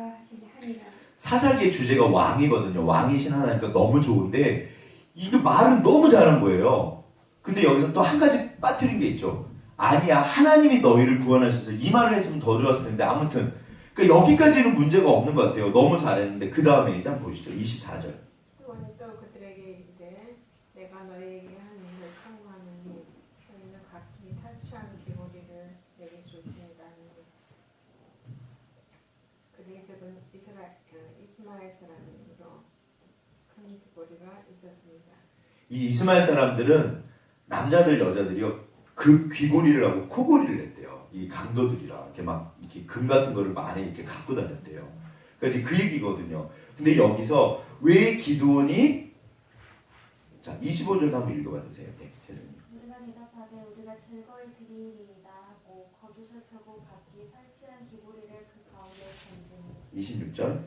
하니라. 사사기의 주제가 왕이거든요. 왕이신 하나니까 너무 좋은데 이게 말은 너무 잘한 거예요. 근데 여기서 또 한 가지 빠뜨린 게 있죠. 아니야, 하나님이 너희를 구원하셔서 이 말을 했으면 더 좋았을 텐데. 아무튼 그러니까 여기까지는 문제가 없는 것 같아요. 너무 잘했는데 그 다음에 이제 한번 보시죠. 24절. 기드온이 또 그들에게 이르되 내가 너희에게 한 일을 청구하노니 너희는 각기 탈취한 귀고리를 내게 줄지니라 하니 그들의 집은 이스마엘 사람으로 큰 귀고리가 있었습니다. 이 이스마엘 사람들은 남자들 여자들이요 그 귀고리를 하고 코고리를 했대요. 이 강도들이라 이렇게 막 이렇게 금 같은 거를 많이 이렇게 갖고 다녔대요. 그러니까 이제 그 얘기거든요. 근데 여기서 왜 기드온이 자 25절 한번 읽어봐 주세요. 네, 죄송해요. 우리가 대답하되 우리가 즐거이 드리리이다 하고 겉옷을 펴고 각기 탈취한 귀고리를 그 가운데 던지니 26절.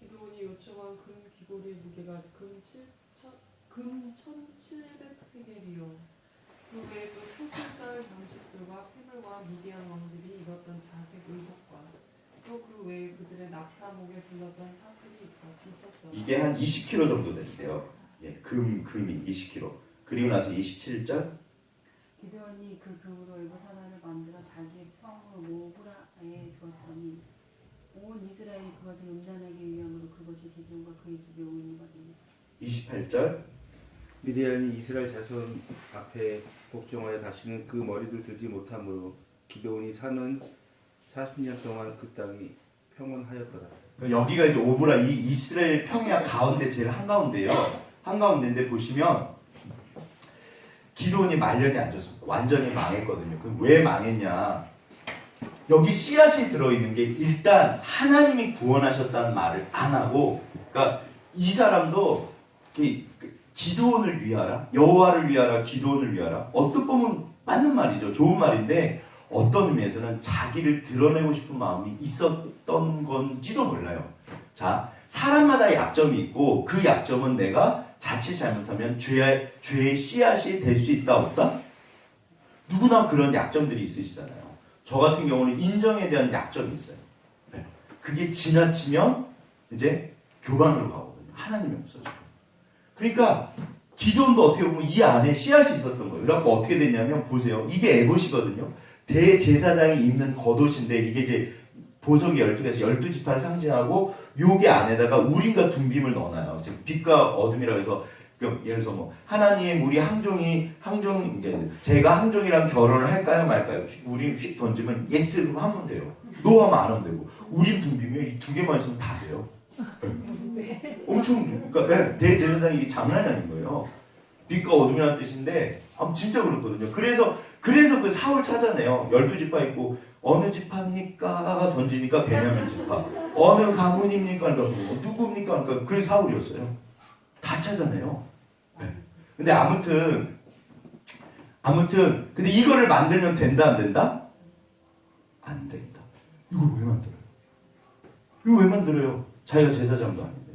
기드온이 요청한 금 귀고리 무게가 금 1,700세겔이요. 그 외에 또 소술달 장식들과 패물과 미디안 왕들이 입었던 자색 의복과 또 그 외에 그들의 낙타목에 둘렀던 사슬이 있었더라. 이게 한 20kg 정도 된대요. 예, 금이 20kg. 그리고 나서 27절. 기드온이 그 금으로 에봇 하나를 만들어 자기 성으로 모브라에 두었더니 온 이스라엘이 그것을 음란하기 위함으로 그것이 기드온과 그의 집에 오인이 거든요. 28절. 미디안이 이스라엘 자손 앞에 복종하여 다시는 그 머리를 들지 못하므로 기드온이 사는 40년 동안 그 땅이 평온하였더라. 여기가 이제 오브라 이 이스라엘 평야 가운데 제일 한가운데요. 한가운데인데 보시면 기드온이 말년이 안 좋습니다. 완전히 망했거든요. 그럼 왜 망했냐? 여기 씨앗이 들어있는 게 일단 하나님이 구원하셨다는 말을 안 하고, 그러니까 이 사람도 기드온을 위하라, 여호와를 위하라, 기드온을 위하라. 어떤 보면 맞는 말이죠. 좋은 말인데 어떤 의미에서는 자기를 드러내고 싶은 마음이 있었던 건지도 몰라요. 자, 사람마다 약점이 있고 그 약점은 내가 자칫 잘못하면 죄의 씨앗이 될 수 있다 없다? 누구나 그런 약점들이 있으시잖아요. 저 같은 경우는 인정에 대한 약점이 있어요. 네. 그게 지나치면 이제 교만으로 가거든요. 하나님이 없어져요. 그러니까 기드온도 어떻게 보면 이 안에 씨앗이 있었던 거예요. 그래갖고 어떻게 됐냐면 보세요. 이게 에봇이거든요. 대제사장이 입는 겉옷인데 이게 이제 보석이 12개에서 12지파를 상징하고 요게 안에다가 우림과 둠빔을 넣어놔요. 빛과 어둠이라고 해서 예를 들어서 뭐 하나님 우리 항종이 제가 항종이랑 결혼을 할까요 말까요? 우림 휙 던지면 예스 하면 돼요. 노 하면 안 하면 되고 우림 둠빔이 이 두 개만 있으면 다 돼요. 네. 엄청 그러니까 대제사장이 이게 장난이 아닌 거예요. 빛과 어둠이라는 뜻인데 진짜 그렇거든요. 그래서 그 사울 찾아내요. 12지파 있고 어느 지파입니까? 던지니까 베냐민 지파. 어느 가문입니까? 그러니까 누구입니까? 그러니까 그게 사울이었어요. 다 찾아내요. 네. 근데 아무튼 근데 이거를 만들면 된다 안 된다? 안 된다. 이걸 왜 만들어요? 이거 왜 만들어요? 자기가 제사장도 아닌데.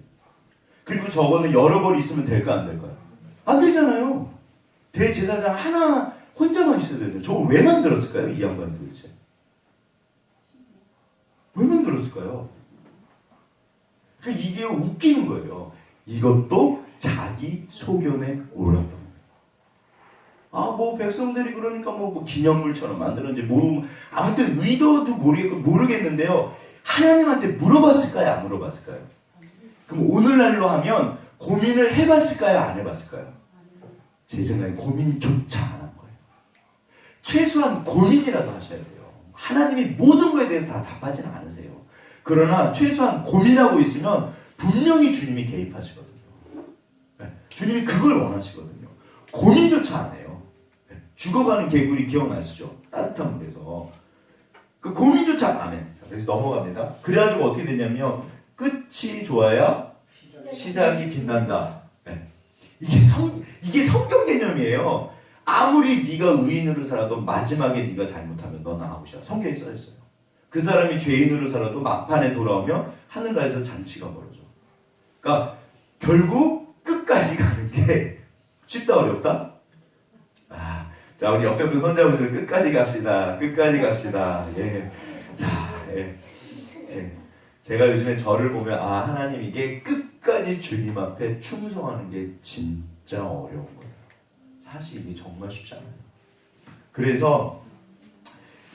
그리고 저거는 여러 벌 있으면 될까 안 될까요? 안 되잖아요. 대제사장 하나 혼자만 있어야 되죠. 저걸 왜 만들었을까요? 이 양반이 도대체. 왜 만들었을까요? 그러니까 이게 웃기는 거예요. 이것도 자기 소견에 올랐던 거예요. 뭐 백성들이 그러니까 뭐 기념물처럼 만들었는지 아무튼 의도도 모르겠는데요. 하나님한테 물어봤을까요? 안 물어봤을까요? 그럼 오늘날로 하면 고민을 해봤을까요? 안 해봤을까요? 제 생각엔 고민조차 안 한 거예요. 최소한 고민이라도 하셔야 돼요. 하나님이 모든 거에 대해서 다 답하지는 않으세요. 그러나 최소한 고민하고 있으면 분명히 주님이 개입하시거든요. 네. 주님이 그걸 원하시거든요. 고민조차 안 해요. 네. 죽어가는 개구리 기억나시죠? 따뜻한 물에서. 그 고민조차 안 해. 그래서 넘어갑니다. 그래가지고 어떻게 되냐면 끝이 좋아야 시작이 빛난다. 네. 이게 성경 개념이에요. 아무리 네가 의인으로 살아도 마지막에 네가 잘못하면 너는 아웃이야. 성경에 써있어요. 그 사람이 죄인으로 살아도 막판에 돌아오면 하늘나라에서 잔치가 벌어져. 그러니까 결국 끝까지 가는 게 쉽다 어렵다? 자 우리 옆에 분 손잡으셔서 끝까지 갑시다. 끝까지 갑시다. 예. 자, 예. 제가 요즘에 저를 보면 하나님 이게 끝까지 주님 앞에 충성하는 게 진짜 어려운 거예요. 사실 이게 정말 쉽지 않아요. 그래서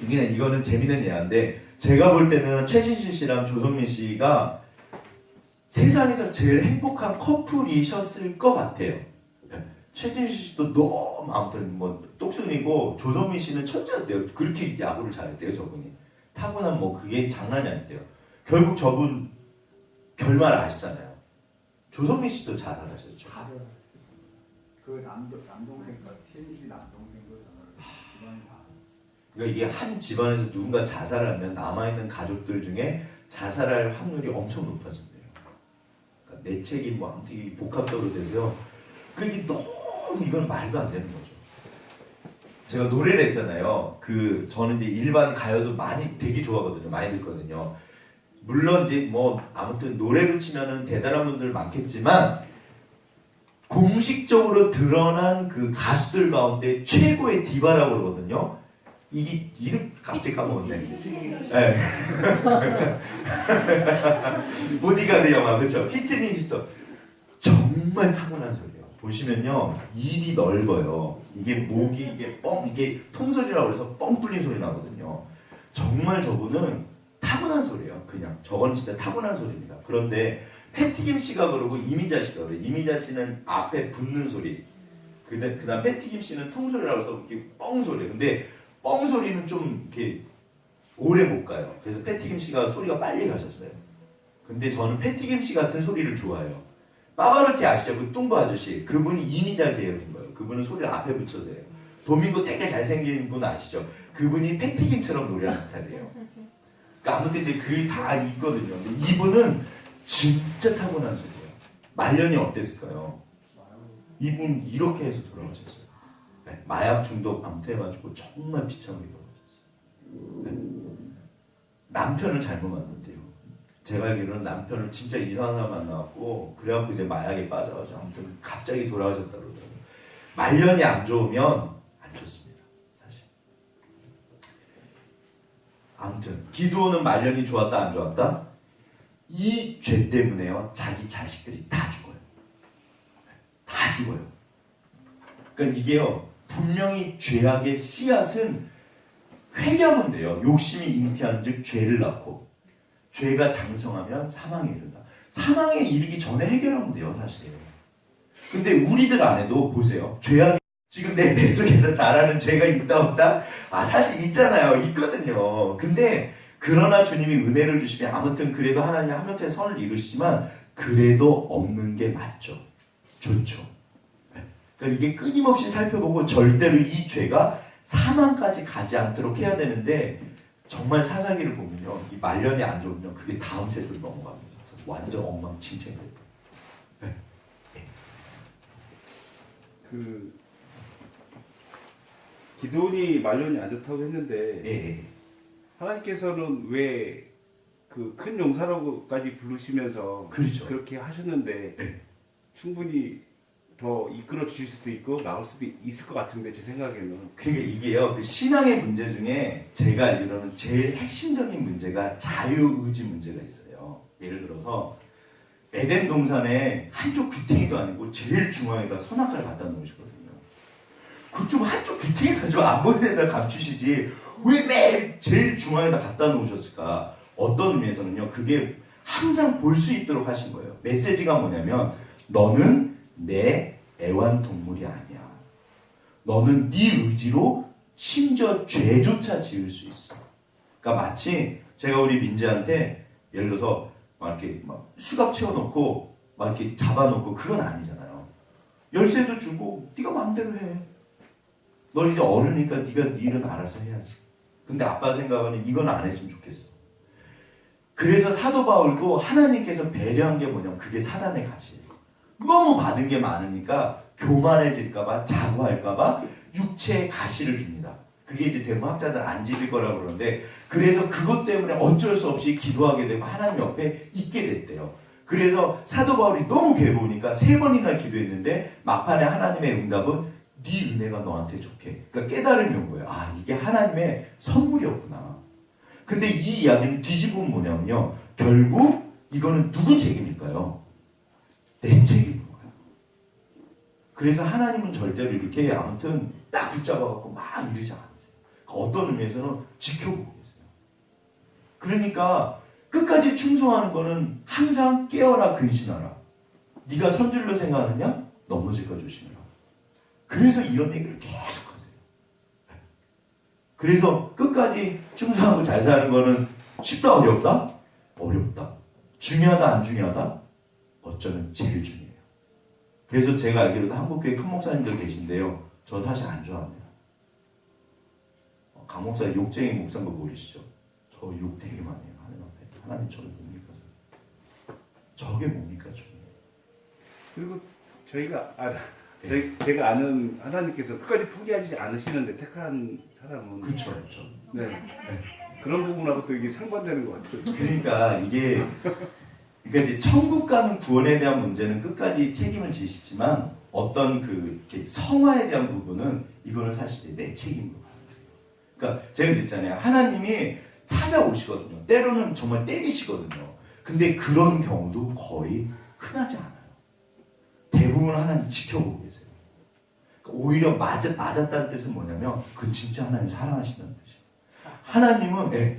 이거는 재밌는 예화인데 제가 볼 때는 최신실 씨랑 조성민 씨가 세상에서 제일 행복한 커플이셨을 것 같아요. 최진실 씨도 너무 아무튼 똑순이고 조성민 씨는 천재였대요. 그렇게 야구를 잘했대요. 저분이 타고난 그게 장난이 아니대요. 결국 저분 결말 아시잖아요. 조성민 씨도 자살하셨죠. 그 남동생과 최진실 남동생도 집안이 다. 그러니까 이게 한 집안에서 누군가 자살을 하면 남아있는 가족들 중에 자살할 확률이 엄청 높아진대요. 그러니까 내 책임 아무튼 이 복합적으로 돼서요. 그게 너무 이건 말도 안 되는 거죠. 제가 노래를 했잖아요. 저는 이제 일반 가요도 되게 좋아하거든요. 많이 듣거든요. 물론 이제 아무튼 노래로 치면은 대단한 분들 많겠지만 공식적으로 드러난 그 가수들 가운데 최고의 디바라고 그러거든요. 이게 이름 갑자기 까먹었네. 네. 보디가드 영화 그렇죠. 휘트니 휴스턴 정말 타고난 소리예요. 보시면요 입이 넓어요. 이게 목이 이게 통소리라고 해서 뻥 뚫린 소리 나거든요. 정말 저분은 타고난 소리예요. 그냥 저건 진짜 타고난 소리입니다. 그런데 패티김 씨가 그러고 이미자 씨가 그래요. 이미자 씨는 앞에 붙는 소리. 그다음 패티김 씨는 통소리라고 해서 이렇게 뻥 소리. 근데 뻥 소리는 좀 이렇게 오래 못 가요. 그래서 패티김 씨가 소리가 빨리 가셨어요. 근데 저는 패티김 씨 같은 소리를 좋아해요. 빠바로티 아시죠? 그 뚱보 아저씨. 그분이 이미자 계열인 거예요. 그분은 소리를 앞에 붙여서 해요. 도밍고 되게 잘생긴 분 아시죠? 그분이 패티김처럼 노래하는 스타일이에요. 그러니까 아무튼 이제 그게 다 있거든요. 근데 이분은 진짜 타고난 소리예요. 말년이 어땠을까요? 이분 이렇게 해서 돌아가셨어요. 네, 마약 중독 아무튼 해가지고 정말 비참하게 돌아가셨어요. 네. 남편을 잘못 만났대요. 제가 알기로는 남편을 진짜 이상한 사람 만나갖고 그래갖고 이제 마약에 빠져가지고 아무튼 갑자기 돌아가셨다고 그러더라고요. 말년이 안 좋으면 안 좋습니다. 사실. 아무튼 기드온은 말년이 좋았다 안 좋았다? 이 죄 때문에요. 자기 자식들이 다 죽어요. 다 죽어요. 그러니까 이게요. 분명히 죄악의 씨앗은 회개하면 돼요. 욕심이 잉태한 즉 죄를 낳고 죄가 장성하면 사망에 이른다. 사망에 이르기 전에 해결하면 돼요. 사실. 근데 우리들 안에도 보세요. 죄악이 지금 내 뱃속에서 자라는 죄가 있다 없다? 사실 있잖아요. 있거든요. 근데 그러나 주님이 은혜를 주시면 아무튼 그래도 하나님이 하나님께 선을 이루시지만 그래도 없는 게 맞죠. 좋죠. 그러니까 이게 끊임없이 살펴보고 절대로 이 죄가 사망까지 가지 않도록 해야 되는데 정말 사사기를 보면요. 이 말년이 안 좋으면 그게 다음 세대로 넘어갑니다. 그래서 완전 엉망진창이 돼요. 네. 네. 기도원이 말년이 안 좋다고 했는데 네. 하나님께서는 왜 그 큰 용사라고까지 부르시면서 그렇죠. 그렇게 하셨는데 네. 충분히 더 이끌어 주실 수도 있고 나올 수도 있을 것 같은데 제 생각에는. 그러니까 이게요. 그 신앙의 문제 중에 제가 알기로는 제일 핵심적인 문제가 자유의지 문제가 있어요. 예를 들어서 에덴 동산에 한쪽 귀퉁이도 아니고 제일 중앙에다 선악과를 갖다 놓으시거든요. 그 좀 한쪽 귀퉁이가 좀 안 보이는 데다 감추시지 왜 매일 제일 중앙에다 갖다 놓으셨을까? 어떤 의미에서는요. 그게 항상 볼 수 있도록 하신 거예요. 메시지가 뭐냐면 너는 내 애완동물이 아니야. 너는 네 의지로 심지어 죄조차 지을 수 있어. 그러니까 마치 제가 우리 민재한테 예를 들어서 막 이렇게 막 수갑 채워놓고 막 이렇게 잡아놓고 그건 아니잖아요. 열쇠도 주고 네가 마음대로 해. 너 이제 어른이니까 네가 네 일은 알아서 해야지. 근데 아빠 생각은 이건 안 했으면 좋겠어. 그래서 사도 바울도 하나님께서 배려한 게 뭐냐면 그게 사단의 가시예요. 너무 받은 게 많으니까 교만해질까봐 자고할까봐 육체의 가시를 줍니다. 그게 이제 대부분 학자들 안 지릴 거라고 그러는데 그래서 그것 때문에 어쩔 수 없이 기도하게 되고 하나님 옆에 있게 됐대요. 그래서 사도 바울이 너무 괴로우니까 3번이나 기도했는데 막판에 하나님의 응답은 네 은혜가 너한테 좋게. 그러니까 깨달음이 온 거예요. 아, 이게 하나님의 선물이었구나. 근데 이 이야기는 뒤집으면 뭐냐면요. 결국 이거는 누구 책임일까요? 내 책임인 거예요. 그래서 하나님은 절대로 이렇게 아무튼 딱 붙잡아갖고 막 이러지 않으세요. 어떤 의미에서는 지켜보고 계세요. 그러니까 끝까지 충성하는 거는 항상 깨어라 근신하라. 네가 선줄로 생각하느냐? 넘어질까 조심해라. 그래서 이런 얘기를 계속 하세요. 그래서 끝까지 충성하고 잘 사는 거는 쉽다 어렵다? 어렵다. 중요하다 안 중요하다? 어쩌면 제일 중요해요. 그래서 제가 알기로도 한국교회 큰 목사님들 계신데요. 저 사실 안 좋아합니다. 강 목사 욕쟁이 목사인 거 모르시죠? 저 욕 되게 많이 해요. 하나님 앞에. 하나님 저를 뭡니까? 저게 뭡니까? 그리고 제가 아는 하나님께서 끝까지 포기하지 않으시는데 택한 사람은 그렇죠. 네. 그런 부분하고 또 이게 상반되는 것 같아요. 그러니까 이제 천국 가는 구원에 대한 문제는 끝까지 책임을 지시지만 어떤 이렇게 성화에 대한 부분은 이거는 사실 내 책임으로 가는 거예요. 그러니까 제가 그랬잖아요. 하나님이 찾아오시거든요. 때로는 정말 때리시거든요. 근데 그런 경우도 거의 흔하지 않아요. 대부분 하나님 지켜보고 계세요. 그러니까 오히려 맞았다는 뜻은 뭐냐면 그건 진짜 하나님 사랑하신다는 뜻이에요. 하나님은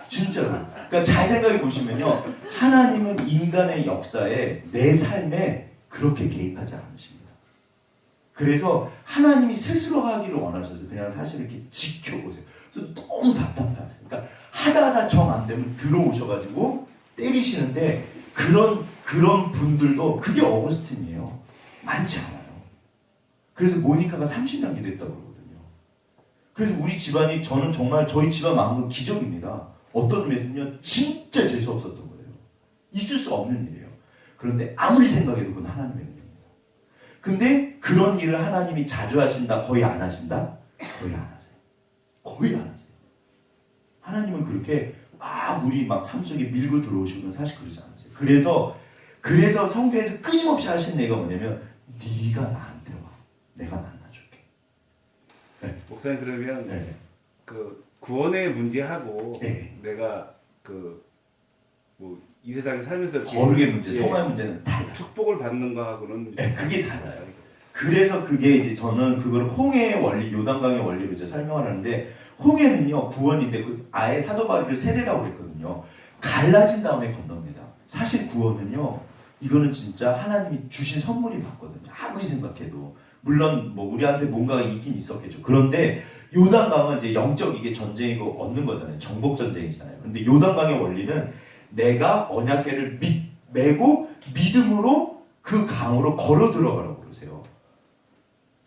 진짜로. 그러니까 잘 생각해 보시면요. 하나님은 인간의 역사에 내 삶에 그렇게 개입하지 않으십니다. 그래서 하나님이 스스로 하기를 원하셔서 그냥 사실 이렇게 지켜보세요. 그래서 너무 답답하세요. 그러니까 하다 정 안 되면 들어오셔가지고 때리시는데 그런 분들도 그게 어거스틴이에요. 많지 않아요. 그래서 모니카가 30년 기도했다고 그러거든요. 그래서 우리 집안이 저는 정말 저희 집안 마음은 기적입니다. 어떤 의미에서는요. 진짜 재수 없었던 거예요. 있을 수 없는 일이에요. 그런데 아무리 생각해도 그건 하나님의 은혜입니다. 근데 그런 일을 하나님이 자주 하신다? 거의 안 하신다? 거의 안 하세요. 거의 안 하세요. 하나님은 그렇게 막 우리 삶 속에 밀고 들어오시고는 사실 그러지 않으세요. 그래서 성경에서 끊임없이 하신 얘기가 뭐냐면 네가 나한테 와. 내가 만나줄게. 네. 목사님 그러면 네. 그 구원의 문제하고 네. 내가 이 세상에 살면서 거룩의 문제, 성화의 문제는 달라요. 축복을 받는 거하고는 네, 그게 달라요. 그래서 그게 이제 저는 그걸 홍해의 원리, 요단강의 원리로 이제 설명을 하는데 홍해는요 구원인데 아예 사도 바울을 세례라고 그랬거든요. 갈라진 다음에 건넙니다. 사실 구원은요 이거는 진짜 하나님이 주신 선물이 맞거든요. 아무리 생각해도 물론 우리한테 뭔가가 있긴 있었겠죠. 그런데 요단강은 이제 영적 이게 전쟁이고 얻는 거잖아요. 정복 전쟁이잖아요. 근데 요단강의 원리는 내가 언약궤를 메고 믿음으로 그 강으로 걸어 들어가라고 그러세요.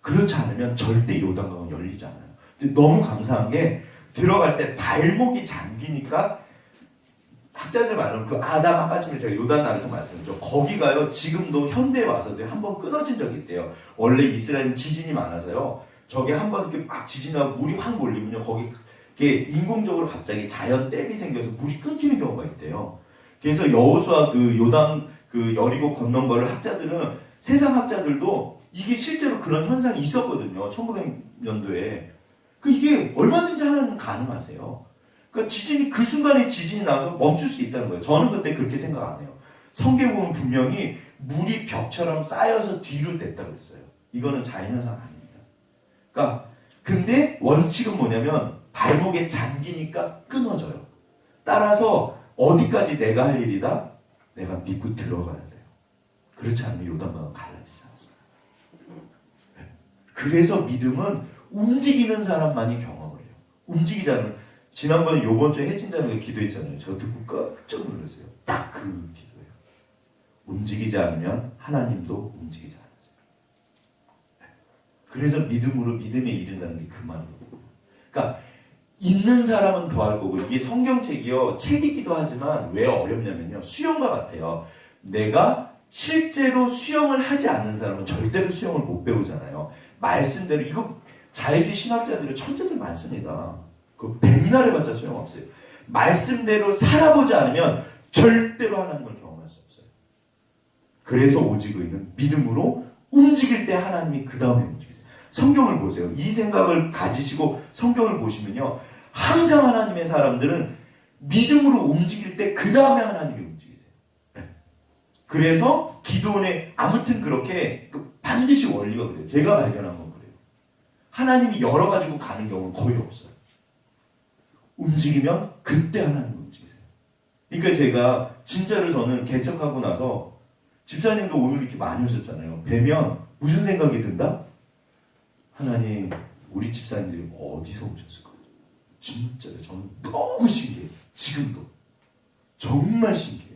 그렇지 않으면 절대 요단강은 열리지 않아요. 근데 너무 감사한 게 들어갈 때 발목이 잠기니까 학자들 말로는 그 아담 아까쯤에 제가 요단 나루터 말씀드렸죠. 거기가요 지금도 현대에 와서도 한번 끊어진 적이 있대요. 원래 이스라엘은 지진이 많아서요. 저게 한번 이렇게 막 지진하고 물이 확 몰리면요 거기 인공적으로 갑자기 자연 댐이 생겨서 물이 끊기는 경우가 있대요. 그래서 여호수아 그 요단 그 여리고 건넌 거를 학자들은 세상 학자들도 이게 실제로 그런 현상이 있었거든요. 1900년도에. 이게 얼마든지 하나님은 가능하세요. 그러니까 지진이 그 순간에 지진이 나서 멈출 수 있다는 거예요. 저는 근데 그렇게 생각 안 해요. 성경에 보면 분명히 물이 벽처럼 쌓여서 뒤로 됐다고 했어요. 이거는 자연현상 아닙니다. 그러니까 근데 원칙은 뭐냐면 발목에 잠기니까 끊어져요. 따라서 어디까지 내가 할 일이다? 내가 믿고 들어가야 돼요. 그렇지 않으면 요단강은 갈라지지 않습니다. 그래서 믿음은 움직이는 사람만이 경험을 해요. 움직이지 않으면 지난번에 요번 주에 혜진자매가 기도했잖아요. 제가 듣고 깜짝 놀랐어요. 딱 그 기도예요. 움직이지 않으면 하나님도 움직이지 않으세요. 그래서 믿음으로 믿음에 이른다는 게 그 말이거든요. 그러니까 있는 사람은 더할 거고 이게 성경책이요. 책이기도 하지만 왜 어렵냐면요. 수영과 같아요. 내가 실제로 수영을 하지 않는 사람은 절대로 수영을 못 배우잖아요. 말씀대로 이거 자유주의 신학자들이 천재들 많습니다. 그 백날 해봤자 소용없어요. 말씀대로 살아보지 않으면 절대로 하나님을 경험할 수 없어요. 그래서 오직 의는 믿음으로 움직일 때 하나님이 그 다음에 움직이세요. 성경을 보세요. 이 생각을 가지시고 성경을 보시면요. 항상 하나님의 사람들은 믿음으로 움직일 때 그 다음에 하나님이 움직이세요. 네. 그래서 기도원에 아무튼 그렇게 반드시 원리가 그래요. 제가 발견한 건 그래요. 하나님이 열어가지고 가는 경우는 거의 없어요. 움직이면 그때 하나님이 움직이세요. 그러니까 제가 진짜로 저는 개척하고 나서 집사님도 오늘 이렇게 많이 오셨잖아요. 뵈면 무슨 생각이 든다? 하나님, 우리 집사님들이 어디서 오셨을까? 진짜요. 저는 너무 신기해요. 지금도. 정말 신기해요.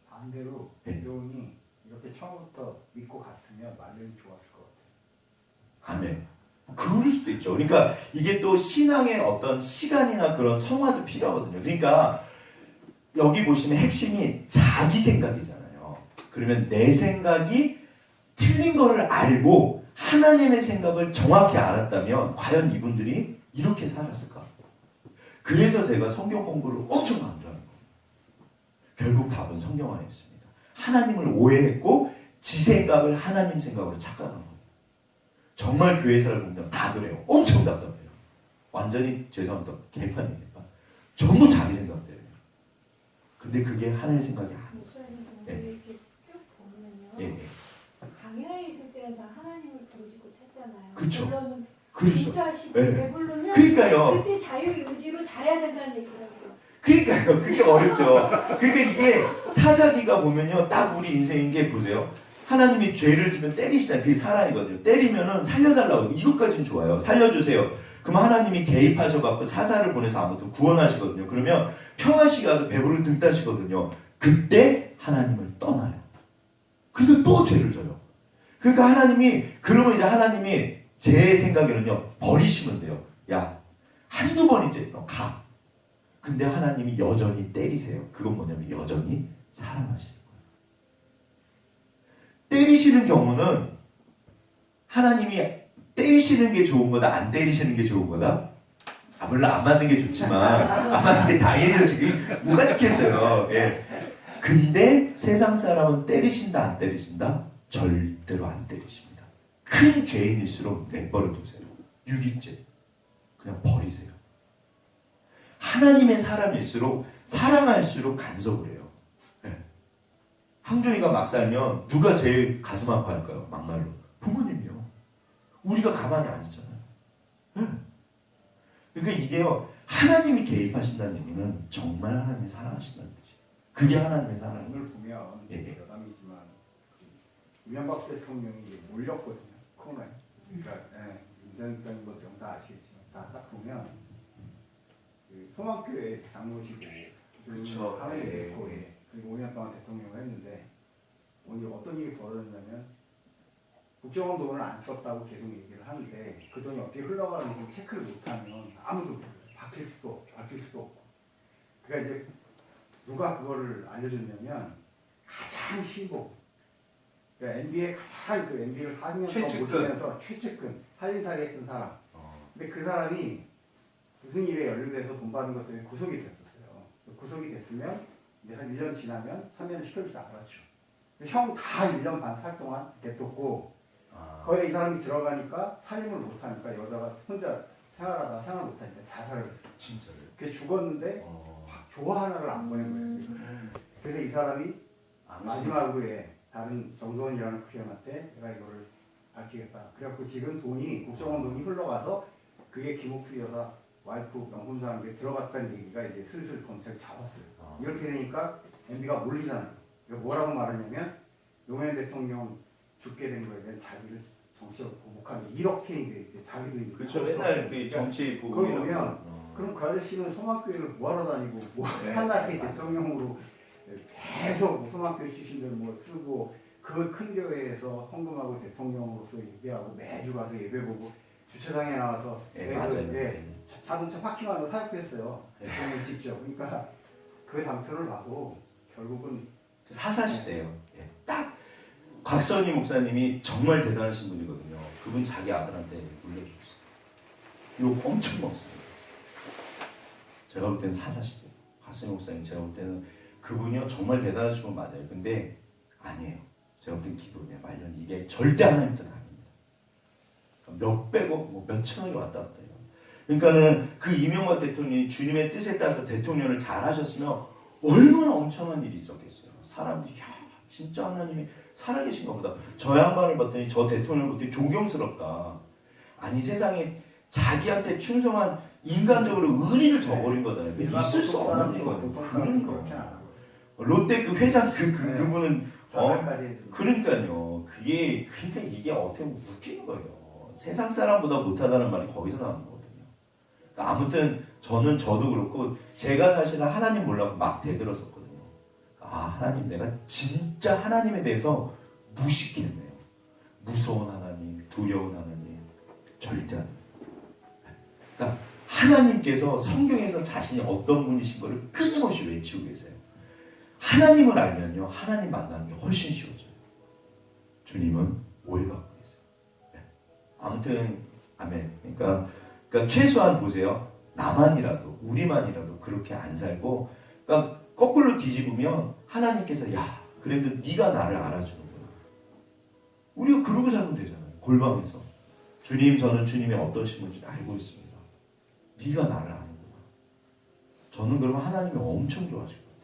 반대로 네. 기도원이 이렇게 처음부터 믿고 갔으면 마련이 좋았을 것 같아요. 아멘. 그럴 수도 있죠. 그러니까 이게 또 신앙의 어떤 시간이나 그런 성화도 필요하거든요. 그러니까 여기 보시면 핵심이 자기 생각이잖아요. 그러면 내 생각이 틀린 거를 알고 하나님의 생각을 정확히 알았다면 과연 이분들이 이렇게 살았을까? 그래서 제가 성경 공부를 엄청 강조하는 거예요. 결국 답은 성경 안에 있습니다. 하나님을 오해했고 지 생각을 하나님 생각으로 착각한 거예요. 정말 교회 살아보면 다 그래요. 엄청 답답해요. 완전히 죄송합니다. 개판이에요. 개판. 전부 자기 생각대로예요. 근데 그게 하나님의 생각이 아니에요. 목사님 네. 이렇게 쭉 보면요. 예. 강야에 있을 때는 다 하나님을 부르짖고 찾잖아요. 그쵸. 물론 그렇죠. 진짜시고 네. 배부르면 그러니까요. 그때 자유의지로 잘해야 된다는 얘기라고요. 그러니까요. 그게 어렵죠. 그러니까 이게 사사기가 보면요. 딱 우리 인생인 게 보세요. 하나님이 죄를 지면 때리시잖아요. 그게 사랑이거든요. 때리면은 살려달라고. 이것까지는 좋아요. 살려주세요. 그럼 하나님이 개입하셔갖고 사사를 보내서 아무튼 구원하시거든요. 그러면 평안시 가서 배부르 등 따시거든요. 그때 하나님을 떠나요. 그리고 또 죄를 져요. 그러니까 하나님이, 그러면 이제 하나님이 제 생각에는요, 버리시면 돼요. 야, 한두 번이지, 너 가. 근데 하나님이 여전히 때리세요. 그건 뭐냐면 여전히 사랑하시는 거예요. 때리시는 경우는 하나님이 때리시는 게 좋은 거다, 안 때리시는 게 좋은 거다? 아, 물론 안 맞는 게 좋지만 안 맞는 게 당연히 좋지. 뭐가 좋겠어요. 예. 근데 세상 사람은 때리신다, 안 때리신다? 절대로 안 때리십니다. 큰 죄인일수록 내버려 두세요. 유기죄. 그냥 버리세요. 하나님의 사람일수록 사랑할수록 간섭을 해요. 네. 항종이가 막 살면 누가 제일 가슴 아파할까요? 막말로. 부모님이요. 우리가 가만히 안 있잖아요. 네. 그러니까 이게요. 하나님이 개입하신다는 얘기는 정말 하나님이 사랑하신다는 거지. 그게 하나님의 사랑이에요. 오늘 보면 예. 여담이지만 이명박 대통령이 이제 몰렸거든요. 코로나에. 그러니까 인정적인 것들 다 아시겠지만 딱 보면 그 소망교회 장로시고 그쵸. 하나님 예. 됐고 그리고 5년 동안 대통령을 했는데 오늘 어떤 일이 벌어졌냐면 국정원 돈을 안 썼다고 계속 얘기를 하는데 그 돈이 어떻게 흘러가는지 체크를 못하면 아무도 몰라요. 바뀔 수도 없고. 그러니까 이제 누가 그거를 알려줬냐면 가장 신고, 그러니까 MB에 가장 그 MB를 4년 동안 최측근. 모시면서 최측근 살인사례 했던 사람. 근데 그 사람이 무슨 일에 연루돼서 돈 받은 것 때문에 구속이 됐었어요. 구속이 됐으면 이제 한 1년 지나면 3년을 시켜줄 줄 알았죠. 형 다 1년 반 살 동안 냅뒀고 거기에 이 사람이 들어가니까 살림을 못하니까 여자가 혼자 생활하다가 생활 못하니까 자살을 했어요. 진짜요? 그게 죽었는데 조 하나를 안 보낸 거예요. 그래서 이 사람이 마지막에 다른 정도원이라는 크리언한테 내가 이거를 밝히겠다. 그래갖고 지금 돈이 국정원 돈이 흘러가서 그게 김옥수 여사 와이프 명분사람에 들어갔다는 얘기가 이제 슬슬 검찰이 잡았어요. 이렇게 되니까 MB가 몰리잖아요. 그러니까 뭐라고 말하냐면 노무현 대통령 죽게 된 거에 대한 자기를 정치적으로 보복하는 이렇게 이제 자기도 그렇죠. 맨날 그 정치 그걸 보고 보면 그럼 그 아저씨는 소망교회를 뭐하러 다니고 뭐 하나의 대통령으로 계속 소망교회 출신들 뭐 쓰고 그 큰 교회에서 헌금하고 대통령으로서 예배하고 매주 가서 예배 보고 주차장에 나와서 맞아요. 자동차 파킹하는 거 사역했어요. 대통령 직접. 그러니까 그 단표를 봐도 결국은 사사시대예요. 예. 딱 곽선희 목사님이 정말 대단하신 분이거든요. 그분 자기 아들한테 물려줬어요. 이거 엄청 먹었어요. 제가 볼 때는 사사시대. 곽선희 목사님 제가 볼 때는 그분이요 정말 대단하신 분 맞아요. 근데 아니에요. 제가 본 기도냐 말년 이게 절대 하나님 뜻 아닙니다. 몇백억, 뭐 몇천억이 왔다 갔다 해요. 그러니까는 그 이명박 대통령이 주님의 뜻에 따라서 대통령을 잘 하셨으면 얼마나 엄청난 일이 있었겠어요. 사람들이 야 진짜 하나님이 살아계신가 보다. 저 양반을 봤더니 저 대통령을 봤더니 존경스럽다. 아니 세상에 자기한테 충성한 인간적으로 의리를 저버린 거잖아요. 그게 있을 수 없는 일이거든요. 그런 거. 롯데 그 회장 그분은 그러니까요. 그러니까 이게 어떻게 보면 웃기는 거예요. 세상 사람보다 못하다는 말이 거기서 나오는 거거든요. 그러니까 아무튼 저도 그렇고 제가 사실은 하나님 몰라고 막 대들었었거든요. 아 하나님 내가 진짜 하나님에 대해서 무식했네요. 무서운 하나님, 두려운 하나님, 절대 하나님. 그러니까 하나님께서 성경에서 자신이 어떤 분이신 것을 끊임없이 외치고 계세요. 하나님을 알면요, 하나님 만나는 게 훨씬 쉬워져요. 주님은 오해받고 계세요. 네. 아무튼 아멘. 그러니까 최소한 보세요. 나만이라도 우리만이라도 그렇게 안 살고, 그러니까 거꾸로 뒤집으면 하나님께서 야 그래도 네가 나를 알아주는구나. 우리가 그러고 살면 되잖아요. 골방에서 주님 저는 주님의 어떠신 분인지 알고 있습니다. 네가 나를 아는구나. 저는 그러면 하나님이 엄청 좋아하실 것 같아요.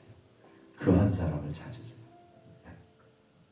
그 한 사람을 찾으세요.